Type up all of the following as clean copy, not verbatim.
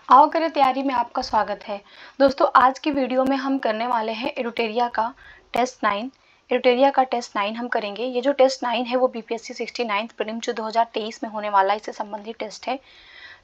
आओ करें तैयारी में आपका स्वागत है। दोस्तों आज की वीडियो में हम करने वाले हैं एडुटेरिया का टेस्ट 9। एडुटेरिया का टेस्ट 9 हम करेंगे। ये जो टेस्ट 9 है वो बीपीएससी 69 प्रीलिम जो 2023 में होने वाला है, इससे संबंधित टेस्ट है।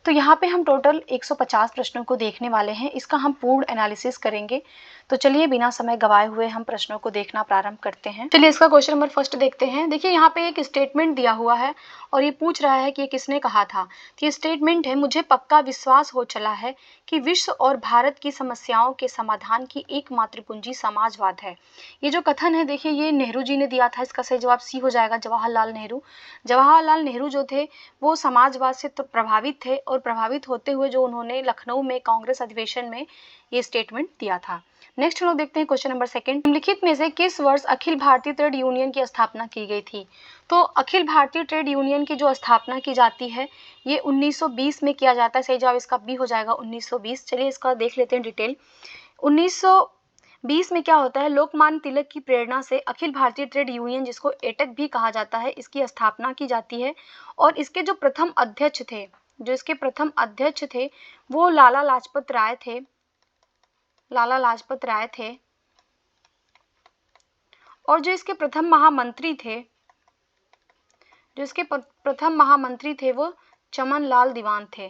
तो यहाँ पे हम टोटल 150 प्रश्नों को देखने वाले हैं। इसका हम पूर्ण एनालिसिस करेंगे। तो चलिए बिना समय गवाए हुए हम प्रश्नों को देखना प्रारंभ करते हैं। चलिए इसका क्वेश्चन नंबर फर्स्ट देखते हैं। देखिए यहाँ पे एक स्टेटमेंट दिया हुआ है और ये पूछ रहा है कि ये किसने कहा था। तो ये स्टेटमेंट है, मुझे पक्का विश्वास हो चला है कि विश्व और भारत की समस्याओं के समाधान की एकमात्र कुंजी समाजवाद है। ये जो कथन है देखिए ये नेहरू जी ने दिया था। इसका सही जवाब सी हो जाएगा, जवाहरलाल नेहरू। जवाहरलाल नेहरू जो थे वो समाजवाद से तो प्रभावित थे और प्रभावित होते हुए जो उन्होंने लखनऊ में कांग्रेस अधिवेशन में ये स्टेटमेंट दिया था। नेक्स्ट हम लोग देखते हैं क्वेश्चन नंबर सेकंड। निम्नलिखित में से किस वर्ष अखिल भारतीय ट्रेड यूनियन की स्थापना की गई थी। तो अखिल भारतीय ट्रेड यूनियन की जो स्थापना की जाती है ये 1920 में किया जाता है। सही जवाब इसका बी हो जाएगा 1920। चलिए इसका देख लेते हैं डिटेल। 1920 में क्या होता है, लोकमान्य तिलक की प्रेरणा से अखिल भारतीय ट्रेड यूनियन जिसको एटक भी कहा जाता है इसकी स्थापना की जाती है। और इसके जो प्रथम अध्यक्ष थे वो लाला लाजपत राय थे। और जो इसके प्रथम महामंत्री थे वो चमन लाल दीवान थे।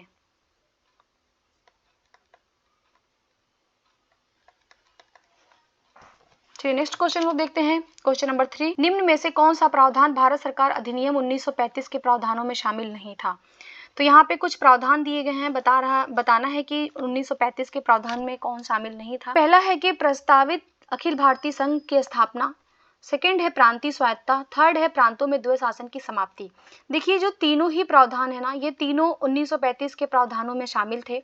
चलिए नेक्स्ट क्वेश्चन लोग देखते हैं। क्वेश्चन नंबर 3, निम्न में से कौन सा प्रावधान भारत सरकार अधिनियम 1935 के प्रावधानों में शामिल नहीं था। तो यहाँ पे कुछ प्रावधान दिए गए हैं, बताना है कि 1935 के प्रावधान में कौन शामिल नहीं था। पहला है कि प्रस्तावित अखिल भारतीय संघ की स्थापना, सेकेंड है प्रांतीय स्वायत्तता, थर्ड है प्रांतों में द्वैध शासन की समाप्ति। देखिए जो तीनों ही प्रावधान है ना, ये तीनों 1935 के प्रावधानों में शामिल थे।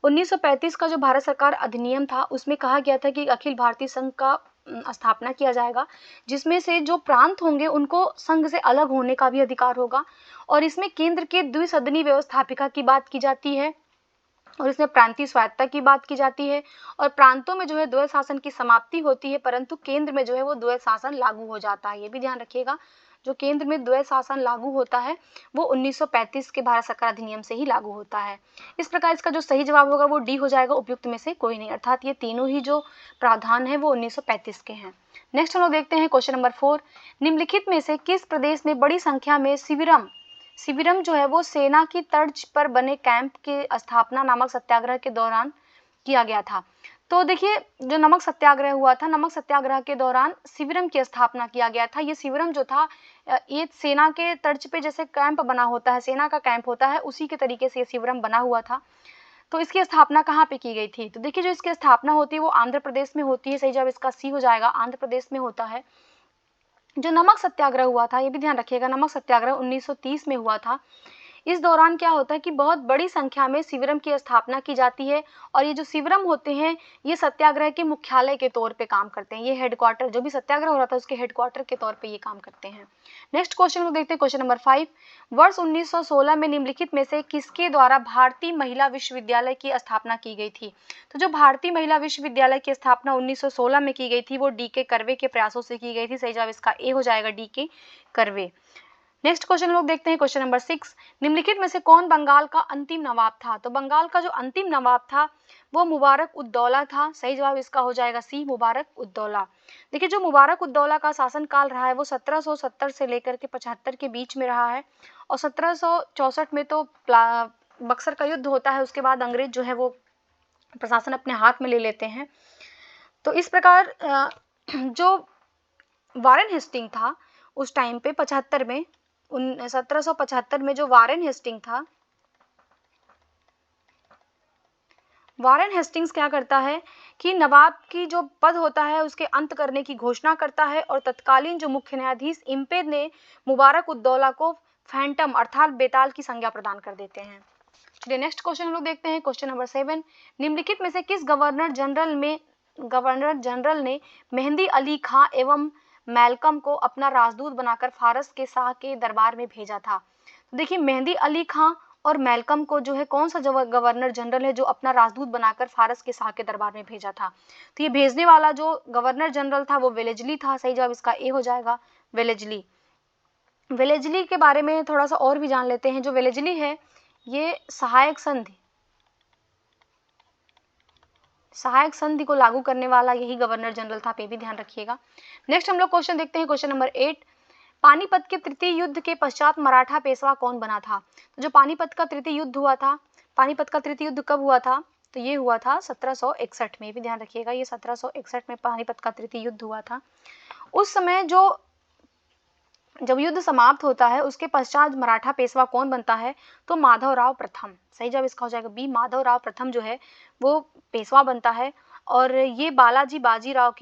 1935 का जो भारत सरकार अधिनियम था उसमें कहा गया था कि अखिल भारतीय संघ का स्थापना किया जाएगा, जिसमें से जो प्रांत होंगे उनको संघ से अलग होने का भी अधिकार होगा। और इसमें केंद्र के द्विसदनी व्यवस्थापिका की बात की जाती है और इसमें प्रांतीय स्वायत्तता की बात की जाती है। और प्रांतों में जो है द्वैध शासन की समाप्ति होती है, परंतु केंद्र में जो है वो द्वैध शासन लागू हो जाता है। ये भी ध्यान रखिएगा, जो केंद्र में द्वैध शासन लागू होता है वो 1935 के भारत सरकार अधिनियम से ही लागू होता है। इस प्रकार इसका जो सही जवाब होगा वो डी हो जाएगा, उपयुक्त में से कोई नहीं। अर्थात ये तीनों ही जो प्रावधान है वो 1935 के हैं। नेक्स्ट हम लोग देखते हैं क्वेश्चन नंबर 4, निम्नलिखित में से किस प्रदेश में बड़ी संख्या में शिविरम जो है वो सेना की तर्ज पर बने कैंप के स्थापना नामक सत्याग्रह के दौरान किया गया था। तो देखिए जो नमक सत्याग्रह हुआ था, नमक सत्याग्रह के दौरान शिविरम की स्थापना किया गया था। ये शिविरम जो था ये सेना के तर्ज पे जैसे कैंप बना होता है, सेना का कैंप होता है, उसी के तरीके से ये शिविरम बना हुआ था। तो इसकी स्थापना कहाँ पे की गई थी। तो देखिए जो इसकी स्थापना होती है वो आंध्र प्रदेश में होती है। सही जवाब इसका सी हो जाएगा, आंध्र प्रदेश में होता है। जो नमक सत्याग्रह हुआ था ये भी ध्यान रखिएगा, नमक सत्याग्रह 1930 में हुआ था। इस दौरान क्या होता है कि बहुत बड़ी संख्या में शिविरम की स्थापना की जाती है। और ये जो शिविरम होते हैं ये सत्याग्रह के मुख्यालय के तौर पे काम करते हैं। ये हेडक्वार्टर, जो भी सत्याग्रह हो रहा था उसके हेडक्वार्टर के तौर पे ये काम करते हैं। नेक्स्ट क्वेश्चन को देखते हैं, क्वेश्चन नंबर 5, वर्ष 1916 में निम्नलिखित में से किसके द्वारा भारतीय महिला विश्वविद्यालय की स्थापना की गई थी। तो जो भारतीय महिला विश्वविद्यालय की स्थापना 1916 में की गई थी वो डी.के. कर्वे के प्रयासों से की गई थी। सही जवाब इसका ए हो जाएगा, डी.के. कर्वे। नेक्स्ट क्वेश्चन लोग देखते हैं, क्वेश्चन नंबर 6, निम्नलिखित में से कौन बंगाल का अंतिम नवाब था। तो बंगाल का जो अंतिम नवाब था वो मुबारक उद्दौला था। सही जवाब इसका हो जाएगा सी, मुबारक उद्दौला। देखिए जो मुबारक उद्दौला का शासनकाल रहा है वो 1770 से लेकर के 75 के बीच में रहा है। और 1764 में तो बक्सर का युद्ध होता है, उसके बाद अंग्रेज जो है वो प्रशासन अपने हाथ में ले लेते हैं। तो इस प्रकार जो वारेन हेस्टिंग था उस टाइम पे 75 में 1775 में जो वारेन हेस्टिंग था, वारेन हेस्टिंग्स क्या करता है कि नवाब की जो पद होता है उसके अंत करने की घोषणा करता है। और तत्कालीन जो मुख्य न्यायाधीश इम्पे ने मुबारक उद्दौला को फैंटम अर्थात बेताल की संज्ञा प्रदान कर देते हैं। चलिए नेक्स्ट क्वेश्चन हम लोग देखते हैं, क्वेश्चन नंबर 7, निम्नलिखित में से किस गवर्नर जनरल ने मेहंदी अली खां एवं मैल्कम को अपना राजदूत बनाकर फारस के शाह के दरबार में भेजा था। तो देखिए मेहंदी अली खां और मैल्कम को जो है कौन सा गवर्नर जनरल है जो अपना राजदूत बनाकर फारस के शाह के दरबार में भेजा था। तो ये भेजने वाला जो गवर्नर जनरल था वो वेलेजली था। सही जवाब इसका ए हो जाएगा, वेलेजली। वेलेजली के बारे में थोड़ा सा और भी जान लेते हैं। जो वेलेजली है ये सहायक संधि सहायक संधि को लागू करने वाला यही गवर्नर जनरल था, पे भी ध्यान रखिएगा। नेक्स्ट हम लोग क्वेश्चन देखते हैं, क्वेश्चन नंबर 8। पानीपत के तृतीय युद्ध के पश्चात मराठा पेशवा कौन बना था? तो जो पानीपत का तृतीय युद्ध हुआ था, पानीपत का तृतीय युद्ध कब हुआ था? तो ये हुआ था 1761 में, भी ध्यान रखिएगा, ये 1761 में पानीपत का तृतीय युद्ध हुआ था। उस समय जब युद्ध समाप्त होता है उसके पश्चात मराठा पेशवा कौन बनता है? तो माधवराव प्रथम। सही जवाब इसका हो जाएगा बी, माधवराव प्रथम जो है वो पेशवा बनता है। और ये बालाजी बाजीराव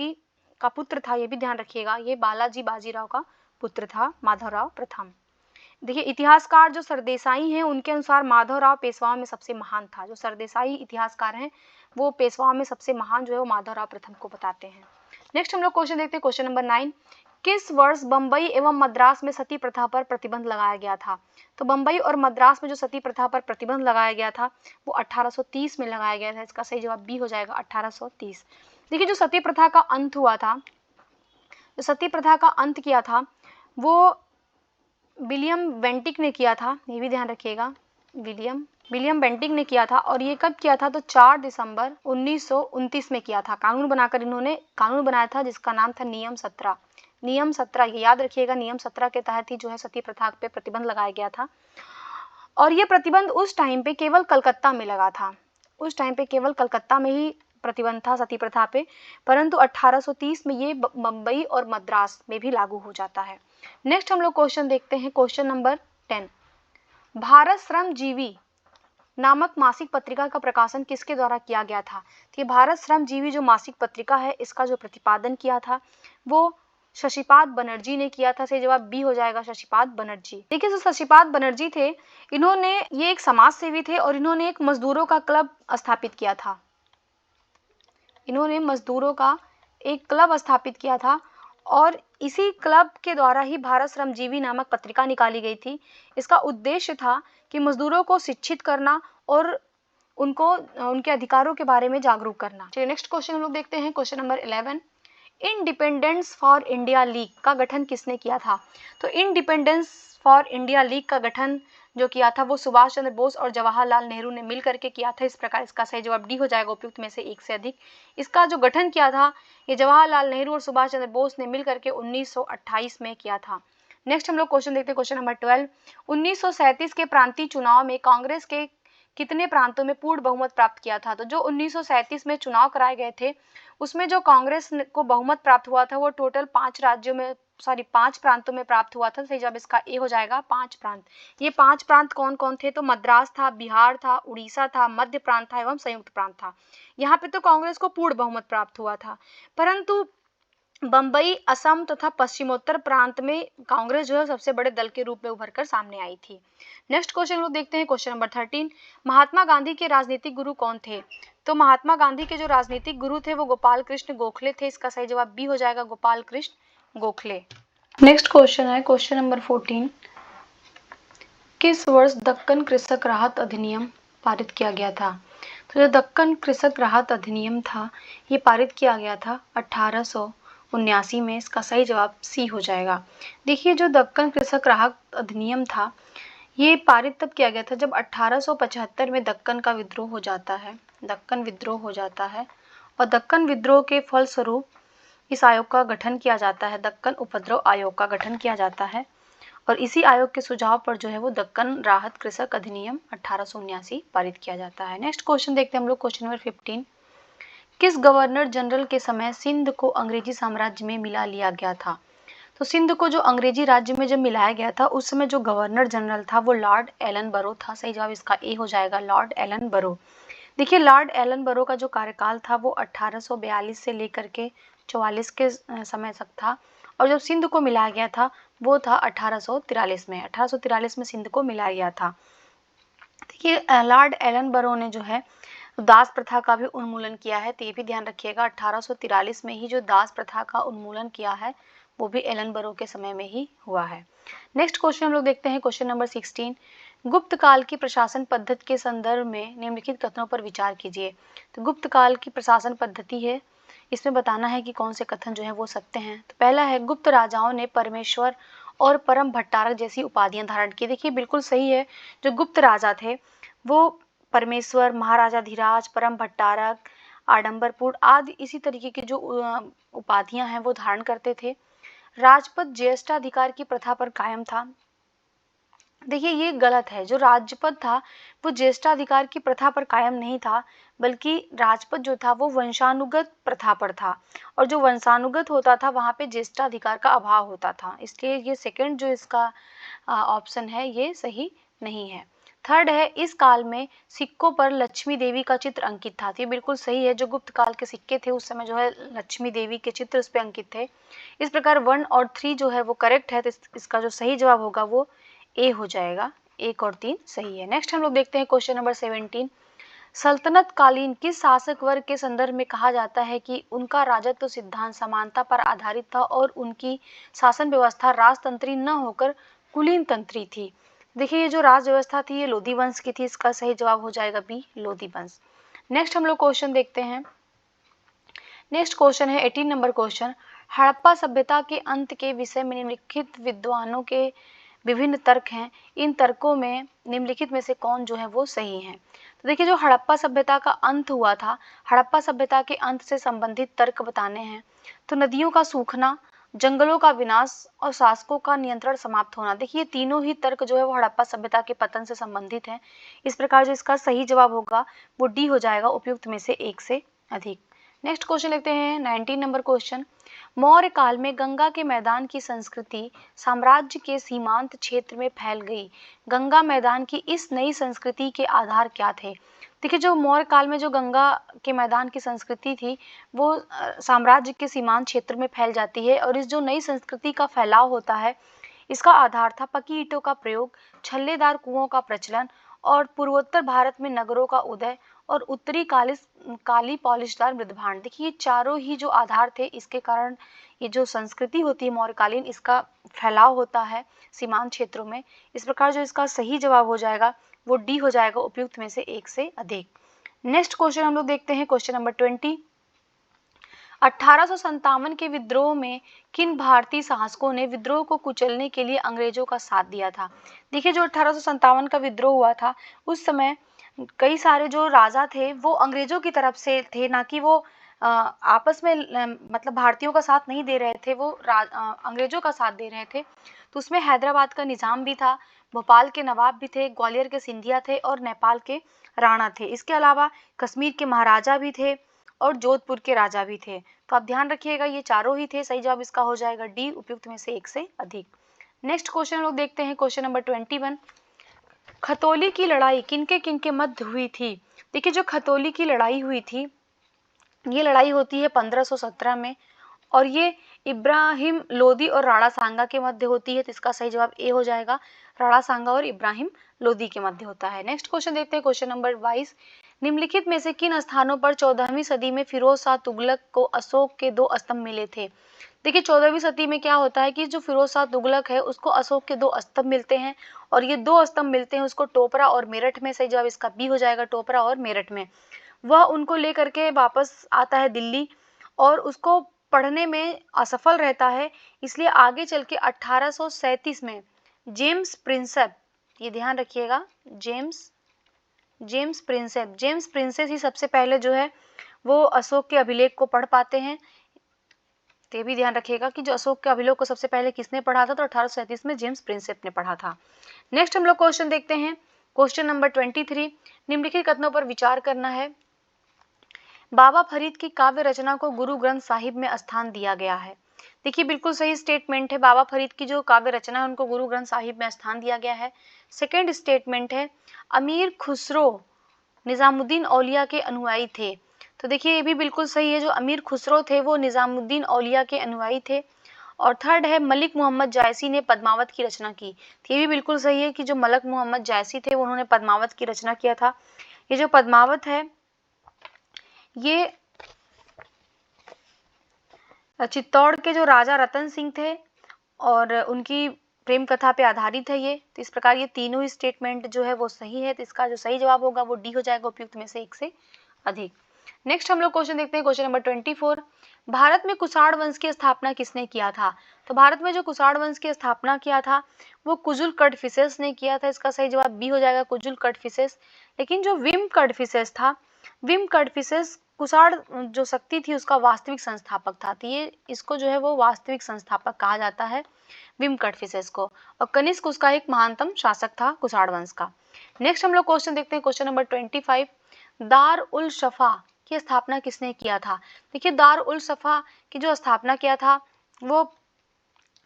का पुत्र था, ये भी ध्यान रखिएगा, ये बालाजी बाजीराव का पुत्र था माधवराव प्रथम। देखिए इतिहासकार जो सरदेसाई हैं उनके अनुसार माधवराव पेशवाओं में सबसे महान था। जो सरदेसाई इतिहासकार हैं वो पेशवाओं में सबसे महान जो है वो माधवराव प्रथम को बताते हैं। नेक्स्ट हम लोग क्वेश्चन देखते हैं, क्वेश्चन नंबर 9। किस वर्ष बंबई एवं मद्रास में सती प्रथा पर प्रतिबंध लगाया गया था? तो बंबई और मद्रास में जो सती प्रथा पर प्रतिबंध लगाया गया था वो 1830 में लगाया गया था। इसका सही जवाब बी हो जाएगा 1830। देखिए जो सती प्रथा का अंत हुआ था, जो सती प्रथा का अंत किया था वो विलियम बेंटिक ने किया था, ये भी ध्यान रखिएगा, विलियम बेंटिक ने किया था। और ये कब किया था? तो 4 दिसंबर 1929 में किया था। कानून बनाकर इन्होंने कानून बनाया था जिसका नाम था नियम 17। नियम 17, ये याद रखिएगा, नियम 17 के तहत ही जो है सती प्रथा पे प्रतिबंध लगाया गया था। और ये प्रतिबंध उस टाइम पे केवल कलकत्ता में लगा था, उस टाइम पे केवल कलकत्ता में ही प्रतिबंध था सती प्रथा पे, परंतु 1830 में ये बम्बई और मद्रास में भी लागू हो जाता है। नेक्स्ट हम लोग क्वेश्चन देखते हैं, क्वेश्चन नंबर 10। भारत श्रमजीवी नामक मासिक पत्रिका का प्रकाशन किसके द्वारा किया गया था? तो ये भारत श्रमजीवी जो मासिक पत्रिका है इसका जो प्रतिपादन किया था वो शशिपाद बनर्जी ने किया था। सही जवाब बी हो जाएगा, शशिपाद बनर्जी। देखिए जो शशिपाद बनर्जी थे ये एक समाज सेवी थे और इन्होंने एक मजदूरों का क्लब स्थापित किया था। इन्होंने मजदूरों का एक क्लब स्थापित किया था और इसी क्लब के द्वारा ही भारत श्रमजीवी नामक पत्रिका निकाली गई थी। इसका उद्देश्य था कि मजदूरों को शिक्षित करना और उनको उनके अधिकारों के बारे में जागरूक करना। चलिए नेक्स्ट क्वेश्चन हम लोग देखते हैं, question number 11। Independence for India league का गठन किसने किया था? तो इंडिपेंडेंस फॉर इंडिया लीग का गठन जो किया था वो सुभाष चंद्र बोस और जवाहरलाल नेहरू ने मिलकर के किया था। इस प्रकार इसका सही जवाब डी हो जाएगा, उपयुक्त में से एक से अधिक। इसका जो गठन किया था ये जवाहरलाल नेहरू और सुभाष चंद्र बोस ने मिलकर के 1928 में किया था। नेक्स्ट हम लोग क्वेश्चन देखते हैं, क्वेश्चन नंबर 12। 1937 के प्रांतीय चुनाव में कांग्रेस के कितने प्रांतों में पूर्ण बहुमत प्राप्त किया था? तो जो 1937 में चुनाव कराए गए थे उसमें जो कांग्रेस को बहुमत प्राप्त हुआ था वो टोटल 5 प्रांतों में प्राप्त हुआ था। सही जवाब इसका ए हो जाएगा, 5 प्रांत। ये 5 प्रांत कौन कौन थे? तो मद्रास था, बिहार था, उड़ीसा था, मध्य प्रांत था एवं संयुक्त प्रांत था। यहाँ पे तो कांग्रेस को पूर्ण बहुमत प्राप्त हुआ था, परंतु बंबई, असम तथा पश्चिमोत्तर प्रांत में कांग्रेस जो है सबसे बड़े दल के रूप में उभर कर सामने आई थी। नेक्स्ट क्वेश्चन लोग देखते हैं, क्वेश्चन नंबर 13। महात्मा गांधी के राजनीतिक गुरु कौन थे? तो महात्मा गांधी के जो राजनीतिक गुरु थे वो गोपाल कृष्ण गोखले थे। इसका सही जवाब बी हो जाएगा, गोपाल कृष्ण गोखले। नेक्स्ट क्वेश्चन है क्वेश्चन नंबर 14। किस वर्ष दक्कन कृषक राहत अधिनियम पारित किया गया था? तो जो दक्कन कृषक राहत अधिनियम था ये पारित किया गया था 1879 में। इसका सही जवाब सी हो जाएगा। देखिए जो दक्कन कृषक राहत अधिनियम था ये पारित तब किया गया था जब 1875 में दक्कन का विद्रोह हो जाता है, दक्कन विद्रोह हो जाता है और दक्कन विद्रोह के फलस्वरूप इस आयोग का गठन किया जाता है, दक्कन उपद्रव आयोग का गठन किया जाता है और इसी आयोग के सुझाव पर जो है वो दक्कन राहत कृषक अधिनियम 1879 पारित किया जाता है। नेक्स्ट क्वेश्चन देखते हैं हम लोग, क्वेश्चन नंबर 15। किस गवर्नर जनरल के समय सिंध को अंग्रेजी साम्राज्य में मिला लिया गया था? तो सिंध को जो अंग्रेजी राज्य में जब मिलाया गया था उस समय जो गवर्नर जनरल था वो लॉर्ड एलन बरो था। सही जवाब इसका ए हो जाएगा, लॉर्ड एलन बरो। देखिए लॉर्ड एलन बरो का जो कार्यकाल था वो 1842 से लेकर के 44 के समय तक था और जब सिंध को मिलाया गया था वो था 1843 में। 1843 में सिंध को मिलाया गया था। देखिए लॉर्ड एलन बरो ने जो है दास प्रथा का भी उन्मूलन किया है, तो ये भी ध्यान रखिएगा 1843 में ही जो दास प्रथा का उन्मूलन किया है वो भी एलन बरो के समय में ही हुआ है। नेक्स्ट क्वेश्चन हम लोग देखते हैं, क्वेश्चन नंबर 16। गुप्त काल की प्रशासन पद्धति के संदर्भ में निम्नलिखित कथनों पर विचार कीजिए। तो गुप्त काल की प्रशासन पद्धति है, इसमें बताना है कि कौन से कथन जो है वो सत्य हैं। तो पहला है गुप्त राजाओं ने परमेश्वर और परम भट्टारक जैसी उपाधियां धारण की। देखिए बिल्कुल सही है, जो गुप्त राजा थे वो परमेश्वर, महाराजा धीराज, परम भट्टारक आडंबरपूर्ण आदि इसी तरीके की जो उपाधियां हैं वो धारण करते थे। राजपद ज्येष्ठाधिकार की प्रथा पर कायम था। देखिए ये गलत है, जो राजपद था वो ज्येष्ठाधिकार की प्रथा पर कायम नहीं था, बल्कि राजपद जो था वो वंशानुगत प्रथा पर था, और जो वंशानुगत होता था वहां पे ज्येष्ठाधिकार का अभाव होता था। इसलिए ये सेकंड जो इसका ऑप्शन है ये सही नहीं है। थर्ड है, इस काल में सिक्कों पर लक्ष्मी देवी का चित्र अंकित था। तो ये बिल्कुल सही है, जो गुप्त काल के सिक्के थे उस समय जो है लक्ष्मी देवी के चित्र उस पे अंकित थे। इस प्रकार 1 और 3 जो है वो करेक्ट है, तो इसका जो सही जवाब होगा वो ए हो जाएगा। 1 और 3 सही है। नेक्स्ट हम लोग देखते हैं क्वेश्चन नंबर 17। सल्तनत कालीन किस शासक वर्ग के संदर्भ में कहा जाता है कि उनका राजत्व सिद्धांत समानता पर आधारित था और उनकी शासन व्यवस्था राजतंत्री न होकर कुलीन तंत्री थी? देखिए ये जो राज व्यवस्था थी ये लोधी वंश की थी, इसका सही जवाब हो जाएगा बी, लोधी वंश। नेक्स्ट हम लोग क्वेश्चन देखते हैं। नेक्स्ट क्वेश्चन है 18 नंबर क्वेश्चन। हड़प्पा सभ्यता के अंत के विषय में निम्नलिखित विद्वानों के विभिन्न तर्क हैं, इन तर्कों में निम्नलिखित में से कौन जो है वो सही है? तो देखिए जो हड़प्पा सभ्यता का अंत हुआ था, हड़प्पा सभ्यता के अंत से संबंधित तर्क बताने हैं। तो नदियों का सूखना, जंगलों का विनाश और शासकों का नियंत्रण समाप्त होना। देखिए तीनों ही तर्क जो है वो हड़प्पा सभ्यता के पतन से संबंधित हैं। इस प्रकार जो इसका सही जवाब होगा वो डी हो जाएगा, उपयुक्त में से एक से अधिक। नेक्स्ट क्वेश्चन लेते हैं 19 नंबर क्वेश्चन। मौर्य काल में गंगा के मैदान की संस्कृति साम्राज्य के सीमांत क्षेत्र में फैल गई। गंगा मैदान की इस नई संस्कृति के आधार क्या थे? देखिए जो मौर्य काल में जो गंगा के मैदान की संस्कृति थी वो साम्राज्य के सीमांत क्षेत्र में फैल जाती है, और इस जो नई संस्कृति का फैलाव होता है इसका आधार था पक्की ईंटों का प्रयोग, छल्लेदार कुओं का प्रचलन और पूर्वोत्तर भारत में नगरों का उदय और उत्तरी काली पॉलिशदार मृदभांड। देखिए ये चारों ही जो आधार थे, इसके कारण ये जो संस्कृति होती है मौर्यकालीन, इसका फैलाव होता है सीमांत क्षेत्रों में। इस प्रकार जो इसका सही जवाब हो जाएगा वो डी हो जाएगा, उपयुक्त में से एक से अधिक। नेक्स्ट क्वेश्चन हम लोग देखते हैं क्वेश्चन नंबर 20। 1857 के विद्रोह में किन भारतीय शासकों ने विद्रोह को कुचलने के लिए अंग्रेजों का साथ दिया था? देखिए जो 1857 का विद्रोह हुआ था उस समय कई सारे जो राजा थे वो अंग्रेजों की तरफ से थे, ना कि वो आपस में मतलब भारतीयों का साथ नहीं दे रहे थे, वो अंग्रेजों का साथ दे रहे थे। तो उसमें हैदराबाद का निजाम भी था, भोपाल के नवाब भी थे, ग्वालियर के सिंधिया थे और नेपाल के राणा थे। इसके अलावा कश्मीर के महाराजा भी थे और जोधपुर के राजा भी थे। तो आप ध्यान रखिएगा ये चारों ही थे, सही जवाब इसका हो जाएगा डी, उपयुक्त में से एक से अधिक। नेक्स्ट क्वेश्चन हम लोग देखते हैं क्वेश्चन नंबर 21। खतौली की लड़ाई किनके मध्य हुई थी? देखिए जो खतौली की लड़ाई हुई थी ये लड़ाई होती है 1517 में, और ये इब्राहिम लोदी और राणा सांगा के मध्य होती है। तो इसका सही जवाब ए हो जाएगा, राणा सांगा और इब्राहिम लोदी के मध्य होता है। नेक्स्ट क्वेश्चन देखते हैं क्वेश्चन नंबर 22। निम्नलिखित में से किन स्थानों पर 14वीं सदी में फिरोज शाह तुगलक को अशोक के 2 स्तंभ मिले थे? देखिए 14वीं सदी में क्या होता है कि जो फिरोज शाह तुगलक है उसको अशोक के 2 स्तंभ मिलते हैं, और ये 2 स्तंभ मिलते हैं उसको टोपरा और मेरठ में। सही जवाब इसका बी हो जाएगा, टोपरा और मेरठ में। वह उनको लेकर के वापस आता है दिल्ली और उसको पढ़ने में असफल रहता है, इसलिए आगे चल के 1837 में जेम्स प्रिंसेप, ये ध्यान रखिएगा, जेम्स प्रिंसेस ही सबसे पहले जो है वो अशोक के अभिलेख को पढ़ पाते हैं। तो ये भी ध्यान रखिएगा कि जो अशोक के अभिलेख को सबसे पहले किसने पढ़ा था, तो 1837 में जेम्स प्रिंसेप ने पढ़ा था। नेक्स्ट हम लोग क्वेश्चन देखते हैं क्वेश्चन नंबर 23। निम्नलिखित कथनों पर विचार करना है। बाबा फरीद की काव्य रचना को गुरु ग्रंथ साहिब में स्थान दिया गया है। देखिए बिल्कुल सही स्टेटमेंट है, बाबा फरीद की जो काव्य रचना है उनको गुरु ग्रंथ साहिब में स्थान दिया गया है। सेकंड स्टेटमेंट है अमीर खुसरो निजामुद्दीन औलिया के अनुयायी थे। तो देखिए ये भी बिल्कुल सही है, जो अमीर खुसरो थे वो निजामुद्दीन औलिया के अनुयायी थे। और थर्ड है मलिक मोहम्मद जायसी ने पद्मावत की रचना की। तो ये भी बिल्कुल सही है कि जो मलिक मोहम्मद जायसी थे उन्होंने पद्मावत की रचना किया था। ये जो पद्मावत है ये चित्तौड़ के जो राजा रतन सिंह थे और उनकी प्रेम कथा पे आधारित है ये। तो इस प्रकार ये तीनों ही स्टेटमेंट जो है वो सही है, तो इसका जो सही जवाब होगा वो डी हो जाएगा, उपयुक्त में से एक से अधिक। नेक्स्ट हम लोग क्वेश्चन देखते हैं क्वेश्चन नंबर 24। भारत में कुषाण वंश की स्थापना किसने किया था? तो भारत में जो कुषाण वंश की स्थापना किया था वो कुजुल कड़फिसेस ने किया था। इसका सही जवाब बी हो जाएगा, कुजुल कड़फिसेस। लेकिन जो विम कड़फिसेस था, विम कड़फिसेस कुसाड जो शक्ति थी उसका वास्तविक संस्थापक था। तो ये इसको जो है वो वास्तविक संस्थापक कहा जाता है, विम कटफिसेस को। और कनिष्क उसका एक महानतम शासक था कुसाड वंश का। नेक्स्ट हम लोग क्वेश्चन देखते हैं, क्वेश्चन नंबर 25। दार उल शफा की स्थापना किसने किया था? देखिए, दार उल शफा की जो स्थापना किया था वो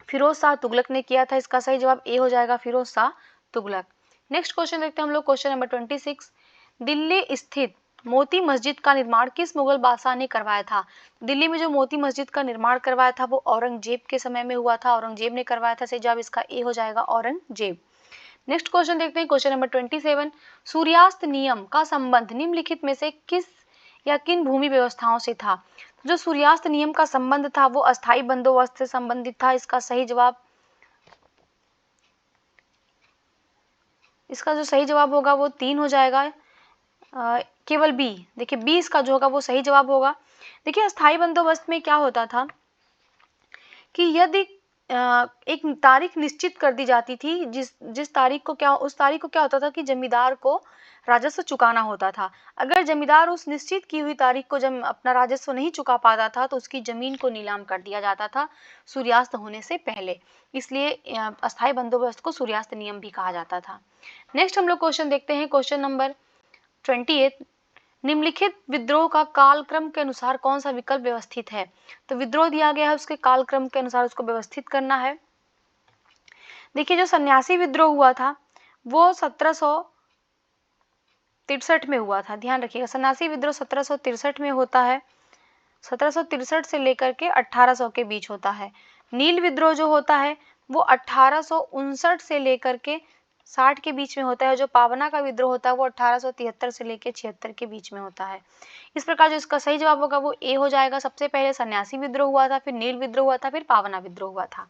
फिरोज शाह तुगलक ने किया था। इसका सही जवाब ए हो जाएगा, फिरोज शाह तुगलक। नेक्स्ट क्वेश्चन देखते हैं हम लोग, क्वेश्चन नंबर 26। दिल्ली स्थित मोती मस्जिद का निर्माण किस मुगल बादशाह ने करवाया था? दिल्ली में जो मोती मस्जिद का निर्माण करवाया था वो औरंगजेब के समय में हुआ था, औरंगजेब ने करवाया था। सही जवाब इसका ए हो जाएगा, औरंगजेब। नेक्स्ट क्वेश्चन देखते हैं, क्वेश्चन नंबर 27। सूर्यास्त नियम का संबंध निम्नलिखित में से किस या किन भूमि व्यवस्थाओं से था? जो सूर्यास्त नियम का संबंध था वो अस्थायी बंदोबस्त से संबंधित था। इसका सही जवाब, इसका जो सही जवाब होगा वो 3 हो जाएगा, केवल बी। देखिए, 20 का जो होगा वो सही जवाब होगा। देखिए, अस्थायी बंदोबस्त में क्या होता था कि यदि एक तारीख निश्चित कर दी जाती थी, जिस तारीख को उस तारीख को क्या होता था कि जमींदार को राजस्व चुकाना होता था। अगर जमींदार उस निश्चित की हुई तारीख को जब अपना राजस्व नहीं चुका पाता था तो उसकी जमीन को नीलाम कर दिया जाता था सूर्यास्त होने से पहले। इसलिए अस्थायी बंदोबस्त को सूर्यास्त नियम भी कहा जाता था। नेक्स्ट हम लोग क्वेश्चन देखते हैं, क्वेश्चन नंबर 28। निम्नलिखित विद्रोह का कालक्रम के अनुसार कौन सा विकल्प व्यवस्थित है? तो विद्रोह दिया गया है, उसके कालक्रम के अनुसार उसको व्यवस्थित करना है। देखिए, जो सन्यासी विद्रोह हुआ था वो 1763 में हुआ था। ध्यान रखिएगा, सन्यासी विद्रोह 1763 में होता है। 1763 से लेकर के 1800 के बीच होता है। नील विद्रोह जो होता है वो 1859 से लेकर के 60 के बीच में होता है। जो पावना का विद्रोह होता है वो 1873 से लेकर 76 के बीच में होता है। इस प्रकार जो इसका सही जवाब होगा वो ए हो जाएगा। सबसे पहले सन्यासी विद्रोह हुआ था, फिर नील विद्रोह हुआ था, फिर पावना विद्रोह हुआ था।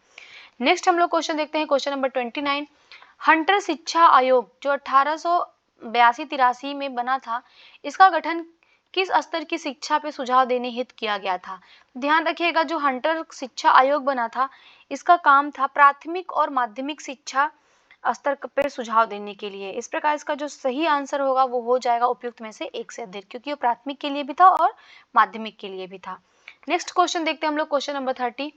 नेक्स्ट हम लोग क्वेश्चन देखते हैं, क्वेश्चन नंबर 29। हंटर शिक्षा आयोग जो 1882-83 में बना था, इसका गठन किस स्तर की शिक्षा पे सुझाव देने हित किया गया था? ध्यान रखिएगा, जो हंटर शिक्षा आयोग बना था इसका काम था प्राथमिक और माध्यमिक शिक्षा स्तर पर सुझाव देने के लिए। इस प्रकार इसका जो सही आंसर होगा वो हो जाएगा उपयुक्त में से एक से अधिक, क्योंकि वो प्राथमिक के लिए भी था और माध्यमिक के लिए भी था। नेक्स्ट क्वेश्चन देखते हैं हम लोग, क्वेश्चन नंबर 30।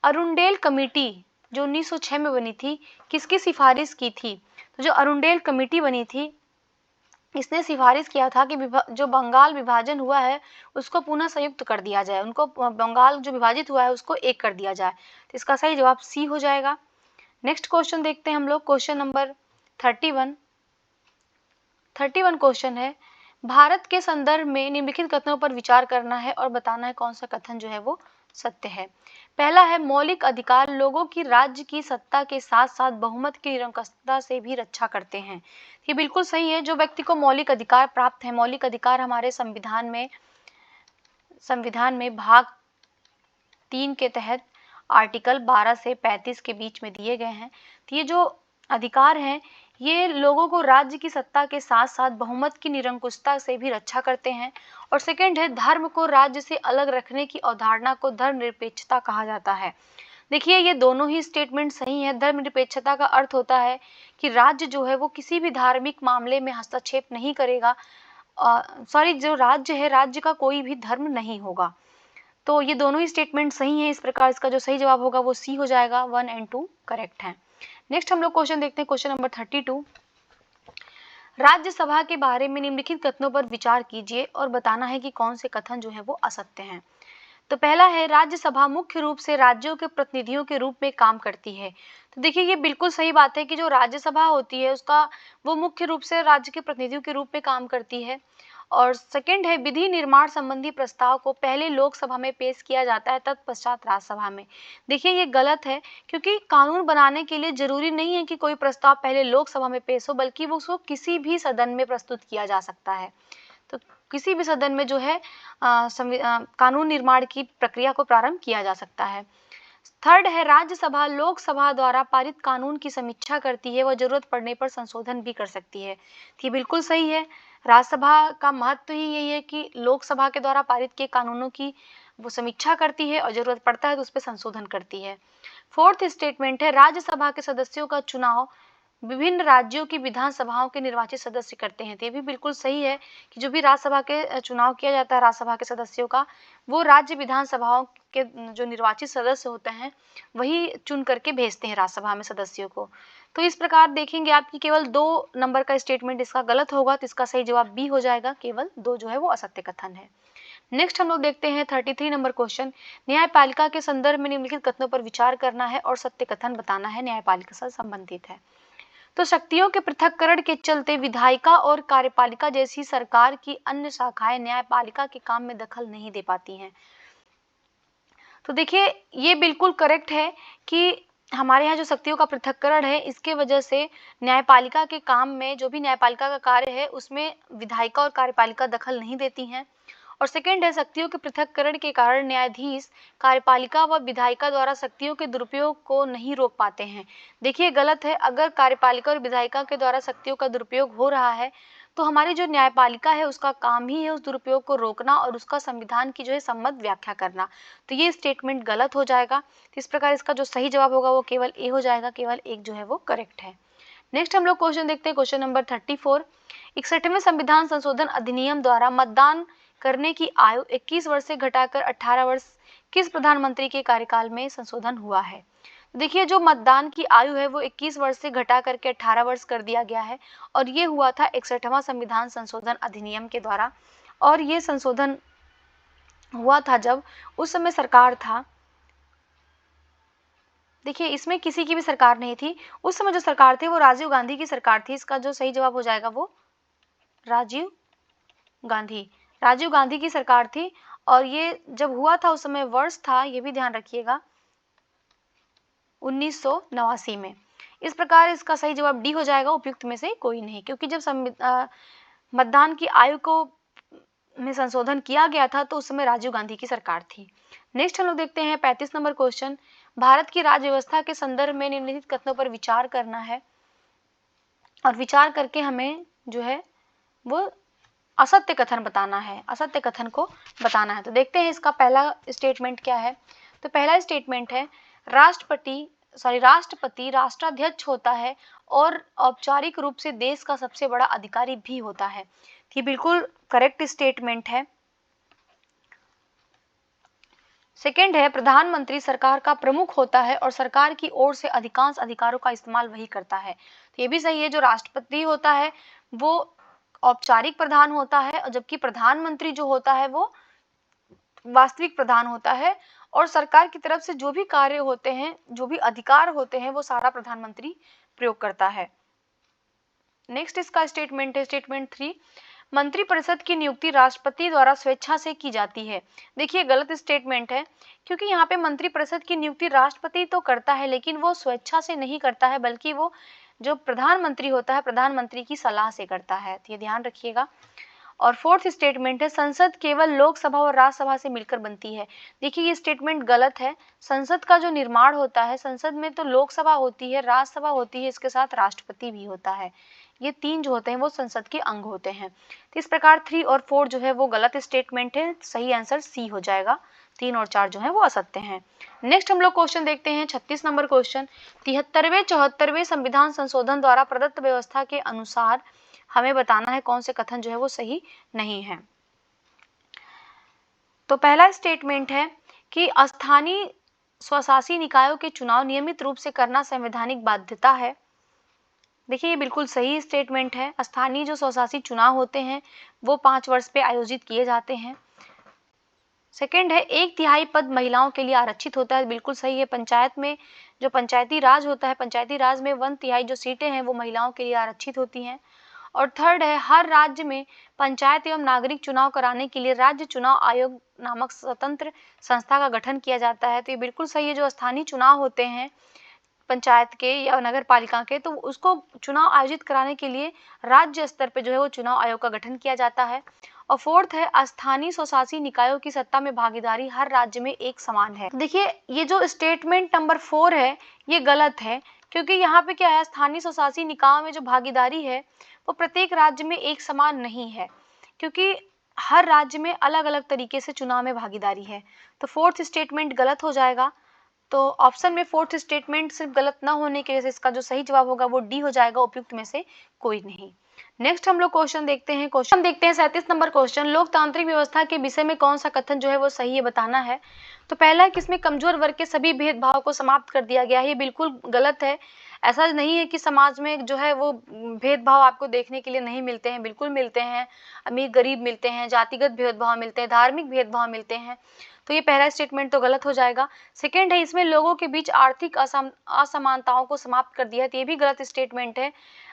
अरुंडेल कमेटी जो 1906 में बनी थी किसकी सिफारिश की थी? तो जो अरुंडेल कमेटी बनी थी इसने सिफारिश किया था कि जो बंगाल विभाजन हुआ है उसको पुनः संयुक्त कर दिया जाए, उनको बंगाल जो विभाजित हुआ है उसको एक कर दिया जाए। तो इसका सही जवाब सी हो जाएगा। नेक्स्ट क्वेश्चन देखते हैं हम लोग, क्वेश्चन नंबर 31 क्वेश्चन है, भारत के संदर्भ में निम्नलिखित कथनों पर विचार करना है और बताना है कौन सा कथन जो है वो सत्य है। पहला है, मौलिक अधिकार लोगों की राज्य की सत्ता के साथ साथ बहुमत की निरंकुशता से भी रक्षा करते हैं। ये बिल्कुल सही है। जो व्यक्ति को मौलिक अधिकार प्राप्त है, मौलिक अधिकार हमारे संविधान में भाग 3 के तहत आर्टिकल 12 से 35 के बीच में दिए गए हैं। तो ये जो अधिकार हैं ये लोगों को राज्य की सत्ता के साथ साथ बहुमत की निरंकुशता से भी रक्षा करते हैं। और सेकंड है, धर्म को राज्य से अलग रखने की अवधारणा को धर्मनिरपेक्षता कहा जाता है। देखिए, ये दोनों ही स्टेटमेंट सही है। धर्मनिरपेक्षता का अर्थ होता है कि राज्य जो है वो किसी भी धार्मिक मामले में हस्तक्षेप नहीं करेगा। जो राज्य है, राज्य का कोई भी धर्म नहीं होगा। तो ये दोनों ही स्टेटमेंट सही हैं। इस प्रकार इसका जो सही जवाब होगा वो सी हो जाएगा। 1 और 2 करेक्ट हैं। नेक्स्ट हम लोग क्वेश्चन देखते हैं, क्वेश्चन नंबर 32। राज्यसभा के बारे में निम्नलिखित कथनों पर विचार कीजिए और बताना है कि कौन से कथन जो है वो असत्य हैं। तो पहला है, राज्यसभा मुख्य रूप से राज्यों के प्रतिनिधियों के रूप में काम करती है। तो देखिए, ये बिल्कुल सही बात है कि जो राज्यसभा होती है उसका वो मुख्य रूप से राज्य के प्रतिनिधियों के रूप में काम करती है। और सेकंड है, विधि निर्माण संबंधी प्रस्ताव को पहले लोकसभा में पेश किया जाता है, तत्पश्चात राज्यसभा में। देखिए, ये गलत है, क्योंकि कानून बनाने के लिए जरूरी नहीं है कि कोई प्रस्ताव पहले लोकसभा में पेश हो, बल्कि वो उसको किसी भी सदन में प्रस्तुत किया जा सकता है। तो किसी भी सदन में जो है कानून निर्माण की प्रक्रिया को प्रारंभ किया जा सकता है। थर्ड है, राज्यसभा लोकसभा द्वारा पारित कानून की समीक्षा करती है, वह जरूरत पड़ने पर संशोधन भी कर सकती है। ये बिल्कुल सही है। राज्यसभा का महत्व ही यही है कि लोकसभा के द्वारा पारित किए कानूनों की वो समीक्षा करती है और जरूरत पड़ता है तो उस पर संशोधन करती है। फोर्थ स्टेटमेंट है, राज्यसभा के सदस्यों का चुनाव विभिन्न राज्यों की विधानसभाओं के निर्वाचित सदस्य करते हैं। तो ये भी बिल्कुल सही है कि जो भी राज्यसभा के चुनाव किया जाता है राज्यसभा के सदस्यों का, वो राज्य विधानसभाओं के जो निर्वाचित सदस्य होते हैं वही चुन करके भेजते हैं राज्यसभा में सदस्यों को। तो इस प्रकार देखेंगे आपकी केवल 2 नंबर का स्टेटमेंट इसका गलत होगा, तो इसका सही जवाब बी हो जाएगा, केवल 2 जो है वो असत्य कथन है। नेक्स्ट हम लोग देखते हैं 33 नंबर क्वेश्चन। न्यायपालिका के संदर्भ में निम्नलिखित कथनों पर विचार करना है और सत्य कथन बताना है, न्यायपालिका से संबंधित है। तो शक्तियों के पृथक्करण के चलते विधायिका और कार्यपालिका जैसी सरकार की अन्य शाखाएं न्यायपालिका के काम में दखल नहीं दे पाती हैं। तो देखिए ये बिल्कुल करेक्ट है कि हमारे यहाँ जो शक्तियों का पृथक्करण है इसके वजह से न्यायपालिका के काम में, जो भी न्यायपालिका का कार्य है उसमें विधायिका और कार्यपालिका दखल नहीं देती हैं। और सेकंड है, शक्तियों के पृथक्करण के कारण न्यायाधीश कार्यपालिका व विधायिका द्वारा शक्तियों के दुरुपयोग को नहीं रोक पाते हैं। देखिए गलत है, अगर कार्यपालिका और विधायिका के द्वारा शक्तियों का दुरुपयोग हो रहा है तो हमारी जो न्यायपालिका है उसका काम ही है उस दुरुपयोग को रोकना और उसका संविधान की जो है सम्मत व्याख्या करना। तो ये स्टेटमेंट गलत हो जाएगा। तो इस प्रकार इसका जो सही जवाब होगा वो केवल ए हो जाएगा, केवल एक जो है वो करेक्ट है। नेक्स्ट हम लोग क्वेश्चन देखते हैं, क्वेश्चन नंबर 34। 61वें संविधान संशोधन अधिनियम द्वारा मतदान करने की आयु 21 वर्ष से घटाकर 18 वर्ष किस प्रधानमंत्री के कार्यकाल में संशोधन हुआ है? देखिए जो मतदान की आयु है वो 21 वर्ष से घटा करके 18 वर्ष कर दिया गया है और ये हुआ था 61वां संविधान संशोधन अधिनियम के द्वारा। और ये संशोधन हुआ था जब उस समय सरकार था, देखिए इसमें किसी की भी सरकार नहीं थी, उस समय जो सरकार थी वो राजीव गांधी की सरकार थी। इसका जो सही जवाब हो जाएगा वो राजीव गांधी की सरकार थी। और ये जब हुआ था उस समय वर्ष था, ये भी ध्यान रखिएगा, 1989 में। इस प्रकार इसका सही जवाब डी हो जाएगा, उपयुक्त में से कोई नहीं, क्योंकि जब मतदान की आयु को में संशोधन किया गया था तो उस समय राजीव गांधी की सरकार थी। नेक्स्ट हम लोग देखते हैं 35 नंबर क्वेश्चन। भारत की राज्य व्यवस्था के संदर्भ में निम्नलिखित कथनों पर विचार करना है और विचार करके हमें जो है वो असत्य कथन बताना है, असत्य कथन को बताना है। तो देखते हैं इसका पहला स्टेटमेंट क्या है। तो पहला स्टेटमेंट है राष्ट्रपति राष्ट्राध्यक्ष होता है और औपचारिक रूप से देश का सबसे बड़ा अधिकारी भी होता है। ये बिल्कुल करेक्ट स्टेटमेंट है। सेकंड है, प्रधानमंत्री सरकार का प्रमुख होता है और सरकार की ओर से अधिकांश अधिकारों का इस्तेमाल वही करता है। तो ये भी सही है, जो राष्ट्रपति होता है वो औपचारिक प्रधान होता है और जबकि प्रधानमंत्री जो होता है वो वास्तविक प्रधान होता है और सरकार की तरफ से जो भी कार्य होते हैं, जो भी अधिकार होते हैं, वो सारा प्रधानमंत्री प्रयोग करता है। नेक्स्ट इसका स्टेटमेंट है स्टेटमेंट 3, मंत्रिपरिषद की नियुक्ति राष्ट्रपति द्वारा स्वेच्छा से की जाती है। देखिए गलत स्टेटमेंट है, क्योंकि यहाँ पे मंत्रिपरिषद की नियुक्ति राष्ट्रपति तो करता है लेकिन वो स्वेच्छा से नहीं करता है, बल्कि वो जो प्रधानमंत्री होता है प्रधानमंत्री की सलाह से करता है। तो ये ध्यान रखिएगा। और फोर्थ स्टेटमेंट है, संसद केवल लोकसभा और राज्यसभा से मिलकर बनती है। देखिए ये स्टेटमेंट गलत है। संसद का जो निर्माण होता है, संसद में तो लोकसभा होती है, राज्यसभा होती है, इसके साथ राष्ट्रपति भी होता है। ये तीन जो होते हैं वो संसद के अंग होते हैं। तो इस प्रकार 3 और 4 जो है वो गलत स्टेटमेंट है। सही आंसर सी हो जाएगा। 3 और 4 जो है वो असत्य हैं। नेक्स्ट हम लोग क्वेश्चन देखते हैं 36 नंबर क्वेश्चन। 73वें 74वें संविधान संशोधन द्वारा प्रदत्त व्यवस्था के अनुसार हमें बताना है कौन से कथन जो है वो सही नहीं है। तो पहला स्टेटमेंट है कि स्थानीय स्वशासी निकायों के चुनाव नियमित रूप से करना संवैधानिक बाध्यता है। देखिए ये बिल्कुल सही स्टेटमेंट है। स्थानीय जो स्वशासी चुनाव होते हैं वो 5 वर्ष पे आयोजित किए जाते हैं। सेकंड है, 1/3 पद महिलाओं के लिए आरक्षित होता है। बिल्कुल सही है। पंचायत में जो पंचायती राज होता है, पंचायती राज में 1/3 जो सीटें हैं वो महिलाओं के लिए आरक्षित होती हैं। और थर्ड है, हर राज्य में पंचायत एवं नागरिक चुनाव कराने के लिए राज्य चुनाव आयोग नामक स्वतंत्र संस्था का गठन किया जाता है। तो ये बिल्कुल सही है। जो स्थानीय चुनाव होते हैं पंचायत के या नगर पालिका के, तो उसको चुनाव आयोजित कराने के लिए राज्य स्तर पे जो है वो चुनाव आयोग का गठन किया जाता है। और फोर्थ है, स्थानीय स्वशासी निकायों की सत्ता में भागीदारी हर राज्य में एक समान है। देखिए ये जो स्टेटमेंट नंबर 4 है ये गलत है, क्योंकि यहाँ पे क्या है, स्थानीय स्वशासी निकायों में जो भागीदारी है वो प्रत्येक राज्य में एक समान नहीं है, क्योंकि हर राज्य में अलग अलग तरीके से चुनाव में भागीदारी है। तो फोर्थ स्टेटमेंट गलत हो जाएगा। तो ऑप्शन में फोर्थ स्टेटमेंट सिर्फ गलत ना होने की वजह से इसका जो सही जवाब होगा वो डी हो जाएगा, उपयुक्त में से कोई नहीं। नेक्स्ट हम लोग क्वेश्चन देखते हैं। 37 नंबर क्वेश्चन, लोकतांत्रिक व्यवस्था के विषय में कौन सा कथन जो है वो सही है बताना है। तो पहला है कि इसमें कमजोर वर्ग के सभी भेदभाव को समाप्त कर दिया गया है, ये बिल्कुल गलत है। ऐसा नहीं है कि समाज में जो है वो भेदभाव आपको देखने के लिए नहीं मिलते हैं, बिल्कुल मिलते हैं। अमीर गरीब मिलते हैं, जातिगत भेदभाव मिलते हैं, धार्मिक भेदभाव मिलते हैं। तो ये पहला स्टेटमेंट तो गलत हो जाएगा। सेकेंड है, इसमें लोगों के बीच आर्थिक असमानताओं को समाप्त कर दिया है, तो ये भी गलत स्टेटमेंट है।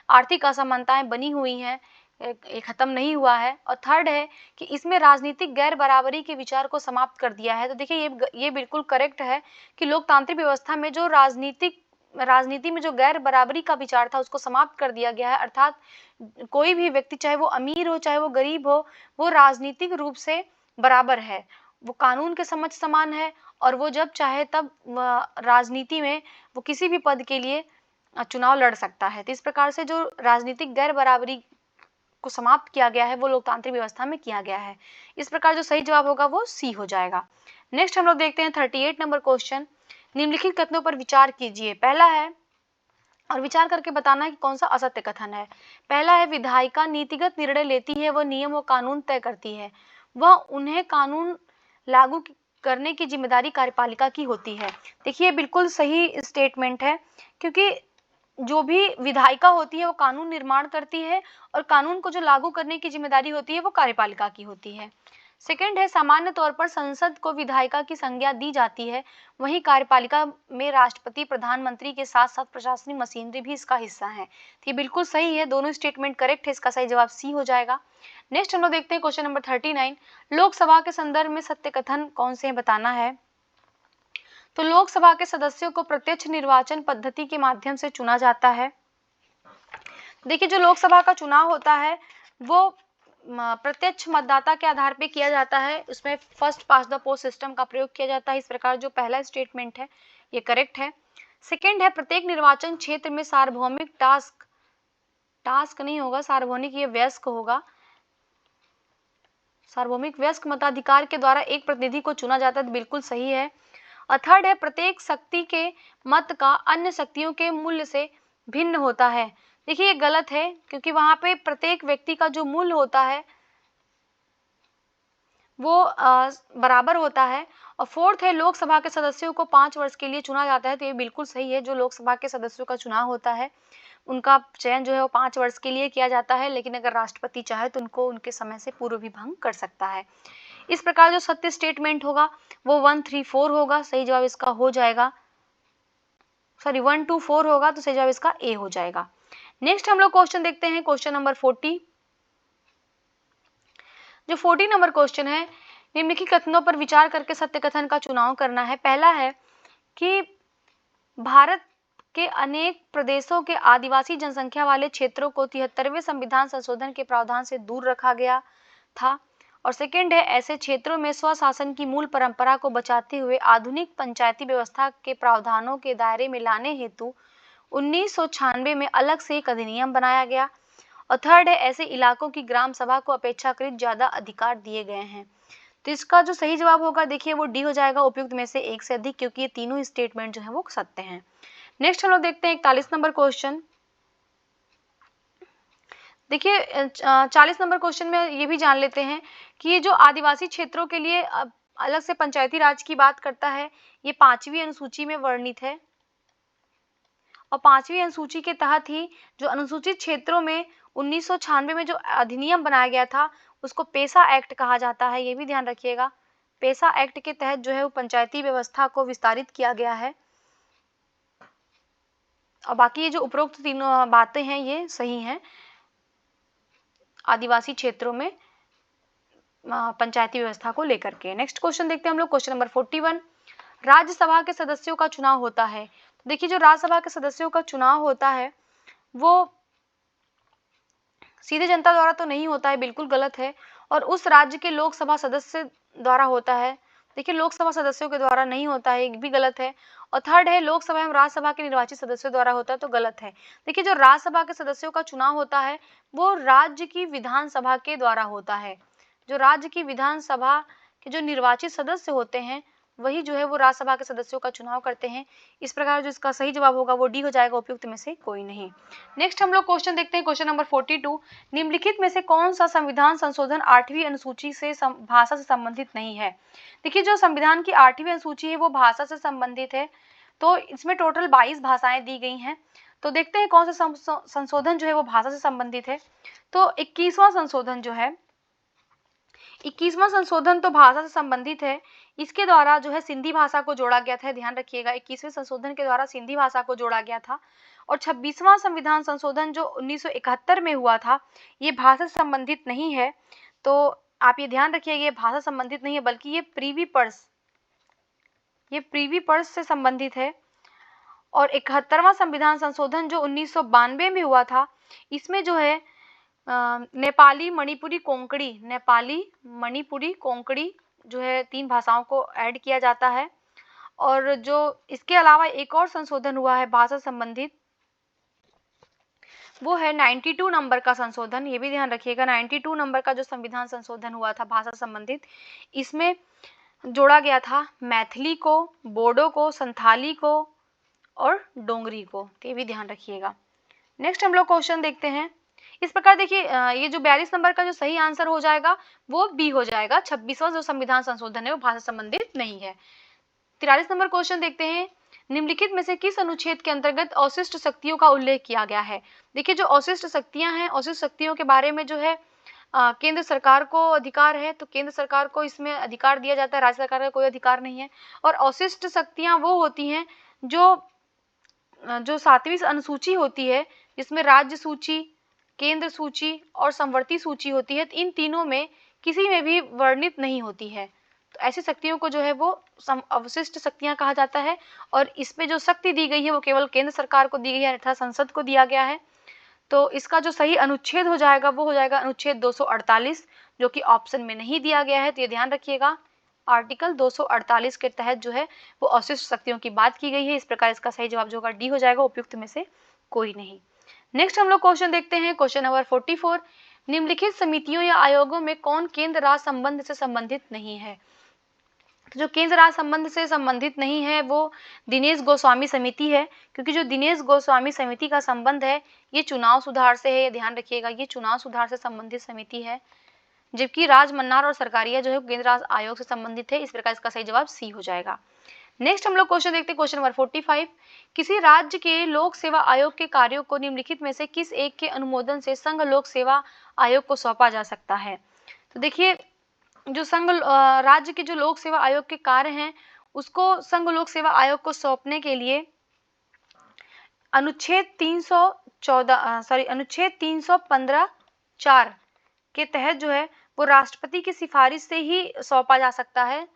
आर्थिक असमानताएं बनी हुई हैं, ये खत्म नहीं हुआ है। और थर्ड है कि इसमें राजनीतिक गैर बराबरी के विचार को समाप्त कर दिया है। तो देखिए ये बिल्कुल करेक्ट है कि लोकतांत्रिक व्यवस्था में जो राजनीति में जो गैर बराबरी का विचार था उसको समाप्त कर दिया गया है। अर्थात कोई भी व्यक्ति, चाहे वो अमीर हो चाहे वो गरीब हो, वो राजनीतिक रूप से बराबर है, वो कानून के समक्ष समान है, और वो जब चाहे तब राजनीति में वो किसी भी पद के लिए चुनाव लड़ सकता है। तो इस प्रकार से जो राजनीतिक गैर बराबरी को समाप्त किया गया है वो लोकतांत्रिक व्यवस्था में किया गया है। इस प्रकार जो सही जवाब होगा वो सी हो जाएगा। नेक्स्ट हम लोग देखते हैं 38 नंबर क्वेश्चन, निम्नलिखित कथनों पर विचार कीजिए। पहला है, और विचार करके बताना है कि कौन सा असत्य कथन है। पहला है, विधायिका नीतिगत निर्णय लेती है, वह नियम और कानून तय करती है, वह उन्हें कानून लागू करने की जिम्मेदारी कार्यपालिका की होती है। देखिए बिल्कुल सही स्टेटमेंट है, क्योंकि जो भी विधायिका होती है वो कानून निर्माण करती है, और कानून को जो लागू करने की जिम्मेदारी होती है वो कार्यपालिका की होती है। सेकंड है, सामान्य तौर पर संसद को विधायिका की संज्ञा दी जाती है, वहीं कार्यपालिका में राष्ट्रपति, प्रधानमंत्री के साथ साथ प्रशासनिक मशीनरी भी इसका हिस्सा है। तो ये बिल्कुल सही है, दोनों स्टेटमेंट करेक्ट है, इसका सही जवाब सी हो जाएगा। नेक्स्ट हम लोग देखते हैं क्वेश्चन नंबर 39, लोकसभा के संदर्भ में सत्य कथन कौन से बताना है। तो लोकसभा के सदस्यों को प्रत्यक्ष निर्वाचन पद्धति के माध्यम से चुना जाता है। देखिए जो लोकसभा का चुनाव होता है वो प्रत्यक्ष मतदाता के आधार पे किया जाता है, उसमें first past the post system का प्रयोग किया जाता है। इस प्रकार जो पहला स्टेटमेंट है ये करेक्ट है। सेकंड है, प्रत्येक निर्वाचन क्षेत्र में सार्वभौमिक टास्क नहीं होगा, सार्वभौमिक ये वयस्क होगा, सार्वभौमिक वयस्क मताधिकार के द्वारा एक प्रतिनिधि को चुना जाता है, तो बिल्कुल सही है। और थर्ड है, प्रत्येक शक्ति के मत का अन्य शक्तियों के मूल्य से भिन्न होता है। देखिए ये गलत है, क्योंकि वहां पे प्रत्येक व्यक्ति का जो मूल्य होता है वो बराबर होता है। और फोर्थ है, लोकसभा के सदस्यों को 5 वर्ष के लिए चुना जाता है, तो ये बिल्कुल सही है। जो लोकसभा के सदस्यों का चुनाव होता है उनका चयन जो है वो 5 वर्ष के लिए किया जाता है, लेकिन अगर राष्ट्रपति चाहे तो उनको उनके समय से पूर्व भी भंग कर सकता है। इस प्रकार जो सत्य स्टेटमेंट होगा वो 1, 3, 4 होगा, सही जवाब इसका हो जाएगा, सॉरी 1, 2, 4 होगा, तो सही जवाब इसका ए हो जाएगा। नेक्स्ट हम लोग क्वेश्चन देखते हैं, क्वेश्चन नंबर 40। जो 40 नंबर क्वेश्चन है, निम्नलिखित कथनों पर विचार करके सत्य कथन का चुनाव करना है। पहला है कि भारत के अनेक प्रदेशों के आदिवासी जनसंख्या वाले क्षेत्रों को 73वें संविधान संशोधन के प्रावधान से दूर रखा गया था। और सेकंड है, ऐसे क्षेत्रों में स्वशासन की मूल परंपरा को बचाते हुए आधुनिक पंचायती व्यवस्था के प्रावधानों के दायरे में लाने हेतु 1996 में अलग से एक अधिनियम बनाया गया। और थर्ड है, ऐसे इलाकों की ग्राम सभा को अपेक्षाकृत ज्यादा अधिकार दिए गए हैं। तो इसका जो सही जवाब होगा देखिए वो डी हो जाएगा, उपयुक्त में से एक से अधिक, क्योंकि ये तीनों स्टेटमेंट जो है वो सत्य हैं। नेक्स्ट हम लोग देखते हैं 41 नंबर क्वेश्चन। देखिए 40 नंबर क्वेश्चन में ये भी जान लेते हैं कि ये जो आदिवासी क्षेत्रों के लिए अलग से पंचायती राज की बात करता है, ये 5वीं अनुसूची में वर्णित है। और 5वीं अनुसूची के तहत ही जो अनुसूचित क्षेत्रों में 1996 में जो अधिनियम बनाया गया था उसको पेसा एक्ट कहा जाता है, ये भी ध्यान रखिएगा। पेसा एक्ट के तहत जो है वो पंचायती व्यवस्था को विस्तारित किया गया है। और बाकी ये जो उपरोक्त तीनों बातें हैं ये सही हैं आदिवासी क्षेत्रों में पंचायती व्यवस्था को लेकर के। नेक्स्ट क्वेश्चन देखते हैं हम लोग, क्वेश्चन नंबर 41। राज्यसभा के सदस्यों का चुनाव होता है। तो देखिए जो राज्यसभा के सदस्यों का चुनाव होता है वो सीधे जनता द्वारा तो नहीं होता है, बिल्कुल गलत है, और उस राज्य के लोकसभा सदस्य द्वारा होता है। देखिए लोकसभा सदस्यों के द्वारा नहीं होता है, ये भी गलत है। और थर्ड है, लोकसभा एवं राज्यसभा के निर्वाचित सदस्यों द्वारा होता है, तो गलत है। देखिए जो राज्यसभा के सदस्यों का चुनाव होता है वो राज्य की विधानसभा के द्वारा होता है। जो राज्य की विधानसभा के जो निर्वाचित सदस्य होते हैं वही जो है वो राज्यसभा के सदस्यों का चुनाव करते हैं। इस प्रकार जो इसका सही जवाब होगा वो डी हो जाएगा, उपयुक्त में से कोई नहीं। नेक्स्ट हम लोग क्वेश्चन देखते हैं, क्वेश्चन नंबर 42। निम्नलिखित में से कौन सा संविधान संशोधन 8वीं अनुसूची से भाषा से संबंधित नहीं है? देखिए, जो संविधान की 8वीं अनुसूची है वो भाषा से संबंधित है, तो इसमें टोटल 22 भाषाएं दी गई हैं। तो देखते हैं कौन सा संशोधन जो है वो भाषा से संबंधित है। तो 21वां संशोधन जो है, 21वां संशोधन तो भाषा से संबंधित है। इसके द्वारा जो है सिंधी भाषा को जोड़ा गया था, ध्यान रखिएगा, 21वें संशोधन के द्वारा सिंधी भाषा को जोड़ा गया था। और 26वां संविधान संशोधन जो 1971 में हुआ था, ये भाषा से संबंधित नहीं है। तो आप ये ध्यान रखिएगा, ये भाषा संबंधित नहीं है, बल्कि ये प्रीवी पर्स से संबंधित है। और 71वां संविधान संशोधन जो 1992 में हुआ था, इसमें जो है नेपाली मणिपुरी कोंकणी जो है 3 भाषाओं को ऐड किया जाता है। और जो इसके अलावा एक और संशोधन हुआ है भाषा संबंधित, वो है 92 नंबर का संशोधन। ये भी ध्यान रखिएगा, 92 नंबर का जो संविधान संशोधन हुआ था भाषा संबंधित, इसमें जोड़ा गया था मैथिली को, बोडो को, संथाली को और डोंगरी को। तो ये भी ध्यान रखिएगा। नेक्स्ट हम लोग क्वेश्चन देखते हैं। इस प्रकार देखिए, ये जो 42 नंबर का जो सही आंसर हो जाएगा वो बी हो जाएगा। 26वां जो संविधान संशोधन है वो भाषा संबंधित नहीं है। 43 नंबर क्वेश्चन देखते हैं। निम्नलिखित में से किस अनुच्छेद के अंतर्गत अवशिष्ट शक्तियों का उल्लेख किया गया है? देखिए, जो अवशिष्ट शक्तियां हैं, अवशिष्ट शक्तियों के बारे में जो है केंद्र सरकार को अधिकार है, तो केंद्र सरकार को इसमें अधिकार दिया जाता है, राज्य सरकार का कोई अधिकार नहीं है। और अवशिष्ट शक्तियां वो होती हैं जो 7वीं अनुसूची होती है, जिसमें राज्य सूची, केंद्र सूची और समवर्ती सूची होती है। तो इन तीनों में किसी में भी वर्णित नहीं होती है, तो ऐसी शक्तियों को जो है वो अवशिष्ट शक्तियां कहा जाता है। और इसमें जो शक्ति दी गई है वो केवल केंद्र सरकार को दी गई है, अर्थात संसद को दिया गया है। तो इसका जो सही अनुच्छेद हो जाएगा वो हो जाएगा अनुच्छेद 248, जो कि ऑप्शन में नहीं दिया गया है। तो ये ध्यान रखिएगा, आर्टिकल 248 के तहत जो है वो अवशिष्ट शक्तियों की बात की गई है। इस प्रकार इसका सही जवाब जो होगा डी हो जाएगा, उपयुक्त में से कोई नहीं। नेक्स्ट हम लोग क्वेश्चन देखते हैं, क्वेश्चन नंबर 44। निम्नलिखित समितियों या आयोगों में कौन केंद्र राज्य संबंध से संबंधित नहीं है? तो जो केंद्र राज्य संबंध से संबंधित नहीं है वो दिनेश गोस्वामी समिति है, क्योंकि जो दिनेश गोस्वामी समिति का संबंध है ये चुनाव सुधार से है। ये ध्यान रखिएगा, ये चुनाव सुधार से संबंधित समिति है, जबकि राज मन्नार और सरकारिया जो है केंद्र राज्य आयोग से संबंधित है। इस प्रकार इसका सही जवाब सी हो जाएगा। नेक्स्ट हम लोग क्वेश्चन देखते हैं, क्वेश्चन नंबर 45। किसी राज्य के लोक सेवा आयोग के कार्यों को निम्नलिखित में से किस एक के अनुमोदन से संघ लोक सेवा आयोग को सौंपा जा सकता है? तो देखिए, जो संघ राज्य के जो लोक सेवा आयोग के कार्य हैं उसको संघ लोक सेवा आयोग को सौंपने के लिए अनुच्छेद 315(4) के तहत जो है वो राष्ट्रपति की सिफारिश से ही सौंपा जा सकता है।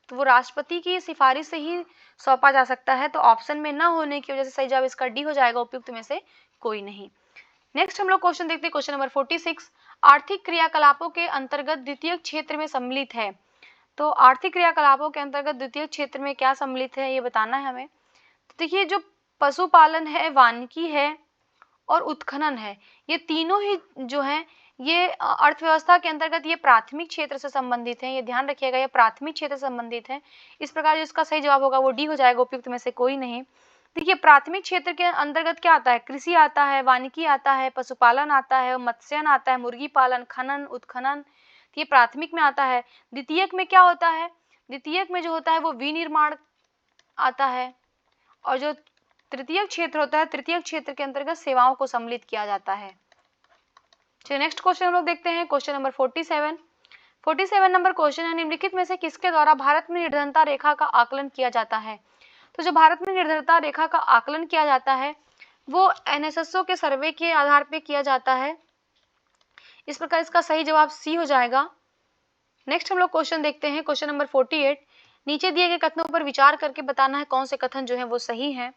तो वो राष्ट्रपति की सिफारिश से ही सौंपा जा सकता है। तो ऑप्शन में न होने की वजह से सही जवाब इसका डी हो जाएगा, उपयुक्त में से कोई नहीं। नेक्स्ट हम लोग क्वेश्चन देखते हैं, क्वेश्चन नंबर 46। आर्थिक क्रियाकलापों के अंतर्गत द्वितीय क्षेत्र में सम्मिलित है। तो आर्थिक क्रियाकलापों के अंतर्गत द्वितीय क्षेत्र में क्या सम्मिलित है ये बताना है हमें। तो देखिए, जो पशुपालन है, वानिकी है और उत्खनन है, ये तीनों ही जो है ये अर्थव्यवस्था के अंतर्गत ये प्राथमिक क्षेत्र से संबंधित है। ये ध्यान रखिएगा, ये प्राथमिक क्षेत्र से संबंधित है। इस प्रकार जो इसका सही जवाब होगा वो डी हो जाएगा, उपयुक्त में से कोई नहीं। देखिए, प्राथमिक क्षेत्र के अंतर्गत क्या आता है? कृषि आता है, वानिकी आता है, पशुपालन आता है, मत्स्यन आता है, मुर्गी पालन, खनन, उत्खनन, ये प्राथमिक में आता है। द्वितीयक में क्या होता है? द्वितीयक में जो होता है वो विनिर्माण आता है। और जो तृतीय क्षेत्र होता है, तृतीय क्षेत्र के अंतर्गत सेवाओं को सम्मिलित किया जाता है। चलिए नेक्स्ट क्वेश्चन हम लोग देखते हैं, क्वेश्चन नंबर 47। 47 नंबर क्वेश्चन है, निम्नलिखित में से किसके द्वारा भारत में निर्धनता रेखा का आकलन किया जाता है? तो जो भारत में निर्धनता रेखा का आकलन किया जाता है वो एनएसएसओ के सर्वे के आधार पे किया जाता है। इस प्रकार इसका सही जवाब सी हो जाएगा। नेक्स्ट हम लोग क्वेश्चन देखते हैं, क्वेश्चन नंबर 48। नीचे दिए गए कथनों पर विचार करके बताना है कौन से कथन जो है वो सही है।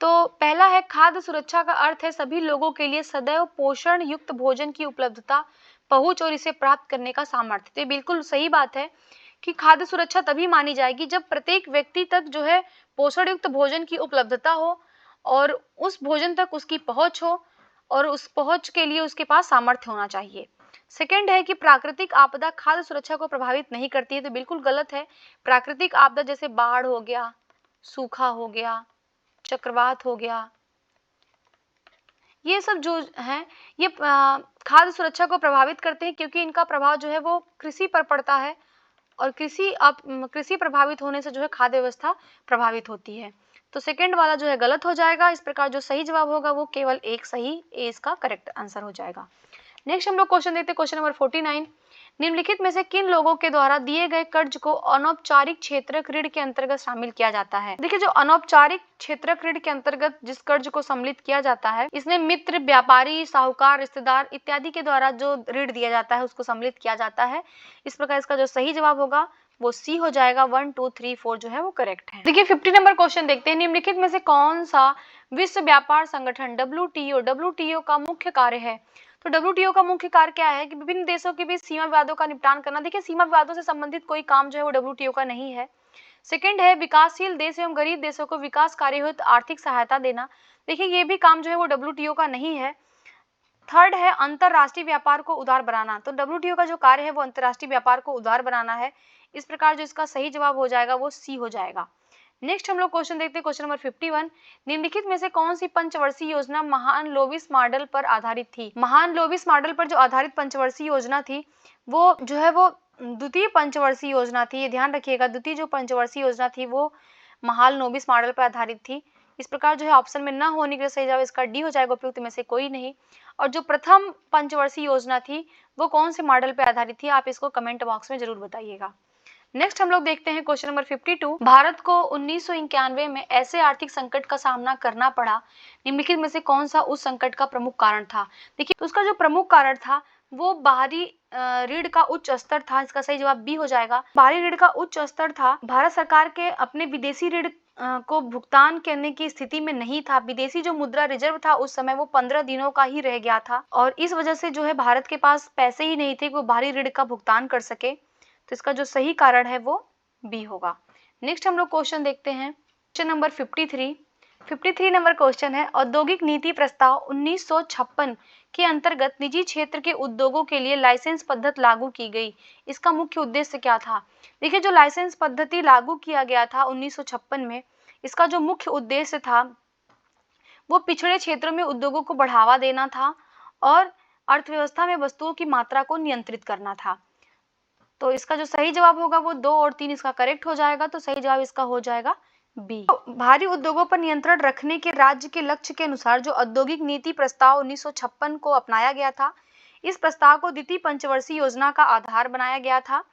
तो पहला है, खाद्य सुरक्षा का अर्थ है सभी लोगों के लिए सदैव पोषण युक्त भोजन की उपलब्धता, पहुंच और इसे प्राप्त करने का सामर्थ्य। तो ये बिल्कुल सही बात है कि खाद्य सुरक्षा तभी मानी जाएगी जब प्रत्येक व्यक्ति तक जो है पोषण युक्त भोजन की उपलब्धता हो और उस भोजन तक उसकी पहुंच हो और उस पहुंच के लिए उसके पास सामर्थ्य होना चाहिए। सेकंड है कि प्राकृतिक आपदा खाद्य सुरक्षा को प्रभावित नहीं करती है, तो बिल्कुल गलत है। प्राकृतिक आपदा जैसे बाढ़ हो गया, सूखा हो गया, चक्रवात हो गया, ये सब जो है ये खाद्य सुरक्षा को प्रभावित करते हैं, क्योंकि इनका प्रभाव जो है वो कृषि पर पड़ता है और कृषि प्रभावित होने से जो है खाद्य व्यवस्था प्रभावित होती है। तो सेकंड वाला जो है गलत हो जाएगा। इस प्रकार जो सही जवाब होगा वो केवल एक सही, ए इसका करेक्ट आंसर हो जाएगा। नेक्स्ट हम लोग क्वेश्चन देखते हैं, क्वेश्चन नंबर 49। निम्नलिखित में से किन लोगों के द्वारा दिए गए कर्ज को अनौपचारिक क्षेत्रक ऋण के अंतर्गत शामिल किया जाता है? देखिए, जो अनौपचारिक क्षेत्रक ऋण के अंतर्गत जिस कर्ज को सम्मिलित किया जाता है, इसमें मित्र, व्यापारी, साहूकार, रिश्तेदार इत्यादि के द्वारा जो ऋण दिया जाता है उसको सम्मिलित किया जाता है। इस प्रकार इसका जो सही जवाब होगा वो सी हो जाएगा। 1, 2, 3, 4 जो है वो करेक्ट है। देखिए 50 नंबर क्वेश्चन देखते हैं। निम्नलिखित में से कौन सा विश्व व्यापार संगठन WTO का मुख्य कार्य है? तो WTO का मुख्य कार्य क्या है कि विभिन्न देशों के बीच सीमा विवादों का निपटान करना। देखिए, सीमा विवादों से संबंधित कोई काम जो है वो WTO का नहीं है। सेकंड है विकासशील देश एवं गरीब देशों को विकास कार्य हेतु आर्थिक सहायता देना। देखिए, ये भी काम जो है वो WTO का नहीं है। थर्ड है अंतरराष्ट्रीय व्यापार को उदार बनाना। तो WTO का जो कार्य है वो अंतरराष्ट्रीय व्यापार को उदार बनाना है। इस प्रकार जो इसका सही जवाब हो जाएगा वो सी हो जाएगा। नेक्स्ट हम लोग क्वेश्चन देखते हैं, क्वेश्चन नंबर 51। निम्नलिखित में से कौन सी पंचवर्षीय योजना महान लोविस मॉडल पर आधारित थी? महान लोविस मॉडल पर जो आधारित पंचवर्षीय योजना थी वो जो है वो द्वितीय पंचवर्षीय योजना थी। ये ध्यान रखिएगा, द्वितीय जो पंचवर्षीय योजना थी वो महान लोविस मॉडल पर आधारित थी। इस प्रकार जो है ऑप्शन में न होने के सही जवाब इसका डी हो जाएगा, उपयुक्त में से कोई नहीं। और जो प्रथम पंचवर्षीय योजना थी वो कौन से मॉडल पर आधारित थी, आप इसको कमेंट बॉक्स में जरूर बताइएगा। नेक्स्ट हम लोग देखते हैं क्वेश्चन नंबर 52। भारत को 1991 में ऐसे आर्थिक संकट का सामना करना पड़ा, निम्नलिखित में से कौन सा उस संकट का प्रमुख कारण था? देखिए, तो उसका जो प्रमुख कारण था वो बाहरी ऋण का उच्च स्तर था। इसका सही जवाब बी हो जाएगा। बाहरी ऋण का उच्च स्तर था। भारत सरकार के अपने विदेशी ऋण को भुगतान करने की स्थिति में नहीं था। विदेशी जो मुद्रा रिजर्व था उस समय वो 15 दिनों का ही रह गया था और इस वजह से जो है भारत के पास पैसे ही नहीं थे कि वो बाहरी ऋण का भुगतान कर सके। तो इसका जो सही कारण है वो बी होगा। नेक्स्ट हम लोग क्वेश्चन देखते हैं, क्वेश्चन नंबर 53 नंबर क्वेश्चन है, औद्योगिक नीति प्रस्ताव 1956 के अंतर्गत निजी क्षेत्र के उद्योगों के लिए लाइसेंस पद्धति लागू की गई। इसका मुख्य उद्देश्य क्या था? देखिए, जो लाइसेंस पद्धति लागू किया गया था 1956 में, इसका जो मुख्य उद्देश्य था वो पिछड़े क्षेत्रों में उद्योगों को बढ़ावा देना था और अर्थव्यवस्था में वस्तुओं की मात्रा को नियंत्रित करना था। तो इसका जो सही जवाब होगा वो 2 और 3 इसका करेक्ट हो जाएगा। तो सही जवाब इसका हो जाएगा बी। तो भारी उद्योगों पर नियंत्रण रखने के राज्य के लक्ष्य के अनुसार जो औद्योगिक नीति प्रस्ताव 1956 को अपनाया गया था, इस प्रस्ताव को द्वितीय पंचवर्षीय योजना का आधार बनाया गया था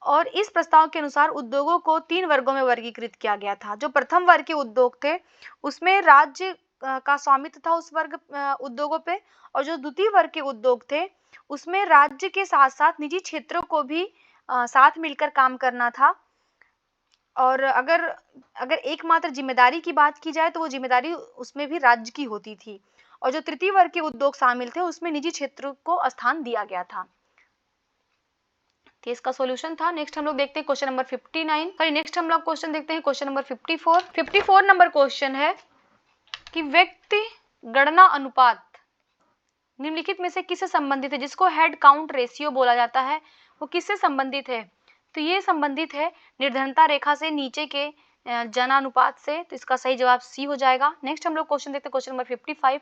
और इस प्रस्ताव के अनुसार उद्योगों को 3 वर्गों में वर्गीकृत किया गया था। जो प्रथम वर्ग के उद्योग थे उसमें राज्य का स्वामित्व था उस वर्ग उद्योगों पे, और जो द्वितीय वर्ग के उद्योग थे उसमें राज्य के साथ साथ निजी क्षेत्रों को भी साथ मिलकर काम करना था। और अगर एकमात्र जिम्मेदारी की बात की जाए तो वो जिम्मेदारी उसमें भी राज्य की होती थी, और जो तृतीय वर्ग के उद्योग शामिल थे उसमें निजी क्षेत्रों को स्थान दिया गया था। तो इसका सॉल्यूशन था। नेक्स्ट हम लोग देखते हैं क्वेश्चन नंबर 59। नेक्स्ट हम लोग क्वेश्चन देखते हैं क्वेश्चन नंबर 54 नंबर क्वेश्चन है कि व्यक्ति गणना अनुपात निम्नलिखित में से किससे संबंधित है? जिसको हेड काउंट रेशियो बोला जाता है वो किससे संबंधित है? तो ये संबंधित है निर्धनता रेखा से नीचे के जनानुपात से। तो इसका सही जवाब सी हो जाएगा। नेक्स्ट हम लोग क्वेश्चन देखते हैं क्वेश्चन नंबर 55।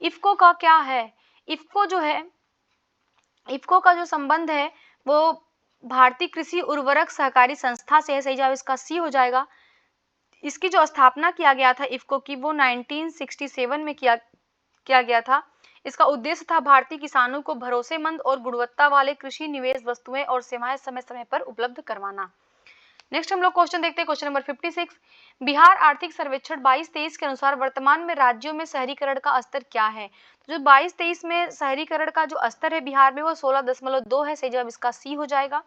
इफ्को का क्या है? इफ्को जो है, इफ्को का जो संबंध है वो भारतीय कृषि उर्वरक सहकारी संस्था से है। सही जवाब इसका सी हो जाएगा। इसकी जो स्थापना किया गया था इफ्को की वो 1967 में किया गया था। इसका उद्देश्य था भारतीय किसानों को भरोसेमंद और गुणवत्ता वाले कृषि निवेश वस्तुएं और सेवाएं समय समय पर उपलब्ध करवाना। नेक्स्ट हम लोग क्वेश्चन देखते हैं क्वेश्चन नंबर 56। बिहार आर्थिक सर्वेक्षण 22-23 के अनुसार वर्तमान में राज्यों में शहरीकरण का स्तर क्या है? तो जो 22-23 में शहरीकरण का जो स्तर है बिहार में वो 16.2 है। सही जवाब इसका सी हो जाएगा।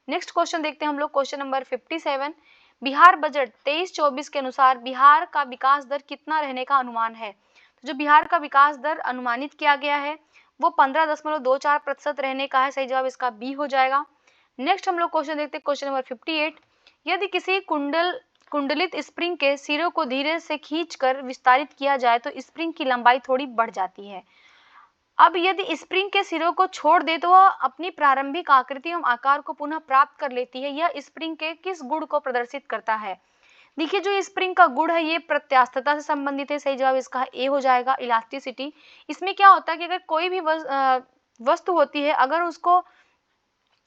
नेक्स्ट क्वेश्चन देखते हैं हम लोग क्वेश्चन नंबर 57। बिहार बजट 23-24 के अनुसार बिहार का विकास दर कितना रहने का अनुमान है? तो जो बिहार का विकास दर अनुमानित किया गया है वो 15.24% रहने का है। सही जवाब इसका बी हो जाएगा। नेक्स्ट हम लोग क्वेश्चन देखते हैं क्वेश्चन नंबर 58। यदि किसी कुंडलित स्प्रिंग के सिरों को धीरे से खींचकर विस्तारित किया जाए तो स्प्रिंग की लंबाई थोड़ी बढ़ जाती है। अब यदि स्प्रिंग के सिरों को छोड़ दे तो वह अपनी प्रारंभिक आकृति एवं आकार को पुनः प्राप्त कर लेती है। यह स्प्रिंग के किस गुण को प्रदर्शित करता है? देखिए जो स्प्रिंग का गुण है ये प्रत्यास्थता से संबंधित है। सही जवाब इसका ए हो जाएगा, इलास्टिसिटी। इसमें क्या होता है कि अगर कोई भी वस्तु होती है, अगर उसको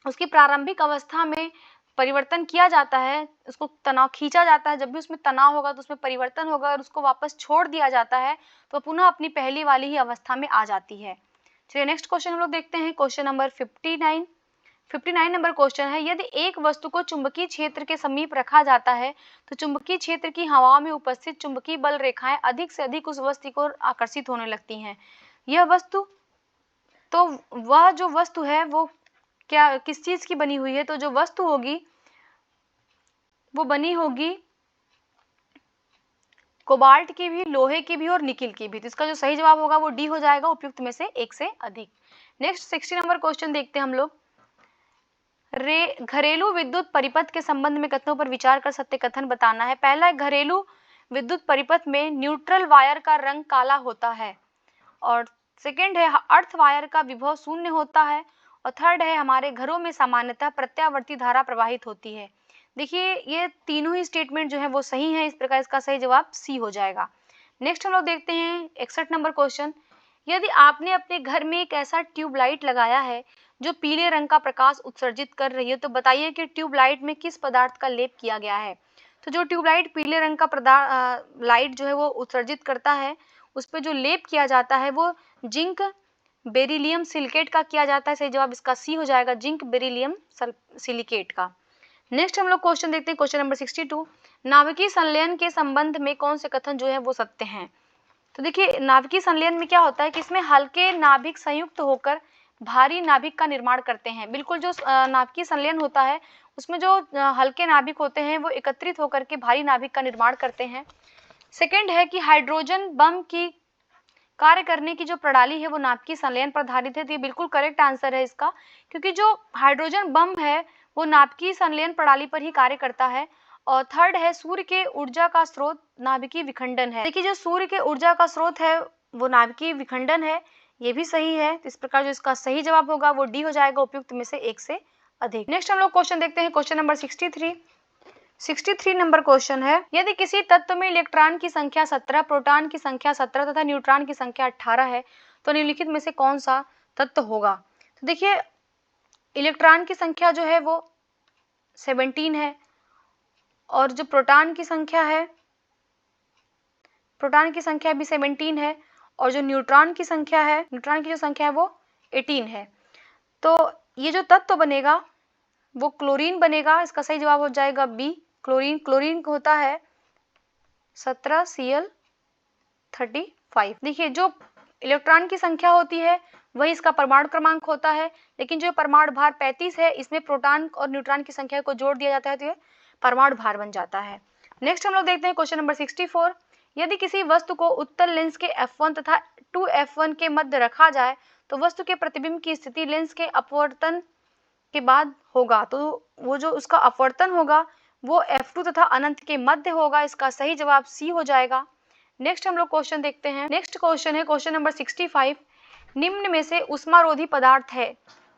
उसकी प्रारंभिक अवस्था में परिवर्तन किया जाता है, उसको तनाव खींचा जाता है, जब भी उसमें तनाव होगा तो उसमें परिवर्तन होगा, और उसको वापस छोड़ दिया जाता है तो पुनः अपनी पहली वाली ही अवस्था में आ जाती है। चलिए नेक्स्ट क्वेश्चन हम लोग देखते हैं, क्वेश्चन नंबर 59 नंबर क्वेश्चन है, यदि एक वस्तु को चुंबकीय क्षेत्र के समीप रखा जाता है तो चुंबकीय क्षेत्र की हवा में उपस्थित चुंबकीय बल रेखाएं अधिक से अधिक उस वस्तु को आकर्षित होने लगती हैं। यह वस्तु, तो वह जो वस्तु है वो क्या किस चीज की बनी हुई है? तो जो वस्तु होगी वो बनी होगी कोबाल्ट की भी, लोहे की भी और निकिल की भी। तो इसका जो सही जवाब होगा वो डी हो जाएगा, उपयुक्त में से एक से अधिक। नेक्स्ट 60 नंबर क्वेश्चन देखते हैं हम लोग। घरेलू विद्युत परिपथ के संबंध में कथनों पर विचार कर सत्य कथन बताना है। पहला है, घरेलू विद्युत परिपथ में न्यूट्रल वायर का रंग काला होता है, और सेकंड है अर्थ वायर का विभव शून्य होता है, और थर्ड है हमारे घरों में सामान्यतः प्रत्यावर्ती धारा प्रवाहित होती है। देखिए ये तीनों ही स्टेटमेंट जो है वो सही है, इस प्रकार इसका सही जवाब सी हो जाएगा। नेक्स्ट हम लोग देखते हैं 61 नंबर क्वेश्चन। यदि आपने अपने घर में एक ऐसा ट्यूबलाइट लगाया है जो पीले रंग का प्रकाश उत्सर्जित कर रही है, तो बताइए कि ट्यूबलाइट में किस पदार्थ का लेप किया गया है? तो जो ट्यूबलाइट पीले रंग का लाइट जो है वो उत्सर्जित करता है, उस पर जो लेप किया जाता है वो जिंक बेरिलियम सिलिकेट का किया जाता है। सही जवाब इसका सी हो जाएगा, जिंक बेरिलियम सिलिकेट का। नेक्स्ट हम लोग क्वेश्चन देखते हैं, क्वेश्चन नंबर 62। नाभिकीय संलयन के संबंध में कौन से कथन जो है वो सत्य हैं? तो देखिए नाभिकीय संलयन में क्या होता है कि इसमें हल्के नाभिक संयुक्त होकर भारी नाभिक का निर्माण करते हैं। बिल्कुल जो नाभिकीय संलयन होता है उसमें जो हल्के नाभिक होते हैं वो एकत्रित होकर के भारी नाभिक का निर्माण करते हैं। सेकंड है कि हाइड्रोजन बम की कार्य करने की जो प्रणाली है वो नाभिकीय संलयन पर आधारित है। तो ये बिल्कुल करेक्ट आंसर है इसका, क्योंकि जो हाइड्रोजन बम है वो नाभिकीय संलयन प्रणाली पर ही कार्य करता है। और थर्ड है सूर्य के ऊर्जा का स्रोत नाभिकीय विखंडन है। देखिए जो सूर्य के ऊर्जा का स्रोत है वो नाभिकीय विखंडन है, ये भी सही है। इस प्रकार जो इसका सही जवाब होगा वो डी हो जाएगा, उपयुक्त में से एक से अधिक। नेक्स्ट हम लोग क्वेश्चन देखते हैं, क्वेश्चन नंबर 63 नंबर क्वेश्चन है, यदि किसी तत्व में इलेक्ट्रॉन की संख्या 17, प्रोटॉन की संख्या 17 तथा न्यूट्रॉन की संख्या 18 है तो निम्नलिखित में से कौन सा तत्व होगा? तो देखिए इलेक्ट्रॉन की संख्या जो है वो 17 है, और जो प्रोटॉन की संख्या भी 17 है, और जो न्यूट्रॉन की जो संख्या है वो 18 है। तो ये जो तत्व बनेगा वो क्लोरीन बनेगा। इसका सही जवाब हो जाएगा बी, क्लोरीन। क्लोरीन होता है 17Cl35। देखिए जो इलेक्ट्रॉन की संख्या होती है वही इसका परमाणु क्रमांक होता है, लेकिन जो परमाणु भार 35 है इसमें प्रोटॉन और न्यूट्रॉन की संख्या को जोड़ दिया जाता है तो ये परमाणु भार बन जाता है। नेक्स्ट हम लोग देखते हैं क्वेश्चन नंबर 64। यदि किसी वस्तु को उत्तल लेंस के f1 तथा 2f1 के मध्य रखा जाए तो वस्तु के प्रतिबिंब की स्थिति लेंस के अपवर्तन के बाद होगा। तो वो जो उसका अपवर्तन होगा वो f2 तथा अनंत के मध्य होगा। इसका सही जवाब सी हो जाएगा। नेक्स्ट हम लोग क्वेश्चन देखते हैं, नेक्स्ट क्वेश्चन है क्वेश्चन नंबर 65। निम्न में से उष्मारोधी पदार्थ है,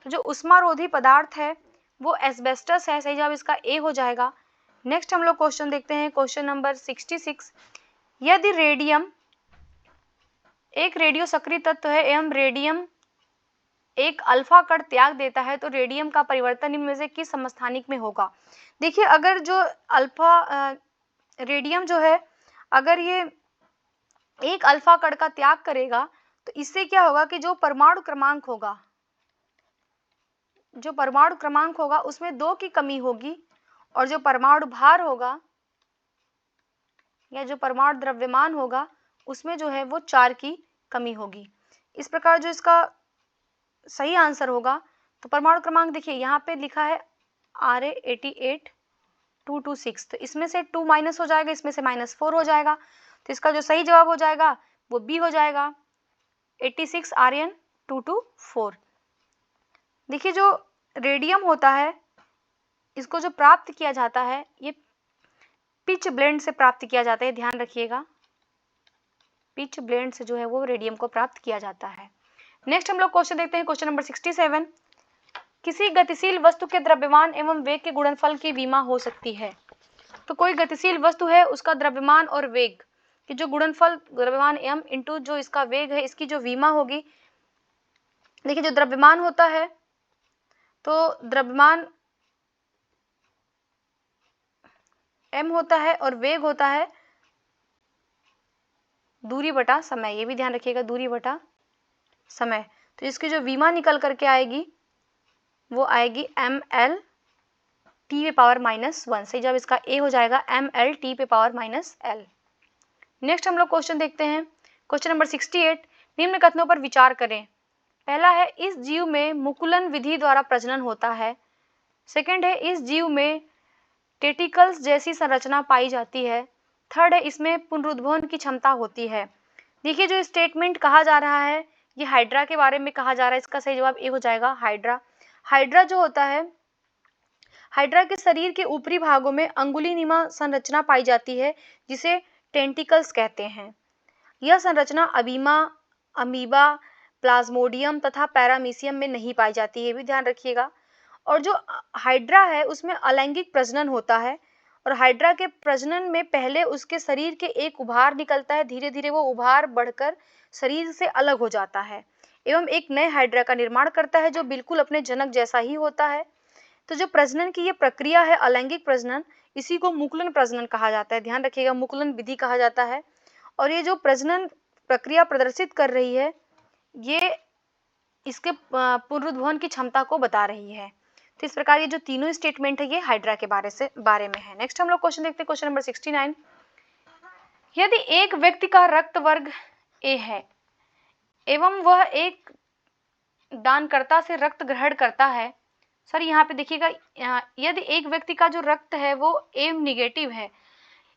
तो जो उष्मारोधी पदार्थ है वो एस्बेस्टस है। सही जवाब इसका ए हो जाएगा। नेक्स्ट हम लोग क्वेश्चन देखते हैं, क्वेश्चन नंबर 66। यदि रेडियम एक रेडियो सक्रिय तत्व है एवं रेडियम एक अल्फा कण त्याग देता है तो रेडियम का परिवर्तन इनमें से किस समस्थानिक में होगा? देखिए अगर जो रेडियम जो है अगर ये एक अल्फा कण का त्याग करेगा तो इससे क्या होगा कि जो परमाणु क्रमांक होगा उसमें 2 की कमी होगी, और जो परमाणु भार होगा या जो परमाणु द्रव्यमान होगा उसमें जो है वो 4 की कमी होगी। इस प्रकार जो इसका सही आंसर होगा, तो परमाणु क्रमांक देखिए यहाँ पे लिखा है Ra88,226, तो इसमें से 2 माइनस हो जाएगा, इसमें से -4 हो जाएगा, तो इसका जो सही जवाब हो जाएगा वो बी हो जाएगा, 86 Rn224। देखिए जो रेडियम होता है इसको जो प्राप्त किया जाता है ये पिच ब्लेंड से प्राप्त किया जाता है, ध्यान रखिएगा, पिच ब्लेंड से जो है वो रेडियम को प्राप्त किया जाता है। नेक्स्ट हम लोग क्वेश्चन देखते हैं, क्वेश्चन नंबर 67। किसी गतिशील वस्तु के द्रव्यमान एवं वेग के गुणनफल की विमा हो सकती है। तो कोई गतिशील वस्तु है, उसका द्रव्यमान और वेग कि जो गुणनफल, द्रव्यमान m इंटू जो इसका वेग है, इसकी जो विमा होगी। देखिए जो द्रव्यमान होता है, तो द्रव्यमान m होता है और वेग होता है दूरी बटा समय। ये भी ध्यान रखिएगा, दूरी बटा समय। तो इसकी जो विमा निकल करके आएगी वो आएगी ml t पे पावर -1 से, जब इसका a हो जाएगा ml t पे पावर -l। नेक्स्ट हम लोग क्वेश्चन देखते हैं, क्वेश्चन नंबर 68। निम्न कथनों पर विचार करें। पहला है, इस जीव में मुकुलन विधि द्वारा प्रजनन होता है। सेकंड है, इस जीव में टेटिकल्स जैसी संरचना पाई जाती है। थर्ड है, इसमें पुनरुद्भवन की क्षमता होती है। देखिए जो स्टेटमेंट कहा जा रहा है ये हाइड्रा के बारे में कहा जा रहा है। इसका सही जवाब ए हो जाएगा हाइड्रा। हाइड्रा जो होता है, हाइड्रा के शरीर के ऊपरी भागों में अंगुलीनुमा संरचना पाई जाती है जिसे टेंटिकल्स कहते हैं। यह संरचना अमीबा, प्लाज्मोडियम तथा पैरामीशियम में नहीं पाई जाती है, भी ध्यान रखिएगा। और जो हाइड्रा है उसमें अलैंगिक प्रजनन होता है और हाइड्रा के प्रजनन में पहले उसके शरीर के एक उभार निकलता है, धीरे धीरे वो उभार बढ़कर शरीर से अलग हो जाता है एवं एक नए हाइड्रा का निर्माण करता है जो बिल्कुल अपने जनक जैसा ही होता है। तो जो प्रजनन की ये प्रक्रिया है, अलैंगिक प्रजनन, इसी को मुकुलन प्रजनन कहा जाता है। ध्यान रखिएगा, मुकुलन विधि कहा जाता है। और ये जो प्रजनन प्रक्रिया प्रदर्शित कर रही है ये इसके पुनरुद्भवन की क्षमता को बता रही है। तो इस प्रकार ये जो तीनों स्टेटमेंट है ये हाइड्रा के बारे में है। नेक्स्ट हम लोग क्वेश्चन देखते हैं, क्वेश्चन नंबर 69। यदि एक व्यक्ति का रक्त वर्ग ए है एवं वह एक दानकर्ता से रक्त ग्रहण करता है। सर यहाँ पे देखिएगा, यदि एक व्यक्ति का जो रक्त है वो ए निगेटिव है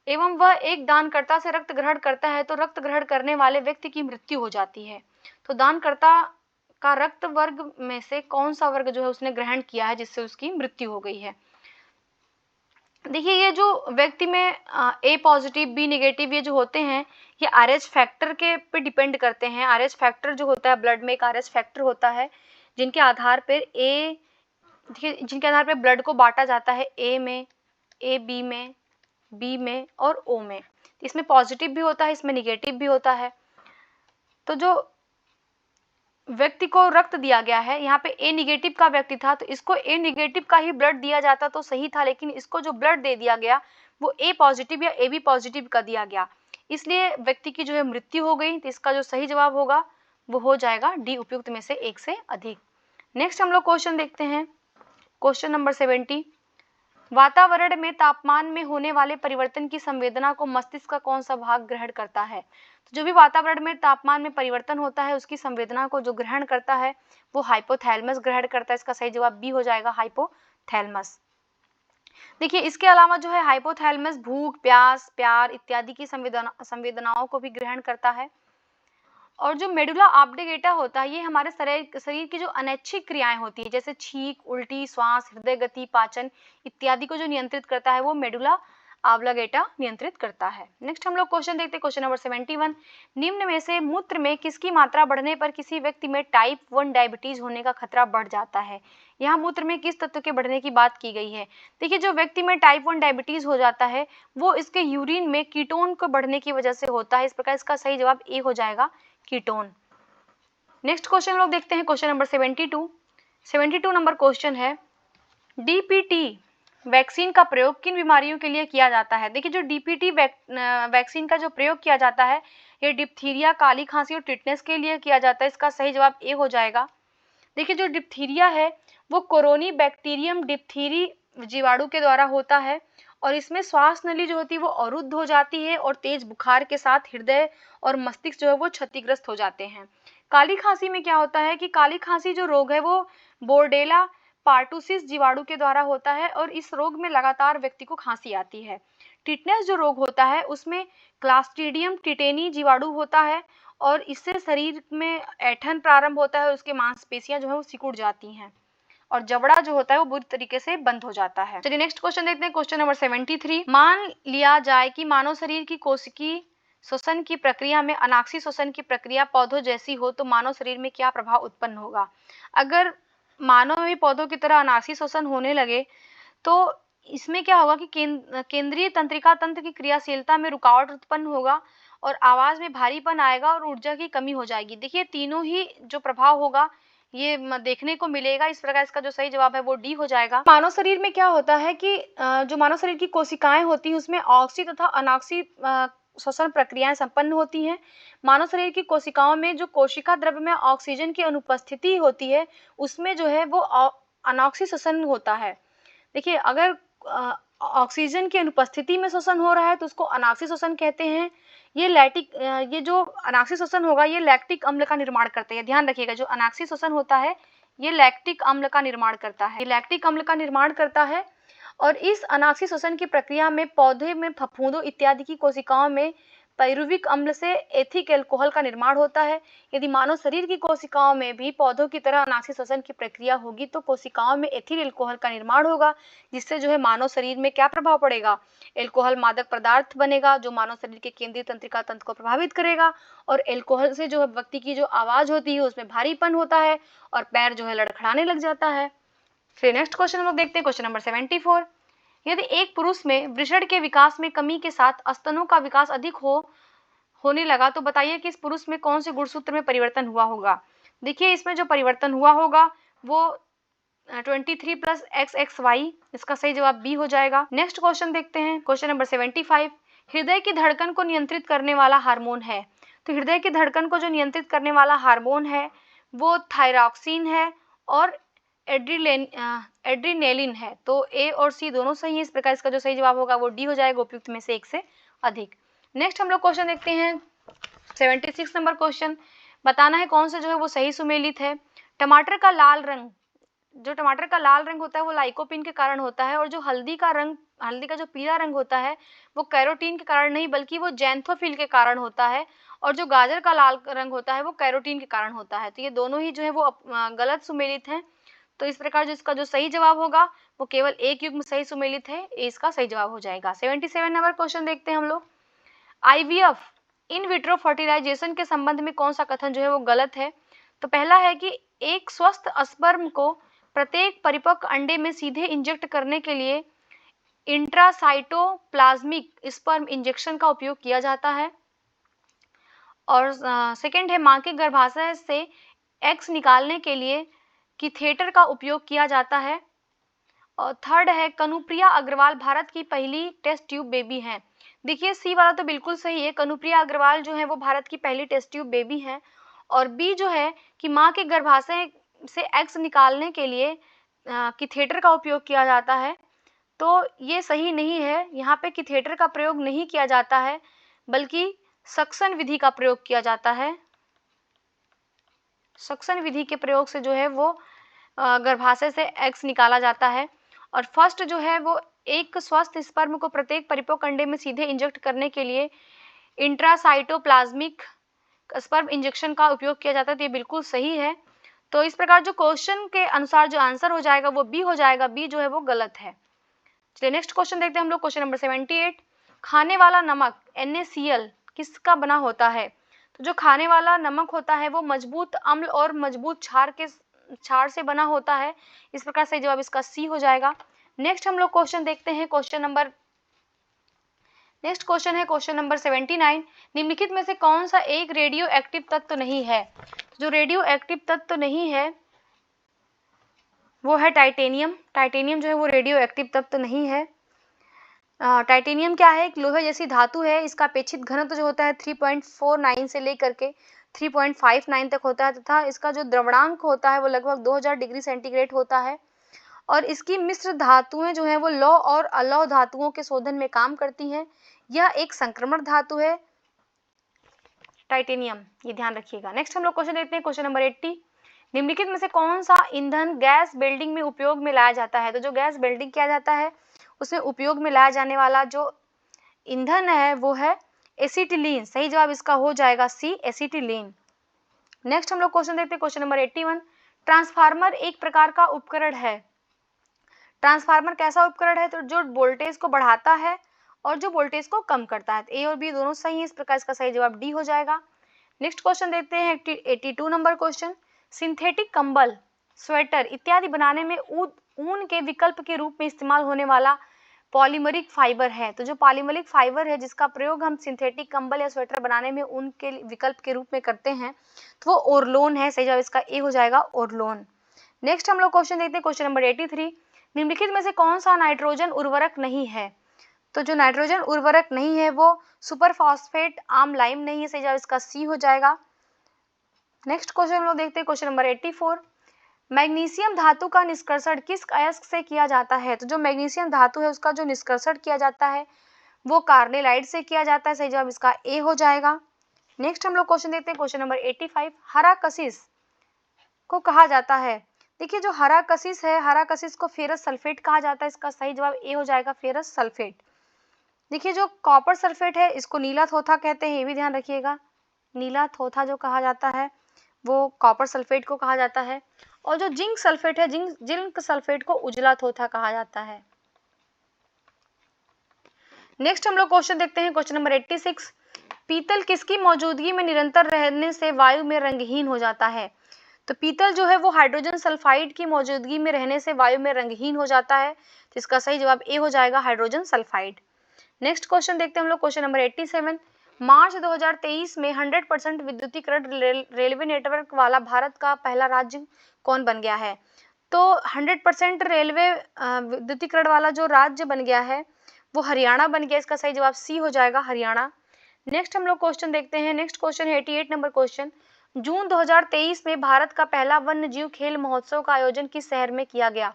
एवं वह एक दानकर्ता से रक्त ग्रहण करता है तो रक्त ग्रहण करने वाले व्यक्ति की मृत्यु हो जाती है। तो दानकर्ता का रक्त वर्ग में से कौन सा वर्ग जो है उसने ग्रहण किया है जिससे उसकी मृत्यु हो गई है। देखिए ये जो व्यक्ति में ए पॉजिटिव, बी नेगेटिव ये जो होते हैं ये RH फैक्टर के पे डिपेंड करते हैं। RH फैक्टर जो होता है, ब्लड में एक RH फैक्टर होता है जिनके आधार पर ब्लड को बांटा जाता है ए में, ए बी में, बी में और ओ में। इसमें पॉजिटिव भी होता है, इसमें निगेटिव भी होता है। तो जो व्यक्ति को रक्त दिया गया है, यहाँ पे ए निगेटिव का व्यक्ति था तो इसको ए निगेटिव का ही ब्लड दिया जाता तो सही था, लेकिन इसको जो ब्लड दे दिया गया वो ए पॉजिटिव या ए बी पॉजिटिव का दिया गया, इसलिए व्यक्ति की जो है मृत्यु हो गई। तो इसका जो सही जवाब होगा वो हो जाएगा डी, उपयुक्त में से एक से अधिक। नेक्स्ट हम लोग क्वेश्चन देखते हैं, क्वेश्चन नंबर 70। वातावरण में तापमान में होने वाले परिवर्तन की संवेदना को मस्तिष्क का कौन सा भाग ग्रहण करता है। तो जो भी वातावरण में तापमान में परिवर्तन होता है उसकी संवेदना को जो ग्रहण करता है वो हाइपोथैलेमस ग्रहण करता है। इसका सही जवाब बी हो जाएगा हाइपोथैलेमस। देखिए इसके अलावा जो है हाइपोथैलेमस भूख, प्यास, प्यार इत्यादि की संवेदनाओं को भी ग्रहण करता है। और जो मेडुला ऑब्लिंगेटा होता है ये हमारे शरीर की जो अनैच्छिक क्रियाएं होती है जैसे छींक, उल्टी, श्वास, हृदय गति, पाचन इत्यादि को जो नियंत्रित करता है वो मेडुला ऑब्लिंगेटा नियंत्रित करता है। नेक्स्ट हम लोग क्वेश्चन देखते हैं, क्वेश्चन नंबर 71। निम्न में से मूत्र में किसकी मात्रा बढ़ने पर किसी व्यक्ति में टाइप 1 डायबिटीज होने का खतरा बढ़ जाता है। यहाँ मूत्र में किस तत्व के बढ़ने की बात की गई है। देखिए जो व्यक्ति में टाइप 1 डायबिटीज हो जाता है वो इसके यूरिन में कीटोन को बढ़ने की वजह से होता है। इस प्रकार इसका सही जवाब ए हो जाएगा कीटोन। नेक्स्ट क्वेश्चन लोग देखते हैं, क्वेश्चन नंबर 72 नंबर क्वेश्चन है, डीपीटी वैक्सीन का प्रयोग किन बीमारियों के लिए किया जाता है। देखिए जो डीपीटी वैक्सीन का जो प्रयोग किया जाता है ये डिप्थीरिया, काली खांसी और टिटनेस के लिए किया जाता है। इसका सही जवाब ए हो जाएगा। देखिए जो डिप्थीरिया है वो कोरोनी बैक्टीरियम डिप्थीरी जीवाणु के द्वारा होता है और इसमें श्वास नली जो होती है वो अवरुद्ध हो जाती है और तेज बुखार के साथ हृदय और मस्तिष्क जो है वो क्षतिग्रस्त हो जाते हैं। काली खांसी में क्या होता है कि काली खांसी जो रोग है वो बोर्डेला पार्टुसिस जीवाणु के द्वारा होता है और इस रोग में लगातार व्यक्ति को खांसी आती है। टिटनेस जो रोग होता है उसमें क्लास्ट्रीडियम टिटेनी जीवाणु होता है और इससे शरीर में ऐंठन प्रारंभ होता है, उसके मांसपेशियां जो है वो सिकुड़ जाती हैं और जबड़ा जो होता है वो बुरी तरीके से बंद हो जाता है। चलिए नेक्स्ट क्वेश्चन देखते हैं, क्वेश्चन नंबर 73। मान लिया जाए कि मानव शरीर की कोशिकी श्वसन की प्रक्रिया में अनाक्षी श्वसन की प्रक्रिया पौधों जैसी हो तो मानव शरीर में क्या प्रभाव उत्पन्न होगा। अगर मानव में भी पौधों की तरह अनाक्षी श्वसन होने लगे तो इसमें क्या होगा कि केंद्रीय तंत्रिका तंत्र की क्रियाशीलता में रुकावट उत्पन्न होगा और आवाज में भारीपन आएगा और ऊर्जा की कमी हो जाएगी। देखिए तीनों ही जो प्रभाव होगा ये देखने को मिलेगा। इस प्रकार इसका जो सही जवाब है वो डी हो जाएगा। मानव शरीर में क्या होता है कि जो मानव शरीर की कोशिकाएं होती हैं उसमें ऑक्सी तथा अनाक्षी श्वसन प्रक्रियाएं संपन्न होती हैं। मानव शरीर की कोशिकाओं में जो कोशिका द्रव्य में ऑक्सीजन की अनुपस्थिति होती है उसमें जो है वो अनॉक्सी श्वसन होता है। देखिए अगर ऑक्सीजन की अनुपस्थिति में श्वसन हो रहा है तो उसको अनाक्षी श्वसन कहते हैं। ये जो अनाक्षी श्वसन होगा ये लैक्टिक अम्ल का निर्माण करते हैं। ध्यान रखिएगा जो अनाक्षी श्वसन होता है ये लैक्टिक अम्ल का निर्माण करता है। ये लैक्टिक अम्ल का निर्माण करता है और इस अनाक्षी श्वसन की प्रक्रिया में पौधे में फफूंदों इत्यादि की कोशिकाओं में पाइरुविक अम्ल से एथिक एल्कोहल का निर्माण होता है। यदि मानव शरीर की कोशिकाओं में भी पौधों की तरह अनाक्षी श्वसन की प्रक्रिया होगी तो कोशिकाओं में एथिल एल्कोहल का निर्माण होगा, जिससे जो है मानव शरीर में क्या प्रभाव पड़ेगा, एल्कोहल मादक पदार्थ बनेगा जो मानव शरीर के केंद्रीय तंत्रिका तंत्र को प्रभावित करेगा और एल्कोहल से जो है व्यक्ति की जो आवाज होती है उसमें भारीपन होता है और पैर जो है लड़खड़ाने लग जाता है। फिर नेक्स्ट क्वेश्चन हम लोग देखते हैं, क्वेश्चन नंबर 74। यदि एक पुरुष में वृषण के विकास में कमी के साथ स्तनों का विकास अधिक होने लगा तो बताइए कि इस पुरुष में कौन से गुणसूत्र में परिवर्तन हुआ होगा। देखिए इसमें जो परिवर्तन हुआ होगा वो 23 + XXY, इसका सही जवाब बी हो जाएगा। नेक्स्ट क्वेश्चन देखते हैं, क्वेश्चन नंबर 75। हृदय की धड़कन को नियंत्रित करने वाला हार्मोन है, तो हृदय की धड़कन को जो नियंत्रित करने वाला हार्मोन है वो थायरॉक्सिन है और एड्रीनेलिन है। तो ए और सी दोनों सही है। इस प्रकार इसका जो सही जवाब होगा वो डी हो जाएगा, उपयुक्त में से एक से अधिक। नेक्स्ट हम लोग क्वेश्चन देखते हैं 76 नंबर क्वेश्चन। बताना है कौन सा जो है वो सही सुमेलित है। टमाटर का लाल रंग होता है वो लाइकोपिन के कारण होता है और जो हल्दी का जो पीला रंग होता है वो कैरोटीन के कारण नहीं बल्कि वो जैंथोफिल के कारण होता है और जो गाजर का लाल रंग होता है वो कैरोटीन के कारण होता है। तो ये दोनों ही जो है वो गलत सुमेलित हैं। तो इस प्रकार जो इसका जो सही जवाब होगा वो केवल एक युग्म सही सुमेलित है, इसका सही जवाब हो जाएगा। 77 नंबर क्वेश्चन देखते हैं हम लोग। IVF इन विट्रो फर्टिलाइजेशन के संबंध में कौन सा कथन जो है वो गलत है। तो पहला है कि एक स्वस्थ स्पर्म को प्रत्येक परिपक्व अंडे में सीधे इंजेक्ट करने के लिए इंट्रासाइटोप्लाज्मिक स्पर्म इंजेक्शन का उपयोग किया जाता है। और सेकंड है मां के गर्भाशय से एग्स निकालने के लिए कैथेटर का उपयोग किया जाता है। और थर्ड है कनुप्रिया अग्रवाल भारत की पहली टेस्ट ट्यूब बेबी हैं। देखिए सी वाला तो बिल्कुल सही है, कनुप्रिया अग्रवाल जो है वो भारत की पहली टेस्ट ट्यूब बेबी हैं। और बी जो है कि मां के गर्भाशय से एग्स निकालने के लिए कैथेटर का उपयोग किया जाता है, तो ये सही नहीं है। यहाँ पे कैथेटर का प्रयोग नहीं किया जाता है बल्कि सक्शन विधि का प्रयोग किया जाता है। सक्शन विधि के प्रयोग से जो है वो गर्भाशय से एग्स निकाला जाता है। और फर्स्ट जो है वो एक स्वस्थ स्पर्म को प्रत्येक परिपक्व अंडे में सीधे इंजेक्ट करने के लिए इंट्रासाइटोप्लाज्मिक स्पर्म इंजेक्शन का उपयोग किया जाता है, तो ये बिल्कुल सही है। तो इस प्रकार जो क्वेश्चन के अनुसार जो आंसर हो जाएगा वो बी हो जाएगा, बी जो है वो गलत है। चलिए नेक्स्ट क्वेश्चन देखते हैं हम लोग, क्वेश्चन नंबर 78। खाने वाला नमक NaCl किसका बना होता है। तो जो खाने वाला नमक होता है वो मजबूत अम्ल और मजबूत क्षार से बना होता है। इस प्रकार से जवाब इसका सी हो जाएगा। नेक्स्ट हम लोग क्वेश्चन देखते हैं, नेक्स्ट क्वेश्चन है क्वेश्चन नंबर 79। निम्नलिखित में से कौन सा एक रेडियो एक्टिव तत्व नहीं है। जो रेडियो एक्टिव तत्व नहीं है वो है टाइटेनियम। टाइटेनियम जो है वो रेडियो एक्टिव तत्व नहीं है। टाइटेनियम क्या है, एक लोहे जैसी धातु है। इसका अपेक्षित घनत्व जो होता है 3.49 से लेकर के 3.59 तक होता है तथा इसका जो द्रवणांक होता है वो लगभग 2000 डिग्री सेंटीग्रेड होता है। और इसकी मिश्र धातुएं जो है वो लौह और अलौह धातुओं के शोधन में काम करती हैं। यह एक संक्रमण धातु है टाइटेनियम, ये ध्यान रखिएगा। नेक्स्ट हम लोग क्वेश्चन देखते हैं, क्वेश्चन नंबर 80। निम्नलिखित में से कौन सा ईंधन गैस वेल्डिंग में उपयोग में लाया जाता है। तो जो गैस वेल्डिंग किया जाता है उसमें उपयोग में लाया जाने वाला जो ईंधन है वो है एसिटिलीन। सही जवाब इसका हो जाएगा सी, एसिटिलीन। नेक्स्ट हम लोग क्वेश्चन देखते हैं, क्वेश्चन नंबर 81। ट्रांसफार्मर एक प्रकार का उपकरण है। ट्रांसफार्मर कैसा उपकरण है, तो जो वोल्टेज को बढ़ाता है और जो वोल्टेज को कम करता है। ए और बी दोनों सही है, इस प्रकार इसका सही जवाब डी हो जाएगा। नेक्स्ट क्वेश्चन देखते हैं 82 नंबर क्वेश्चन। सिंथेटिक कंबल, स्वेटर इत्यादि बनाने में ऊन के विकल्प के रूप में इस्तेमाल होने वाला पॉलीमरिक फाइबर है। तो जो पॉलीमरिक फाइबर है जिसका प्रयोग हम सिंथेटिक कंबल या स्वेटर बनाने में ऊन के विकल्प के रूप में करते हैं तो वो ओरलोन है। सही जवाब इसका ए हो जाएगा, ओरलोन। नेक्स्ट हम लोग क्वेश्चन देखते हैं क्वेश्चन नंबर 83। निम्नलिखित में से कौन सा नाइट्रोजन उर्वरक नहीं है? तो जो नाइट्रोजन उर्वरक नहीं है वो सुपर फॉस्फेट, आम लाइम नहीं है। सही जवाब इसका सी हो जाएगा। नेक्स्ट क्वेश्चन हम लोग देखते हैं क्वेश्चन नंबर 84। मैग्नीशियम धातु का निष्कर्षण किस अयस्क से किया जाता है? तो जो मैग्नीशियम धातु है उसका जो निष्कर्षण किया जाता है वो कार्नेलाइट से किया जाता है। सही जवाब इसका ए हो जाएगा। नेक्स्ट हम लोग क्वेश्चन देखते हैं क्वेश्चन नंबर 85। हरा कशिश को कहा जाता है? देखिए जो हरा कशिश है, हरा कशिश को फेरस सल्फेट कहा जाता है। इसका सही जवाब ए हो जाएगा, फेरस सल्फेट। देखिए जो कॉपर सल्फेट है इसको नीला थोथा कहते हैं, ये भी ध्यान रखिएगा। नीला थोथा जो कहा जाता है वो कॉपर सल्फेट को कहा जाता है। और जो जिंक सल्फेट है, जिंक सल्फेट को उजला थोथा कहा जाता है। नेक्स्ट हम लोग क्वेश्चन देखते हैं क्वेश्चन नंबर 86। पीतल किसकी मौजूदगी में निरंतर रहने से वायु में रंगहीन हो जाता है? तो पीतल जो है वो हाइड्रोजन सल्फाइड की मौजूदगी में रहने से वायु में रंगहीन हो जाता है। तो इसका सही जवाब ए हो जाएगा, हाइड्रोजन सल्फाइड। नेक्स्ट क्वेश्चन देखते हैं हम लोग क्वेश्चन नंबर 87। मार्च 2023 में 100% विद्युतीकृत रेलवे नेटवर्क वाला भारत का पहला राज्य कौन बन गया है? तो 100% रेलवे विद्युतीकरण वाला जो राज्य बन गया है वो हरियाणा बन गया। इसका सही जवाब सी हो जाएगा, हरियाणा। नेक्स्ट हम लोग क्वेश्चन देखते हैं। नेक्स्ट क्वेश्चन है 88 नंबर क्वेश्चन। जून 2023 में भारत का पहला वन्य जीव खेल महोत्सव का आयोजन किस शहर में किया गया?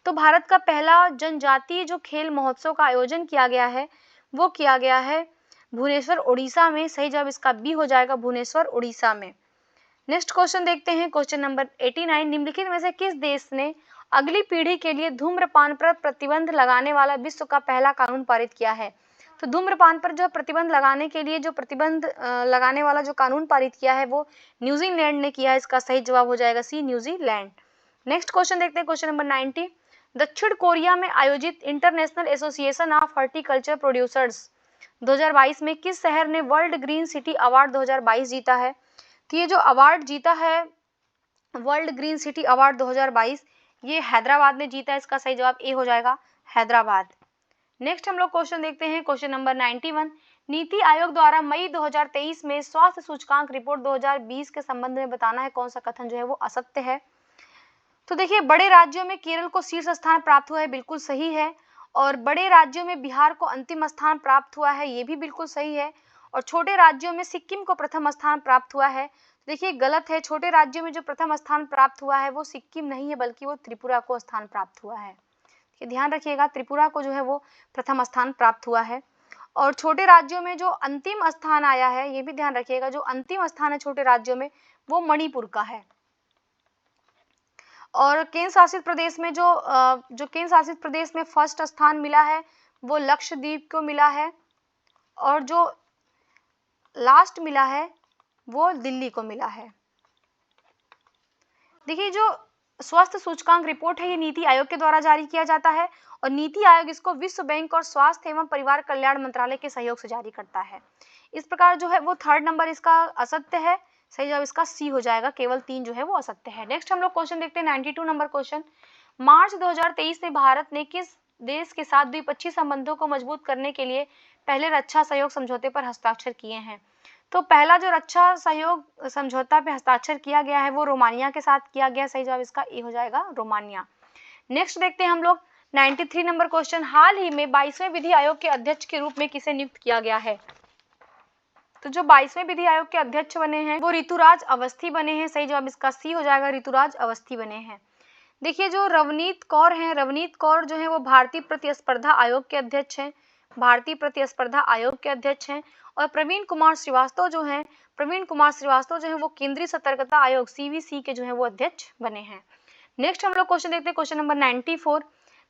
तो भारत का पहला जनजातीय जो खेल महोत्सव का आयोजन किया गया है वो किया गया है भुवनेश्वर, उड़ीसा में। सही जवाब इसका बी हो जाएगा, भुवनेश्वर, उड़ीसा में। नेक्स्ट क्वेश्चन देखते हैं क्वेश्चन नंबर 89। निम्नलिखित में से किस देश ने अगली पीढ़ी के लिए धूम्रपान पर प्रतिबंध लगाने वाला विश्व का पहला कानून पारित किया है? तो धूम्रपान पर जो प्रतिबंध लगाने के लिए जो प्रतिबंध लगाने वाला जो कानून पारित किया है वो न्यूजीलैंड ने किया है। इसका सही जवाब हो जाएगा सी, न्यूजीलैंड। नेक्स्ट क्वेश्चन देखते हैं क्वेश्चन नंबर 90। दक्षिण कोरिया में आयोजित international association of horticulture producers 2022 में किस शहर ने वर्ल्ड ग्रीन सिटी अवार्ड 2022 जीता है? तो ये जो अवार्ड जीता है वर्ल्ड ग्रीन सिटी अवार्ड 2022 ये हैदराबाद ने जीता है। इसका सही जवाब ए हो जाएगा, हैदराबाद। नेक्स्ट हम लोग क्वेश्चन देखते हैं क्वेश्चन नंबर 91। नीति आयोग द्वारा मई 2023 में स्वास्थ्य सूचकांक रिपोर्ट 2020 के संबंध में बताना है कौन सा कथन जो है वो असत्य है? तो देखिए बड़े राज्यों में केरल को शीर्ष स्थान प्राप्त हुआ है, बिल्कुल सही है। और बड़े राज्यों में बिहार को अंतिम स्थान प्राप्त हुआ है, ये भी बिल्कुल सही है। और छोटे राज्यों में सिक्किम को प्रथम स्थान प्राप्त हुआ है। देखिए गलत है, छोटे राज्यों में जो प्रथम स्थान प्राप्त हुआ है वो सिक्किम नहीं है बल्कि वो त्रिपुरा को स्थान प्राप्त हुआ है। ध्यान रखिएगा, त्रिपुरा को जो है वो प्रथम स्थान प्राप्त हुआ है। और छोटे राज्यों में जो अंतिम स्थान आया है ये भी ध्यान रखिएगा, जो अंतिम स्थान है छोटे राज्यों में वो मणिपुर का है। और केंद्र शासित प्रदेश में जो केंद्र शासित प्रदेश में फर्स्ट स्थान मिला है वो लक्षद्वीप को मिला है। और जो लास्ट मिला है वो दिल्ली को मिला है। देखिए जो स्वास्थ्य सूचकांक रिपोर्ट है ये नीति आयोग के द्वारा जारी किया जाता है और नीति आयोग इसको विश्व बैंक और स्वास्थ्य एवं परिवार कल्याण मंत्रालय के सहयोग से जारी करता है। इस प्रकार जो है वो थर्ड नंबर इसका असत्य है। सही जवाब इसका सी हो जाएगा, केवल 3 जो है वो असत्य है। नेक्स्ट हम लोग क्वेश्चन देखते हैं 92 नंबर क्वेश्चन। मार्च 2023 में भारत ने किस देश के साथ द्विपक्षीय संबंधों को मजबूत करने के लिए पहले रक्षा सहयोग समझौते पर हस्ताक्षर किए हैं? तो पहला जो रक्षा सहयोग समझौता पे हस्ताक्षर किया गया है वो रोमानिया के साथ किया गया। सही जवाब इसका ए हो जाएगा, रोमानिया। नेक्स्ट देखते हैं हम लोग 93 नंबर क्वेश्चन। हाल ही में 22वें विधि आयोग के अध्यक्ष के रूप में किसे नियुक्त किया गया है? तो जो 22वें विधि आयोग के अध्यक्ष बने हैं वो ऋतुराज अवस्थी बने हैं। सही जवाब इसका सी हो जाएगा, ऋतुराज अवस्थी बने हैं। देखिए जो रवनीत कौर हैं, रवनीत कौर जो है वो भारतीय प्रतिस्पर्धा आयोग के अध्यक्ष हैं, भारतीय प्रतिस्पर्धा आयोग के अध्यक्ष हैं। और प्रवीण कुमार श्रीवास्तव जो हैं, प्रवीण कुमार श्रीवास्तव जो है वो केंद्रीय सतर्कता आयोग सीवीसी के जो है वो अध्यक्ष बने हैं। नेक्स्ट हम लोग क्वेश्चन देखते हैं क्वेश्चन नंबर 94।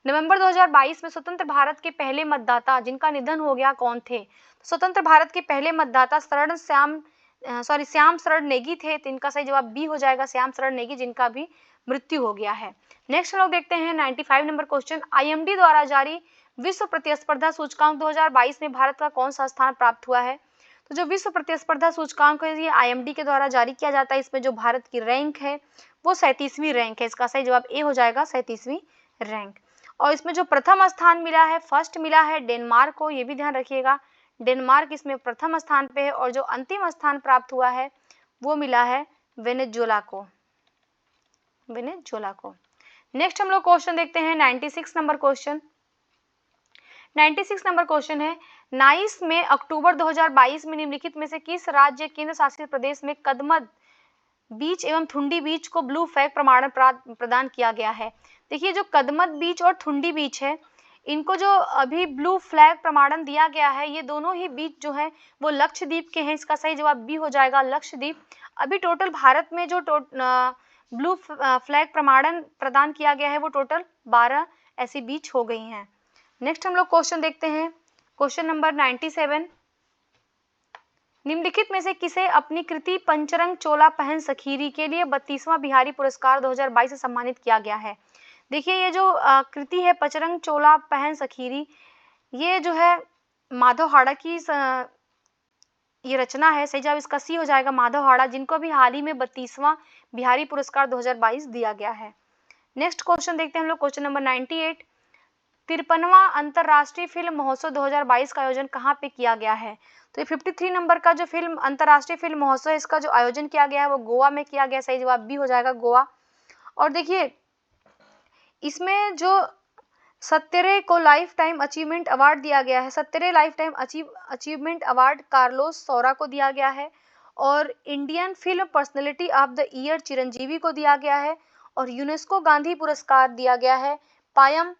नवंबर 2022 में स्वतंत्र भारत के पहले मतदाता जिनका निधन हो गया कौन थे? स्वतंत्र भारत के पहले मतदाता श्याम शरण नेगी थे। तो इनका सही जवाब बी हो जाएगा, श्याम शरण नेगी, जिनका भी मृत्यु हो गया है। नेक्स्ट हम लोग देखते हैं 95 नंबर क्वेश्चन। आईएमडी द्वारा जारी विश्व प्रतिस्पर्धा सूचकांक 2022 में भारत का कौन सा स्थान प्राप्त हुआ है? तो जो विश्व प्रतिस्पर्धा सूचकांक है ये IMD के द्वारा जारी किया जाता है। इसमें जो भारत की रैंक है वो 37वीं रैंक है। इसका सही जवाब ए हो जाएगा, 37वीं रैंक। और इसमें जो प्रथम स्थान मिला है, फर्स्ट मिला है डेनमार्क को, ये भी ध्यान रखिएगा, डेनमार्क इसमें प्रथम स्थान पे है। और जो अंतिम स्थान प्राप्त हुआ है वो मिला है वेनेजुएला को, वेनेजुएला को। नेक्स्ट हम लोग क्वेश्चन देखते हैं 96 नंबर क्वेश्चन। 96 नंबर क्वेश्चन है, नाइस में अक्टूबर 2022 में निम्नलिखित में से किस राज्य केंद्र शासित प्रदेश में कदमत बीच एवं थुंडी बीच को ब्लू फ्लैग प्रमाणन प्रदान किया गया है? देखिए जो कदमत बीच और थुंडी बीच है, इनको जो अभी ब्लू फ्लैग प्रमाणन दिया गया है, ये दोनों ही बीच जो है वो लक्षद्वीप के हैं। इसका सही जवाब बी हो जाएगा, लक्षद्वीप। अभी टोटल भारत में जो ब्लू फ्लैग प्रमाणन प्रदान किया गया है वो टोटल 12 ऐसी बीच हो गई हैं। नेक्स्ट हम लोग क्वेश्चन देखते हैं, क्वेश्चन नंबर 97। निम्नलिखित में से किसे अपनी कृति पंचरंग चोला पहन सखीरी के लिए 32वां बिहारी पुरस्कार 2022 से सम्मानित किया गया है? देखिए ये जो कृति है पंचरंग चोला पहन सखीरी, ये जो है माधव हाड़ा की ये रचना है। सही जवाब इसका सी हो जाएगा, माधव हाड़ा, जिनको भी हाल ही में 32वां बिहारी पुरस्कार 2022 दिया गया है। नेक्स्ट क्वेश्चन देखते हैं हम लोग, क्वेश्चन नंबर 98। 53वां अंतर्राष्ट्रीय फिल्म महोत्सव 2022 का आयोजन कहाँ पे किया गया है? तो ये 53 नंबर का जो फिल्म अंतर्राष्ट्रीय फिल्म महोत्सव है, इसका जो आयोजन किया गया है वो गोवा में किया गया। सही जवाब बी हो जाएगा, गोवा। और देखिए इसमें जो 17 को लाइफ टाइम अचीवमेंट अवार्ड दिया गया है, 17 life time achievement award Carlos Saura को दिया गया है। और Indian film personality of the year Chiranjeevi को दिया गया है। और यूनेस्को गांधी पुरस्कार दिया गया है पायम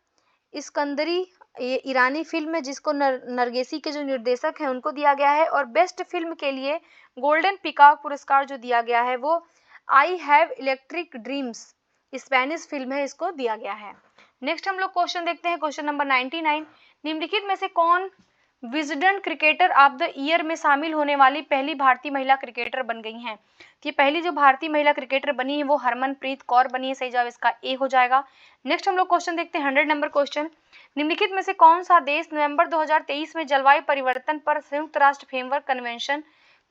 इस्कंदरी, ये ईरानी फिल्म है जिसको नरगेसी के जो निर्देशक हैं उनको दिया गया है। और बेस्ट फिल्म के लिए गोल्डन पिकॉक पुरस्कार जो दिया गया है वो I have electric dreams, Spanish film है, इसको दिया गया है। नेक्स्ट हम लोग क्वेश्चन देखते हैं, क्वेश्चन नंबर 99। निम्नलिखित में से कौन Wisden cricketer of the year में शामिल होने वाली पहली भारतीय महिला क्रिकेटर बन गई हैं? ये पहली जो भारतीय महिला क्रिकेटर बनी है वो हरमनप्रीत कौर बनी है। सही जवाब इसका ए हो जाएगा। नेक्स्ट हम लोग क्वेश्चन देखते हैं 100 नंबर क्वेश्चन। निम्नलिखित में से कौन सा देश नवंबर 2023 में जलवायु परिवर्तन पर संयुक्त राष्ट्र फ्रेमवर्क कन्वेंशन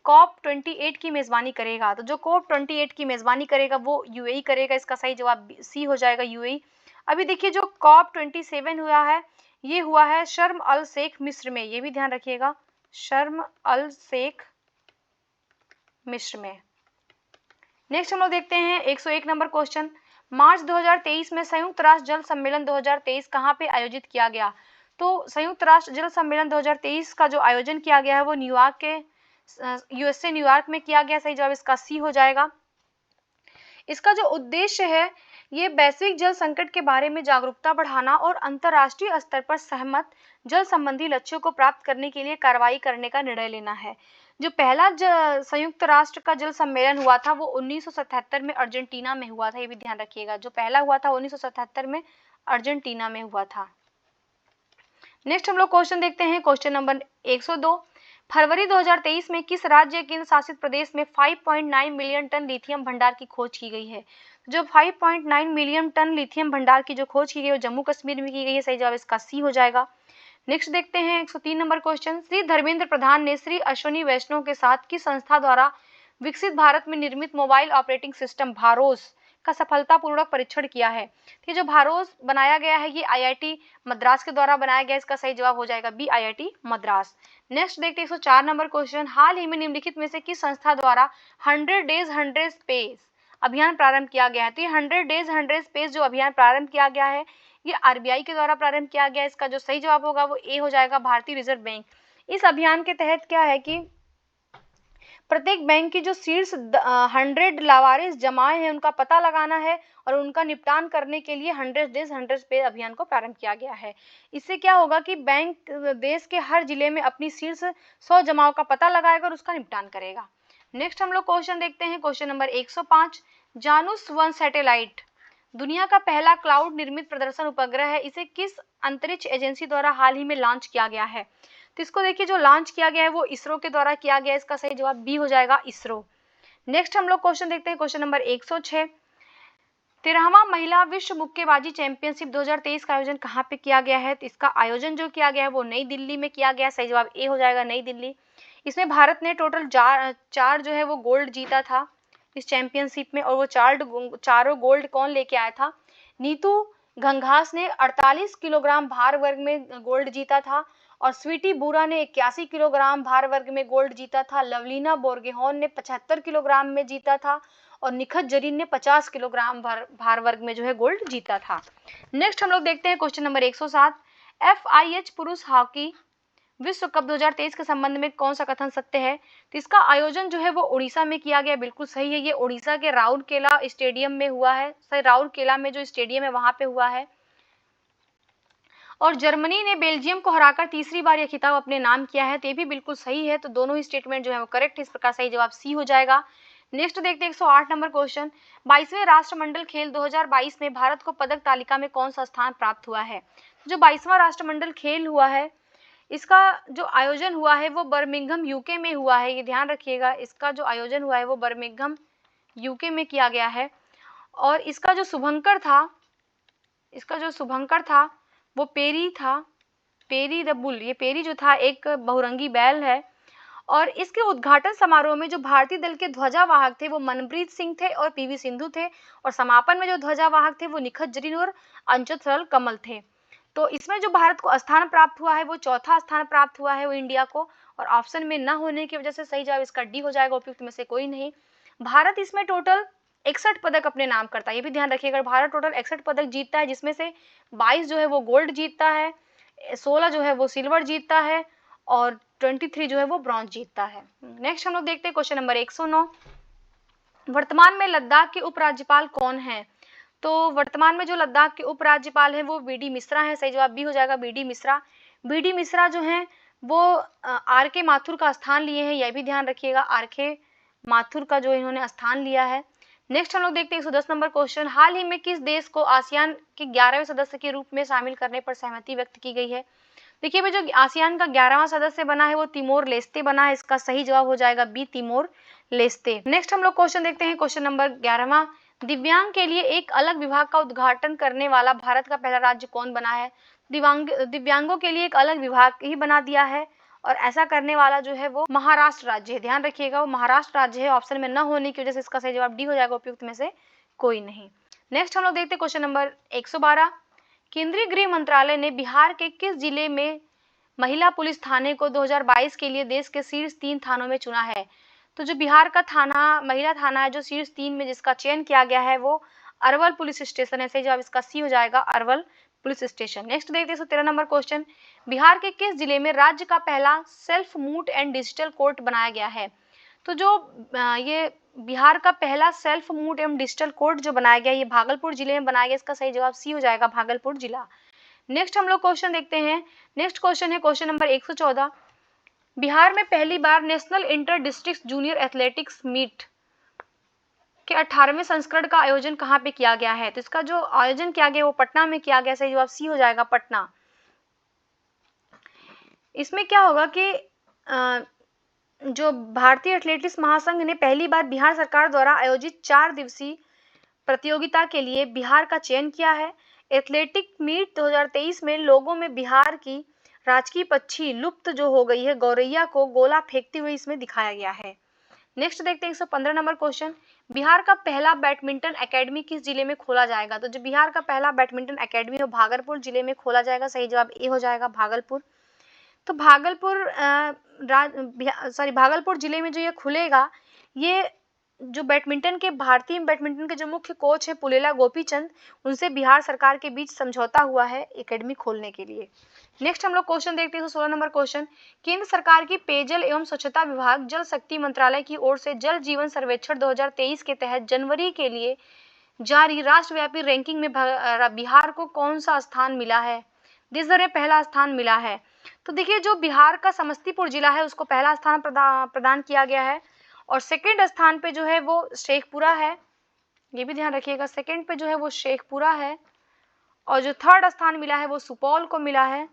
COP28 की मेजबानी करेगा? तो जो COP28 की मेजबानी करेगा वो UAE करेगा। इसका सही जवाब सी हो जाएगा, UAE। अभी देखिए जो COP27 हुआ है ये हुआ है शर्म अल शेख मिस्र में, ये भी ध्यान रखिएगा, शर्म अल शेख मिस्र में। नेक्स्ट हम लोग देखते हैं 101 नंबर क्वेश्चन। मार्च 2023 में संयुक्त राष्ट्र जल सम्मेलन 2023 कहाँ पे आयोजित किया गया? तो संयुक्त राष्ट्र जल सम्मेलन 2023 का जो आयोजन किया गया है वो न्यूयॉर्क के USA न्यूयॉर्क में किया गया। सही जवाब इसका सी हो जाएगा। इसका जो उद्देश्य है ये वैश्विक जल संकट के बारे में जागरूकता बढ़ाना और अंतर्राष्ट्रीय स्तर पर सहमत जल संबंधी लक्ष्यों को प्राप्त करने के लिए कार्रवाई करने का निर्णय लेना है। जो पहला संयुक्त राष्ट्र का जल सम्मेलन हुआ था वो 1977 में अर्जेंटीना में हुआ था, ये भी ध्यान रखिएगा। जो पहला हुआ था 1977 में अर्जेंटीना में हुआ था। नेक्स्ट हम लोग क्वेश्चन देखते हैं, क्वेश्चन नंबर 102। फरवरी 2023 में किस राज्य केंद्र शासित प्रदेश में 5.9 मिलियन टन लिथियम भंडार की खोज की गई है? जो 5.9 मिलियन टन लिथियम भंडार की जो खोज की गई है जम्मू कश्मीर में की गई है। सही जवाब इसका सी हो जाएगा। नेक्स्ट देखते हैं 103 नंबर क्वेश्चन। श्री धर्मेंद्र प्रधान ने श्री अश्विनी वैष्णव के साथ किस संस्था द्वारा विकसित भारत में निर्मित मोबाइल ऑपरेटिंग सिस्टम भारोस का सफलतापूर्वक परीक्षण किया है? ये जो भारोस बनाया गया है ये IIT मद्रास के द्वारा बनाया गया। इसका सही जवाब हो जाएगा बी, IIT मद्रास। नेक्स्ट देखते हैं 104 नंबर क्वेश्चन। हाल ही में निम्नलिखित में से किस संस्था द्वारा 100 डेज 100 स्पेस अभियान प्रारंभ किया गया है? तो ये 100 डेज 100 स्पेस जो अभियान प्रारंभ किया गया है ये RBI के द्वारा प्रारंभ किया गया है। इसका जो सही जवाब होगा वो ए हो जाएगा, भारतीय रिजर्व बैंक। इस अभियान के तहत क्या है कि प्रत्येक बैंक की जो शीर्ष 100 लावारिस जमाएं हैं उनका पता लगाना है और उनका निपटान करने के लिए 100 डेज 100 स्पेस अभियान को प्रारंभ किया गया है। इससे क्या होगा कि बैंक देश के हर जिले में अपनी शीर्ष 100 जमाओं का पता लगाएगा और उसका निपटान करेगा। नेक्स्ट हम लोग क्वेश्चन देखते हैं, क्वेश्चन नंबर 105। जानुस 1 सैटेलाइट दुनिया का पहला क्लाउड निर्मित प्रदर्शन उपग्रह है। इसे किस अंतरिक्ष एजेंसी द्वारा हाल ही में लॉन्च किया गया है? तो इसको देखिए जो लॉन्च किया गया है वो इसरो के द्वारा किया गया है। इसका सही जवाब बी हो जाएगा, इसरो। नेक्स्ट हम लोग क्वेश्चन देखते हैं, क्वेश्चन नंबर 106। 13वां महिला विश्व मुक्केबाजी चैंपियनशिप 2023 का आयोजन कहाँ पे किया गया है? तो इसका आयोजन जो किया गया है वो नई दिल्ली में किया गया। सही जवाब ए हो जाएगा, नई दिल्ली। इसमें भारत ने टोटल चार जो है वो गोल्ड जीता था इस चैंपियनशिप में, और वो चारों गोल्ड कौन लेके आया था? नीतू घंघास ने 48 किलोग्राम भार वर्ग में गोल्ड जीता था, और स्वीटी बुरा ने 81 किलोग्राम भार वर्ग में गोल्ड जीता था। लवलीना बोर्गेहॉन ने 75 किलोग्राम में जीता था, और निखत जरीन ने 50 किलोग्राम भार वर्ग में जो है गोल्ड जीता था। नेक्स्ट हम लोग देखते हैं क्वेश्चन नंबर 107। FIH पुरुष हॉकी विश्व कप 2023 के संबंध में कौन सा कथन सत्य है? तो इसका आयोजन जो है वो उड़ीसा में किया गया। बिल्कुल सही है, ये उड़ीसा के राउरकेला स्टेडियम में हुआ है। सही, राउरकेला में जो स्टेडियम है वहां पे हुआ है। और जर्मनी ने बेल्जियम को हराकर तीसरी बार यह खिताब अपने नाम किया है। तो ये भी बिल्कुल सही है, तो दोनों ही स्टेटमेंट जो है वो करेक्ट है। इस प्रकार सही जवाब सी हो जाएगा। नेक्स्ट देखते हैं 108 नंबर क्वेश्चन। 22वें राष्ट्रमंडल खेल 2022 में भारत को पदक तालिका में कौन सा स्थान प्राप्त हुआ है? जो 22वां राष्ट्रमंडल खेल हुआ है, इसका जो आयोजन हुआ है वो बर्मिंघम यूके में हुआ है। ये ध्यान रखिएगा, इसका जो आयोजन हुआ है वो बर्मिंघम यूके में किया गया है। और इसका जो शुभंकर था वो पेरी था, पेरी द बुल। ये पेरी जो था एक बहुरंगी बैल है। और इसके उद्घाटन समारोह में जो भारतीय दल के ध्वजावाहक थे वो मनप्रीत सिंह थे और PV सिंधु थे, और समापन में जो ध्वजावाहक थे वो निखत जरीन और अंचल कमल थे। तो इसमें जो भारत को स्थान प्राप्त हुआ है वो चौथा स्थान प्राप्त हुआ है वो इंडिया को, और ऑप्शन में न होने की वजह से सही जवाब इसका डी हो जाएगा, उपयुक्त में से कोई नहीं। भारत इसमें टोटल 61 पदक अपने नाम करता है। ये भी ध्यान रखिएगा, भारत टोटल 61 पदक जीतता है, जिसमें से 22 जो है वो गोल्ड जीतता है, 16 जो है वो सिल्वर जीतता है, और 23 जो है वो ब्रॉन्ज जीतता है। नेक्स्ट हम लोग देखते हैं क्वेश्चन नंबर 109। वर्तमान में लद्दाख के उपराज्यपाल कौन है? तो वर्तमान में जो लद्दाख के उपराज्यपाल है वो BD मिश्रा है। सही जवाब बी हो जाएगा, BD मिश्रा। BD मिश्रा जो है वो RK माथुर का स्थान लिए हैं, यह भी ध्यान रखिएगा, RK माथुर का जो इन्होंने स्थान लिया है। नेक्स्ट हम लोग देखते हैं 110 नंबर क्वेश्चन। हाल ही में किस देश को आसियान के 11वें सदस्य के रूप में शामिल करने पर सहमति व्यक्त की गई है? देखिए भाई, जो आसियान का 11वां सदस्य बना है वो तिमोर लेस्ते बना है। इसका सही जवाब हो जाएगा बी, तिमोर लेस्ते। नेक्स्ट हम लोग क्वेश्चन देखते हैं, क्वेश्चन नंबर 11वां। दिव्यांग के लिए एक अलग विभाग का उद्घाटन करने वाला भारत का पहला राज्य कौन बना है? दिव्यांगों के लिए एक अलग विभाग ही बना दिया है, और ऐसा करने वाला जो है वो महाराष्ट्र राज्य है। ध्यान रखिएगा, वो महाराष्ट्र राज्य है। ऑप्शन में न होने की वजह से इसका सही जवाब डी हो जाएगा, उपयुक्त में से कोई नहीं। नेक्स्ट हम लोग देखते हैं क्वेश्चन नंबर 112। केंद्रीय गृह मंत्रालय ने बिहार के किस जिले में महिला पुलिस थाने को 2022 के लिए देश के शीर्ष 3 थानों में चुना है? तो जो बिहार का थाना, महिला थाना है जो शीर्ष 3 में जिसका चयन किया गया है वो अरवल पुलिस स्टेशन है। सही जवाब इसका सी हो जाएगा, अरवल पुलिस स्टेशन। नेक्स्ट देखते हैं 113 नंबर क्वेश्चन। बिहार के किस जिले में राज्य का पहला self moot and digital court बनाया गया है? तो जो ये बिहार का पहला सेल्फ मूट एवं डिजिटल कोर्ट जो बनाया गया, ये भागलपुर जिले में बनाया गया। इसका सही जवाब सी हो जाएगा, भागलपुर जिला। नेक्स्ट हम लोग क्वेश्चन देखते हैं। नेक्स्ट क्वेश्चन है क्वेश्चन नंबर 114। बिहार में पहली बार national inter district junior athletics meet के 18वें संस्करण का आयोजन कहाँ पे किया गया है? तो इसका जो आयोजन किया गया वो पटना में किया गया। सही जवाब सी हो जाएगा, पटना। इसमें क्या होगा कि जो भारतीय एथलेटिक्स महासंघ ने पहली बार बिहार सरकार द्वारा आयोजित 4 दिवसीय प्रतियोगिता के लिए बिहार का चयन किया है। एथलेटिक मीट 2023 में लोगों में बिहार की राजकीय पक्षी लुप्त जो हो गई है गौरैया को गोला फेंकते हुए इसमें दिखाया गया है। नेक्स्ट देखते हैं 115 नंबर क्वेश्चन। बिहार का पहला बैडमिंटन एकेडमी किस जिले में खोला जाएगा? तो जो बिहार का पहला बैडमिंटन एकेडमी है भागलपुर जिले में खोला जाएगा। सही जवाब ए हो जाएगा, भागलपुर। तो भागलपुर जिले में जो ये खुलेगा, ये जो बैडमिंटन के भारतीय बैडमिंटन के जो मुख्य कोच है पुलेला गोपीचंद, उनसे बिहार सरकार के बीच समझौता हुआ है एकेडमी खोलने के लिए। नेक्स्ट हम लोग क्वेश्चन देखते हैं 16 नंबर क्वेश्चन। केंद्र सरकार की पेयजल एवं स्वच्छता विभाग जल शक्ति मंत्रालय की ओर से जल जीवन सर्वेक्षण 2023 के तहत जनवरी के लिए जारी राष्ट्रव्यापी रैंकिंग में बिहार को कौन सा स्थान मिला है? देश भर में पहला स्थान मिला है। तो देखिए, जो बिहार का समस्तीपुर जिला है उसको पहला स्थान प्रदान किया गया है, और सेकंड स्थान पे जो है वो शेखपुरा है। ये भी ध्यान रखिएगा, सेकंड पे जो है वो शेखपुरा है, और जो थर्ड स्थान मिला है वो सुपौल को मिला है,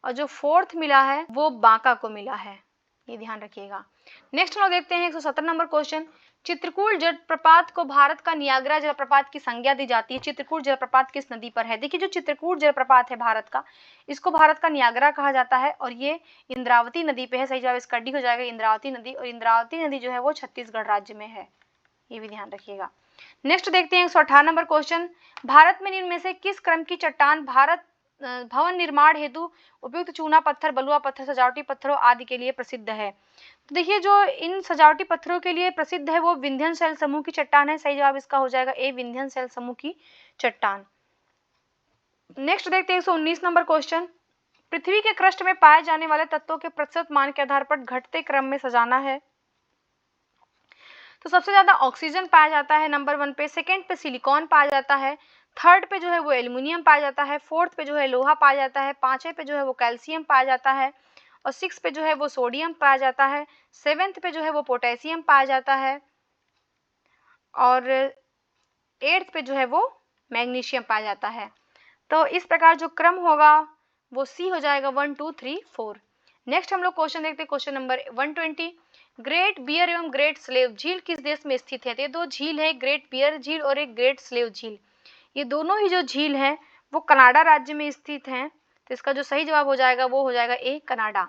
और जो फोर्थ मिला है वो बांका को मिला है। ये ध्यान रखिएगा। नेक्स्ट हम लोग देखते हैं 117 नंबर क्वेश्चन। चित्रकूट जलप्रपात को भारत का नियाग्रा जलप्रपात की संज्ञा दी जाती है। चित्रकूट जलप्रपात किस नदी पर है? देखिए जो चित्रकूट जलप्रपात है भारत का, इसको भारत का नियाग्रा कहा जाता है और ये इंद्रावती नदी पे है। सही जवाब इसका डी हो जाएगा, इंद्रावती नदी। और इंद्रावती नदी जो है वो छत्तीसगढ़ राज्य में है, ये भी ध्यान रखिएगा। नेक्स्ट देखते हैं 118 नंबर क्वेश्चन। भारत में निम्न में से किस क्रम की चट्टान भारत भवन निर्माण हेतु उपयुक्त चूना पत्थर, बलुआ पत्थर, सजावटी पत्थरों आदि के लिए प्रसिद्ध है? तो देखिए जो इन सजावटी पत्थरों के लिए प्रसिद्ध है वो विंध्यन शैल समूह की चट्टान है। सही जवाब इसका हो जाएगा ए, विंध्यन शैल समूह की चट्टान। नेक्स्ट देखते हैं 119 नंबर क्वेश्चन। पृथ्वी के क्रस्ट में पाए जाने वाले तत्वों के प्रतिशत मान के आधार पर घटते क्रम में सजाना है। तो सबसे ज्यादा ऑक्सीजन पाया जाता है नंबर 1 पे, सेकंड पे सिलिकॉन पाया जाता है, थर्ड पे जो है वो एल्युमिनियम पाया जाता है, फोर्थ पे जो है लोहा पाया जाता है, पांचवें पे जो है वो कैल्शियम पाया जाता है, और 6 पे जो है वो सोडियम पाया जाता है, 7th पे जो है वो पोटेशियम पाया जाता है, और 8th पे जो है वो मैग्नीशियम पाया जाता है। तो इस प्रकार जो क्रम होगा वो सी हो जाएगा 1 2 3 4। नेक्स्ट हम लोग क्वेश्चन देखते हैं, क्वेश्चन नंबर 120। ग्रेट बियर एवं ग्रेट स्लेव झील किस देश में स्थित है? तो ये दो झील है, ग्रेट बियर झील और एक ग्रेट स्लेव झील। ये दोनों ही जो झील है वो कनाडा राज्य में स्थित हैं। तो इसका जो सही जवाब हो जाएगा वो हो जाएगा ए, कनाडा।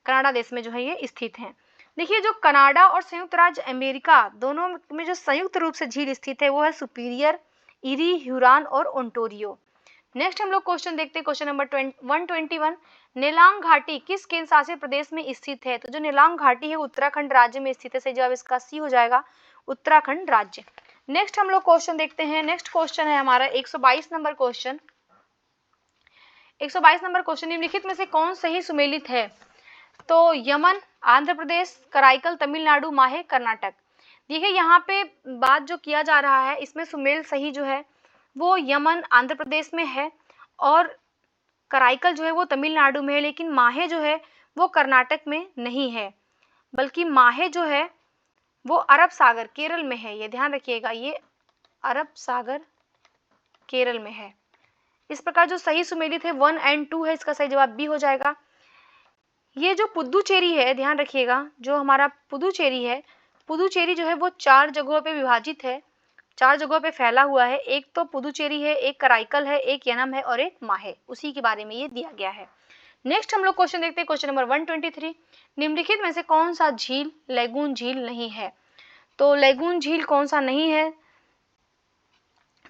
कनाडा देश में जो है ये स्थित है। देखिए जो कनाडा और संयुक्त राज्य अमेरिका दोनों में जो संयुक्त रूप से झील स्थित है वो है सुपीरियर, इरी, ह्यूरॉन और ओंटारियो। नेक्स्ट हम लोग क्वेश्चन देखते हैं, क्वेश्चन नंबर 121। नेलांग घाटी किस केंद्र शासित प्रदेश में स्थित है? तो जो नेलांग घाटी है उत्तराखंड राज्य में स्थित है। सही जवाब इसका सी हो जाएगा, उत्तराखंड राज्य। नेक्स्ट हम लोग क्वेश्चन देखते हैं, नेक्स्ट क्वेश्चन है हमारा 122 नंबर क्वेश्चन। 122 नंबर क्वेश्चन, निम्नलिखित में से कौन सही सुमेलित है? तो यमन आंध्र प्रदेश, कराईकल तमिलनाडु, माहे कर्नाटक। देखिए यहाँ पे बात जो किया जा रहा है इसमें सुमेल सही जो है वो यमन आंध्र प्रदेश में है और कराईकल जो है वो तमिलनाडु में है, लेकिन माहे जो है वो कर्नाटक में नहीं है, बल्कि माहे जो है वो अरब सागर केरल में है। ये ध्यान रखिएगा, ये अरब सागर केरल में है। इस प्रकार जो सही सुमेलित है 1 और 2 है, इसका सही जवाब बी हो जाएगा। ये जो पुदुचेरी है, ध्यान रखिएगा, जो हमारा पुदुचेरी है, पुदुचेरी जो है वो 4 जगहों पे विभाजित है, 4 जगहों पे फैला हुआ है। एक तो पुदुचेरी है, एक कराईकल है, एक यनम है और एक माहे, उसी के बारे में ये दिया गया है। नेक्स्ट हम लोग क्वेश्चन देखते हैं, क्वेश्चन नंबर 123। निम्नलिखित में से कौन सा झील लैगून झील नहीं है? तो लैगून झील कौन सा नहीं है?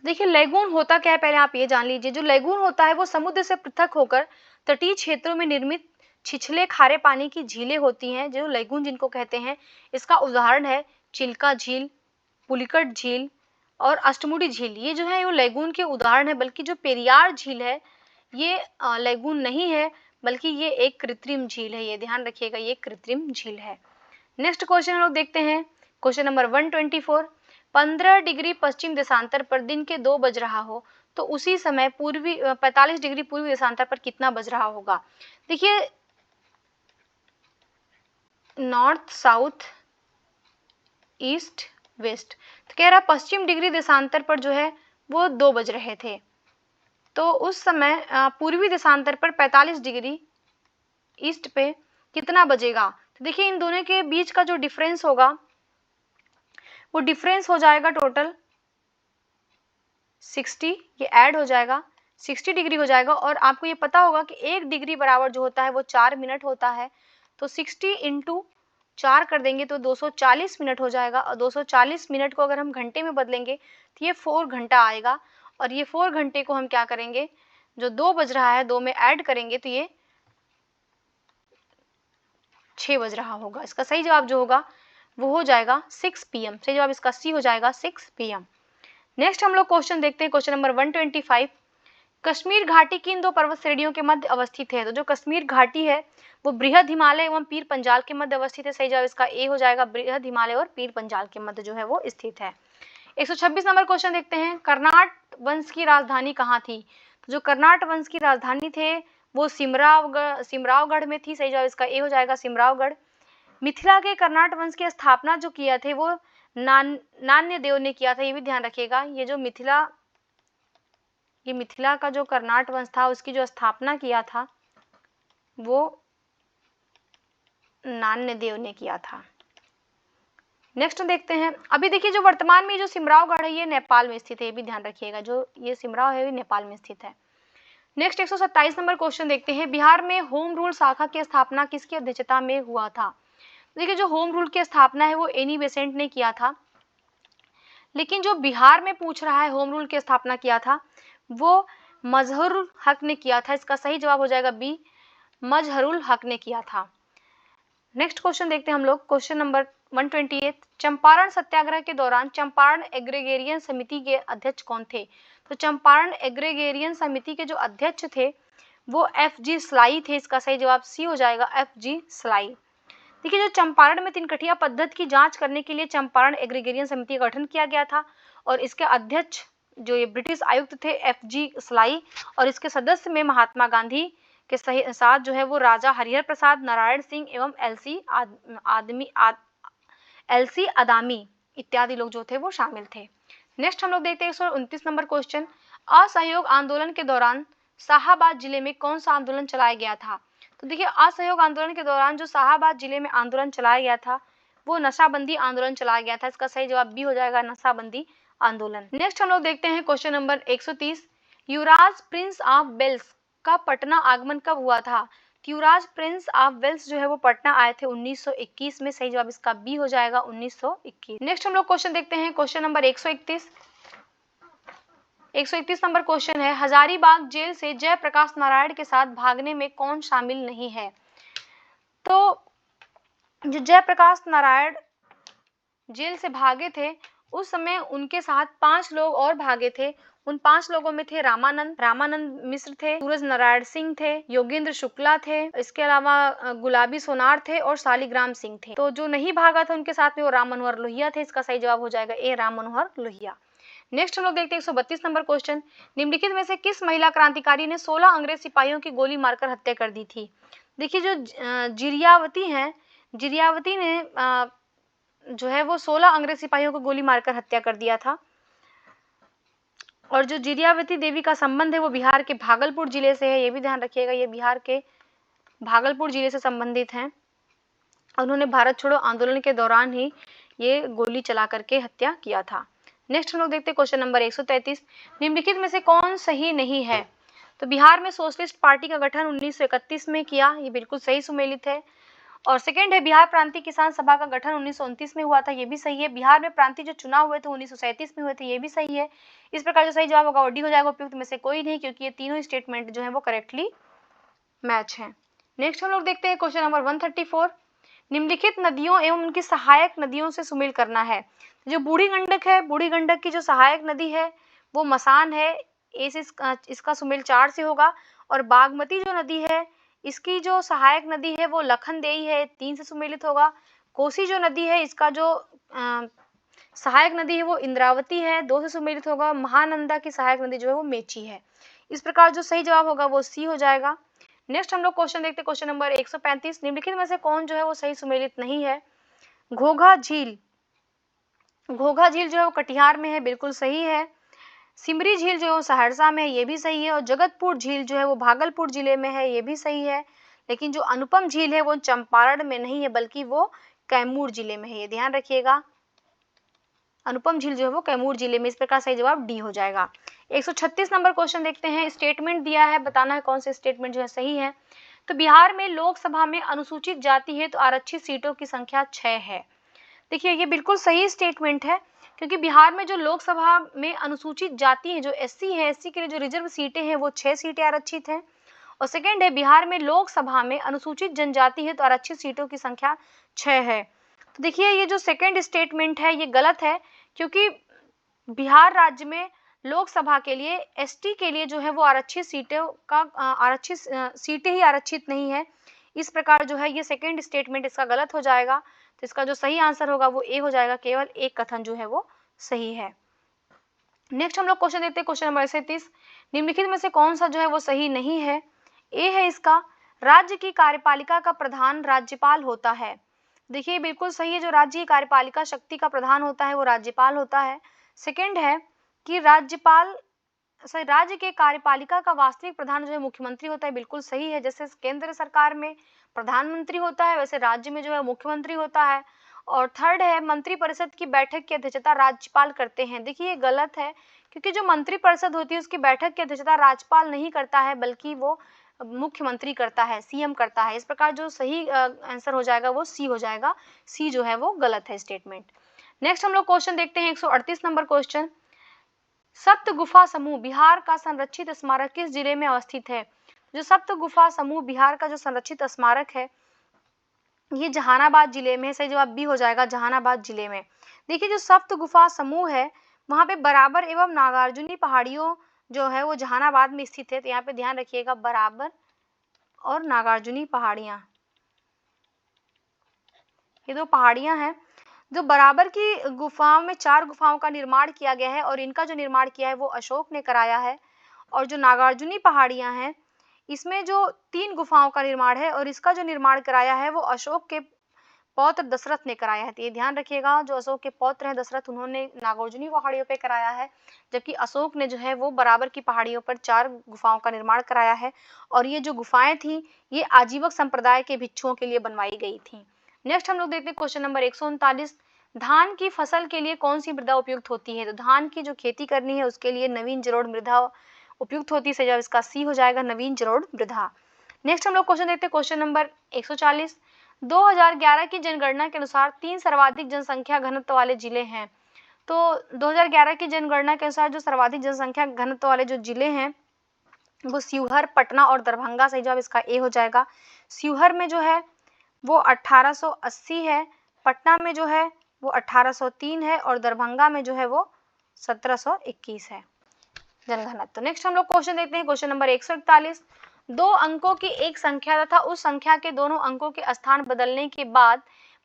देखिए लैगून होता क्या है पहले आप ये जान लीजिए। जो लैगून होता है वो समुद्र से पृथक होकर तटीय क्षेत्रों में निर्मित छिछले खारे पानी की झीलें होती हैं, जो लैगून जिनको कहते हैं। इसका उदाहरण है चिल्का झील, पुलिकट झील और अष्टमुडी झील। ये जो है वो लैगून के उदाहरण है, बल्कि जो पेरियार झील है ये लैगून नहीं है, बल्कि ये एक कृत्रिम झील है। ये ध्यान रखिएगा, ये कृत्रिम झील है। नेक्स्ट क्वेश्चन हम लोग देखते हैं, क्वेश्चन नंबर 124। 15 डिग्री पश्चिम देशांतर पर दिन के 2 बज रहा हो तो उसी समय पूर्वी 45 डिग्री पूर्वी देशांतर पर कितना बज रहा होगा? देखिए नॉर्थ, साउथ, ईस्ट, वेस्ट, तो कह रहा पश्चिम डिग्री देशांतर पर जो है वो 2 बज रहे थे, तो उस समय पूर्वी देशांतर पर 45 डिग्री ईस्ट पे कितना बजेगा? तो देखिए इन दोनों के बीच का जो डिफरेंस होगा वो डिफरेंस हो जाएगा टोटल 60, ये ऐड हो जाएगा 60 डिग्री हो जाएगा। और आपको ये पता होगा कि 1 डिग्री बराबर जो होता है वो 4 मिनट होता है, तो 60 इंटू 4 कर देंगे तो 240 मिनट हो जाएगा। और 240 मिनट को अगर हम घंटे में बदलेंगे तो ये 4 घंटा आएगा। और ये 4 घंटे को हम क्या करेंगे, जो 2 बज रहा है 2 में ऐड करेंगे तो ये 6 बज रहा होगा। इसका सही जवाब जो होगा वो हो जाएगा 6 PM। सही जवाब इसका सी हो जाएगा 6 PM। नेक्स्ट हम लोग क्वेश्चन देखते हैं, क्वेश्चन नंबर 125। कश्मीर घाटी किन 2 पर्वत श्रेणियों के मध्य अवस्थित है? तो जो कश्मीर घाटी है वो बृहद हिमालय एवं पीर पंजाल के मध्य अवस्थित है। सही जवाब इसका ए हो जाएगा, बृहद हिमालय और पीर पंजाल के मध्य जो है वो स्थित है। 126 नंबर क्वेश्चन देखते हैं, कर्नाट वंश की राजधानी कहाँ थी? तो जो कर्नाट वंश की राजधानी थे वो सिमरावगढ़ में थी। सही जवाब इसका ए हो जाएगा, सिमरावगढ़। मिथिला के कर्नाट वंश की स्थापना जो किया थे वो नान्यदेव ने किया था, ये भी ध्यान रखिएगा। ये मिथिला का जो कर्नाट वंश था उसकी जो स्थापना किया था वो नान्यदेव ने किया था। नेक्स्ट देखते हैं, अभी देखिए जो वर्तमान में जो सिमरावगढ़ है ये नेपाल में स्थित है, ये भी ध्यान रखिएगा, जो ये सिमराव है ये नेपाल में स्थित है। नेक्स्ट 127 नंबर क्वेश्चन देखते हैं, बिहार में होम रूल शाखा की स्थापना किसकी अध्यक्षता में हुआ था। देखिए जो होम रूल की स्थापना है वो एनी बेसेंट ने किया था, लेकिन जो बिहार में पूछ रहा है होम रूल की स्थापना किया था वो मजहरुल हक ने किया था। इसका सही जवाब हो जाएगा बी, मजहरुल हक ने किया था। नेक्स्ट क्वेश्चन देखते हैं हम लोग, क्वेश्चन नंबर 128, चंपारण सत्याग्रह के दौरान चंपारण एग्रीगेरियन समिति के अध्यक्ष कौन थे। तो चंपारण एग्रीगेरियन समिति के जो अध्यक्ष थे वो FG स्लाई थे। इसका सही जवाब सी हो जाएगा, FG स्लाई। देखिए जो चंपारण में तिनकठिया पद्धति की जांच करने के लिए चंपारण एग्रीगेरियन समिति का गठन किया गया था और इसके अध्यक्ष जो ये ब्रिटिश आयुक्त थे FG स्लाई, और इसके सदस्य में महात्मा गांधी के साथ जो है वो राजा हरिहर प्रसाद, नारायण सिंह एवं LC अदामी इत्यादि लोग जो थे वो शामिल थे। नेक्स्ट हम लोग देखते हैं 129 नंबर क्वेश्चन, असहयोग आंदोलन के दौरान शाहाबाद जिले में कौन सा आंदोलन चलाया गया था। तो देखिए असहयोग आंदोलन के दौरान जो शाहाबाद जिले में आंदोलन चलाया गया था वो नशाबंदी आंदोलन चलाया गया था। इसका सही जवाब बी हो जाएगा, नशाबंदी आंदोलन। नेक्स्ट हम लोग देखते हैं क्वेश्चन नंबर 130, युवराज प्रिंस ऑफ वेल्स का पटना आगमन कब हुआ था। युवराज प्रिंस ऑफ वेल्स जो है वो पटना आए थे 1921 में। सही जवाब इसका बी हो जाएगा, 1921। नेक्स्ट हम लोग क्वेश्चन देखते हैं, क्वेश्चन नंबर 131 नंबर क्वेश्चन है, हजारीबाग जेल से जयप्रकाश नारायण के साथ भागने में कौन शामिल नहीं है। तो जो जयप्रकाश नारायण जेल से भागे थे उस समय उनके साथ 5 लोग और भागे थे। उन 5 लोगों में थे रामानंद मिश्र थे, सूरज नारायण सिंह थे, योगेंद्र शुक्ला थे, इसके अलावा गुलाबी सोनार थे और शालिग्राम सिंह थे। तो जो नहीं भागा था उनके साथ में वो राम मनोहर लोहिया थे। इसका सही जवाब हो जाएगा ए, राम मनोहर लोहिया। नेक्स्ट हम लोग देखते हैं 132 नंबर क्वेश्चन, निम्नलिखित में से किस महिला क्रांतिकारी ने 16 अंग्रेज सिपाहियों की गोली मारकर हत्या कर दी थी। देखिए जो जिरियावती हैं, जिरियावती ने जो है वो 16 अंग्रेज सिपाहियों को गोली मारकर हत्या कर दिया था। और जो जिरियावती देवी का संबंध है वो बिहार के भागलपुर जिले से है, ये भी ध्यान रखिएगा, ये बिहार के भागलपुर जिले से संबंधित हैं। उन्होंने भारत छोड़ो आंदोलन के दौरान ही ये गोली चला करके हत्या किया था। नेक्स्ट हम लोग देखते हैं क्वेश्चन नंबर 133, निम्नलिखित में से कौन सही नहीं है। तो बिहार में सोशलिस्ट पार्टी का गठन 1931 में किया, ये बिल्कुल सही सुमेलित है। और सेकेंड है बिहार प्रांतीय किसान सभा का गठन 1929 में हुआ था, ये भी सही है। बिहार में प्रांतीय जो चुनाव हुए थे 1937 में हुए थे, ये भी सही है। इस प्रकार जो सही जवाब होगा वो डी हो जाएगा, उपयुक्त में से कोई नहीं, क्योंकि ये तीनों स्टेटमेंट जो है वो करेक्टली मैच है। नेक्स्ट हम लोग देखते हैं क्वेश्चन नंबर 134, निम्नलिखित नदियों एवं उनकी सहायक नदियों से सुमेल करना है। जो बूढ़ी गंडक है, बूढ़ी गंडक की जो सहायक नदी है वो मसान है, इसका सुमेल 4 से होगा। और बागमती जो नदी है इसकी जो सहायक नदी है वो लखनदेई है, 3 से सुमेलित होगा। कोसी जो नदी है इसका जो सहायक नदी है वो इंद्रावती है, 2 से सुमेलित होगा। महानंदा की सहायक नदी जो है वो मेची है। इस प्रकार जो सही जवाब होगा वो सी हो जाएगा। नेक्स्ट हम लोग क्वेश्चन देखते हैं, क्वेश्चन नंबर 135, निम्नलिखित में से कौन जो है वो सही सुमेलित नहीं है। घोघा झील जो है वो कटिहार में है, बिल्कुल सही है। सिमरी झील जो है वो सहरसा में है, ये भी सही है। और जगतपुर झील जो है वो भागलपुर जिले में है, ये भी सही है। लेकिन जो अनुपम झील है वो चंपारण में नहीं है बल्कि वो कैमूर जिले में है, ये ध्यान रखिएगा। अनुपम झील जो है वो कैमूर जिले में। इस प्रकार सही जवाब डी हो जाएगा। 136 नंबर क्वेश्चन देखते हैं, स्टेटमेंट दिया है, बताना है कौन से स्टेटमेंट जो है सही है। तो बिहार में लोकसभा में अनुसूचित जाति है तो आरक्षित सीटों की संख्या 6 है। देखिए ये बिल्कुल सही स्टेटमेंट है, क्योंकि बिहार में जो लोकसभा में अनुसूचित जाति है, जो एससी है, एससी के लिए जो रिजर्व सीटें हैं वो 6 सीटें आरक्षित हैं। और सेकेंड है बिहार में लोकसभा में अनुसूचित जनजाति है तो आरक्षित सीटों की संख्या 6 है। तो देखिए ये जो सेकेंड स्टेटमेंट है ये गलत है, क्योंकि बिहार राज्य में लोकसभा के लिए एसटी के लिए जो है वो आरक्षित सीटें ही आरक्षित नहीं है। इस प्रकार जो है ये सेकेंड स्टेटमेंट इसका गलत हो जाएगा। तो इसका जो सही आंसर होगा वो ए हो जाएगा, केवल एक कथन जो है वो सही है। नेक्स्ट हम लोग क्वेश्चन देखते हैं, क्वेश्चन नंबर 37, निम्नलिखित में से कौन सा जो है वो सही नहीं है। ए है इसका, राज्य की कार्यपालिका का प्रधान राज्यपाल होता है। देखिए बिल्कुल सही है, जो राज्य की कार्यपालिका शक्ति का प्रधान होता है वो राज्यपाल होता है। सेकेंड है कि राज्य के कार्यपालिका का वास्तविक प्रधान जो है मुख्यमंत्री होता है, बिल्कुल सही है। जैसे केंद्र सरकार में प्रधानमंत्री होता है वैसे राज्य में जो है मुख्यमंत्री होता है। और थर्ड है मंत्रिपरिषद की बैठक की अध्यक्षता राज्यपाल करते हैं। देखिए ये गलत है, क्योंकि जो मंत्रिपरिषद होती है उसकी बैठक की अध्यक्षता राज्यपाल नहीं करता है, बल्कि वो मुख्यमंत्री करता है, सीएम करता है। इस प्रकार जो सही आंसर हो जाएगा वो सी हो जाएगा। सी जो है वो गलत है स्टेटमेंट। नेक्स्ट हम लोग क्वेश्चन देखते हैं 138 नंबर क्वेश्चन। सप्त गुफा समूह बिहार का संरक्षित स्मारक किस जिले में अवस्थित है? जो सप्त गुफा समूह बिहार का जो संरक्षित स्मारक है ये जहानाबाद जिले में। सही जवाब बी हो जाएगा, जहानाबाद जिले में। देखिए जो सप्त गुफा समूह है वहां पे बराबर एवं नागार्जुनी पहाड़ियों जो है वो जहानाबाद में स्थित है। तो यहाँ पे ध्यान रखिएगा, बराबर और नागार्जुनी पहाड़ियां, ये दो पहाड़ियां हैं। जो बराबर की गुफाओं में 4 गुफाओं का निर्माण किया गया है और इनका जो निर्माण किया है वो अशोक ने कराया है। और जो नागार्जुनी पहाड़ियां हैं इसमें जो 3 गुफाओं का निर्माण है और इसका जो निर्माण कराया है वो अशोक के पौत्र दशरथ ने कराया है। तो ये ध्यान रखिएगा, जो अशोक के पौत्र हैं दशरथ उन्होंने नागार्जुनी पहाड़ियों पे कराया है, जबकि अशोक ने जो है वो बराबर की पहाड़ियों पर 4 गुफाओं का निर्माण कराया है। और ये जो गुफाएं थी ये आजीवक संप्रदाय के भिक्षुओं के लिए बनवाई गई थी। नेक्स्ट हम लोग देखते हैं क्वेश्चन नंबर 139। धान की फसल के लिए कौन सी मृदा उपयुक्त होती है? तो धान की जो खेती करनी है उसके लिए नवीन जलोढ़ मृदा उपयुक्त होती है। जब इसका सी हो जाएगा, नवीन जलोढ़ मृदा। नेक्स्ट हम लोग क्वेश्चन देखते हैं क्वेश्चन नंबर 140। 2011 की जनगणना के अनुसार 3 सर्वाधिक जनसंख्या घनत्व वाले जिले हैं। तो 2011 की जनगणना के अनुसार जो सर्वाधिक जनसंख्या घनत्व वाले जो जिले हैं वो शिवहर, पटना और दरभंगा। सही जवाब इसका ए हो जाएगा। शिवहर में जो है वो 1880 है, पटना में जो है वो 1803 है और दरभंगा में जो है वो 1721 है जनघनत्व। नेक्स्ट हम लोग क्वेश्चन देखते हैं क्वेश्चन नंबर 141। 2 अंकों की एक संख्या तथा उस संख्या के दोनों अंकों के स्थान बदलने के बाद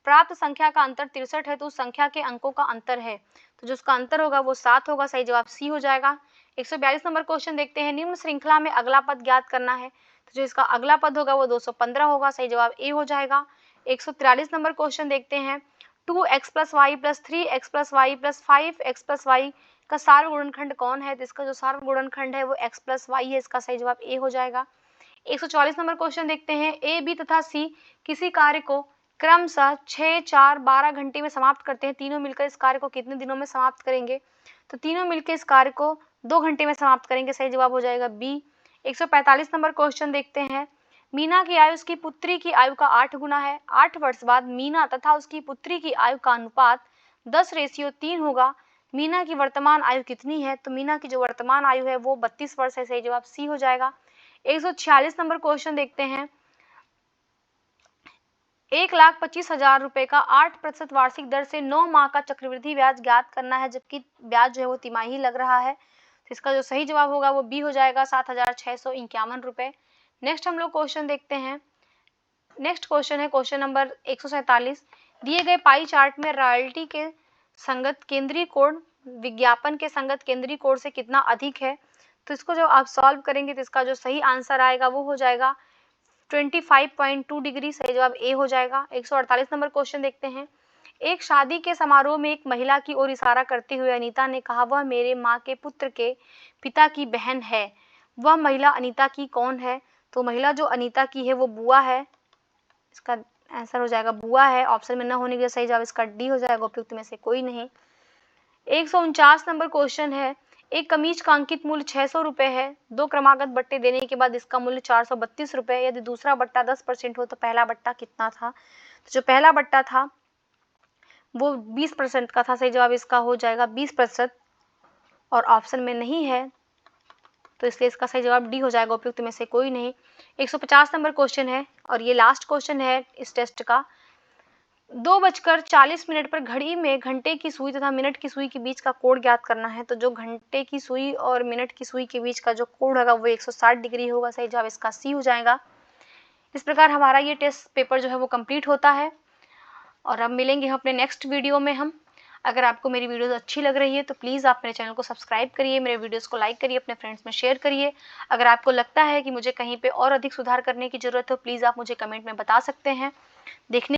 प्राप्त संख्या का अंतर 63 है तो उस संख्या के अंकों का अंतर है, तो जो उसका अंतर होगा वो 7 होगा। सही जवाब सी हो जाएगा। 142 नंबर क्वेश्चन देखते हैं। निम्न श्रृंखला में अगला पद ज्ञात करना है, तो जो इसका अगला पद होगा वो 215 होगा। सही जवाब ए हो जाएगा। 143 नंबर क्वेश्चन देखते हैं। 2x + y + 3x + y + 5x + y का सार्वगुणनखंड कौन है? तो इसका जो सार्वगुणनखंड है वो x + y है। इसका सही जवाब ए हो जाएगा। 144 नंबर क्वेश्चन देखते हैं। ए, बी तथा सी किसी कार्य को क्रमशः 6, 4, 12 घंटे में समाप्त करते हैं। तीनों मिलकर इस कार्य को कितने दिनों में समाप्त करेंगे? तो तीनों मिलकर इस कार्य को 2 घंटे में समाप्त करेंगे। सही जवाब हो जाएगा बी। 145 नंबर क्वेश्चन देखते हैं। मीना की आयु उसकी पुत्री की आयु का 8 गुना है। 8 वर्ष बाद मीना तथा उसकी पुत्री की आयु का अनुपात 10:3 होगा। मीना की वर्तमान आयु कितनी है? तो मीना की जो वर्तमान आयु है वो 32 वर्ष है। सही जवाब सी हो जाएगा। 146 नंबर क्वेश्चन देखते हैं। 1,25,000 रुपए का 8% वार्षिक दर से 9 माह का चक्रवृद्धि ब्याज ज्ञात करना है, जबकि ब्याज जो है वो तिमाही लग रहा है। तो इसका जो सही जवाब होगा वो बी हो जाएगा, 7,651 रुपए। नेक्स्ट हम लोग क्वेश्चन देखते हैं। नेक्स्ट क्वेश्चन है क्वेश्चन नंबर 147। दिए गए पाई चार्ट में रॉयल्टी के संगत केंद्रीय कोण विज्ञापन के संगत केंद्रीय कोण से कितना अधिक है? तो इसको जब आप सॉल्व करेंगे तो इसका जो सही आंसर आएगा वो हो जाएगा 25.2 डिग्री। सही जवाब ए हो जाएगा। 148 नंबर क्वेश्चन देखते हैं। एक शादी के समारोह में एक महिला की ओर इशारा करते हुए अनीता ने कहा, वह मेरे माँ के पुत्र के पिता की बहन है। वह महिला अनीता की कौन है? तो महिला जो अनीता की है वो बुआ है। इसका आंसर हो जाएगा बुआ है। ऑप्शन में न होने के सही जवाब इसका डी हो जाएगा, उपयुक्त में से कोई नहीं। 149 नंबर क्वेश्चन है। एक कमीज का अंकित मूल्य 600 रुपए है। 2 क्रमागत बट्टे देने के बाद इसका मूल्य 432 रुपए। यदि दूसरा बट्टा 10% हो तो पहला बट्टा कितना था? तो जो पहला बट्टा था वो 20% का था। सही जवाब इसका हो जाएगा 20%, और ऑप्शन में नहीं है तो इसलिए इसका सही जवाब डी हो जाएगा, उपयुक्त में से कोई नहीं। 150 नंबर क्वेश्चन है और ये लास्ट क्वेश्चन है इस टेस्ट का। 2:40 पर घड़ी में घंटे की सुई तथा मिनट की सुई के बीच का कोण ज्ञात करना है। तो जो घंटे की सुई और मिनट की सुई के बीच का जो कोण होगा वो 160 डिग्री होगा। सही जवाब इसका सी हो जाएगा। इस प्रकार हमारा ये टेस्ट पेपर जो है वो कंप्लीट होता है और अब मिलेंगे हम अपने नेक्स्ट वीडियो में हम। अगर आपको मेरी वीडियोस अच्छी लग रही है तो प्लीज़ आप मेरे चैनल को सब्सक्राइब करिए, मेरे वीडियोस को लाइक करिए, अपने फ्रेंड्स में शेयर करिए। अगर आपको लगता है कि मुझे कहीं पे और अधिक सुधार करने की ज़रूरत हो प्लीज़ आप मुझे कमेंट में बता सकते हैं। देखने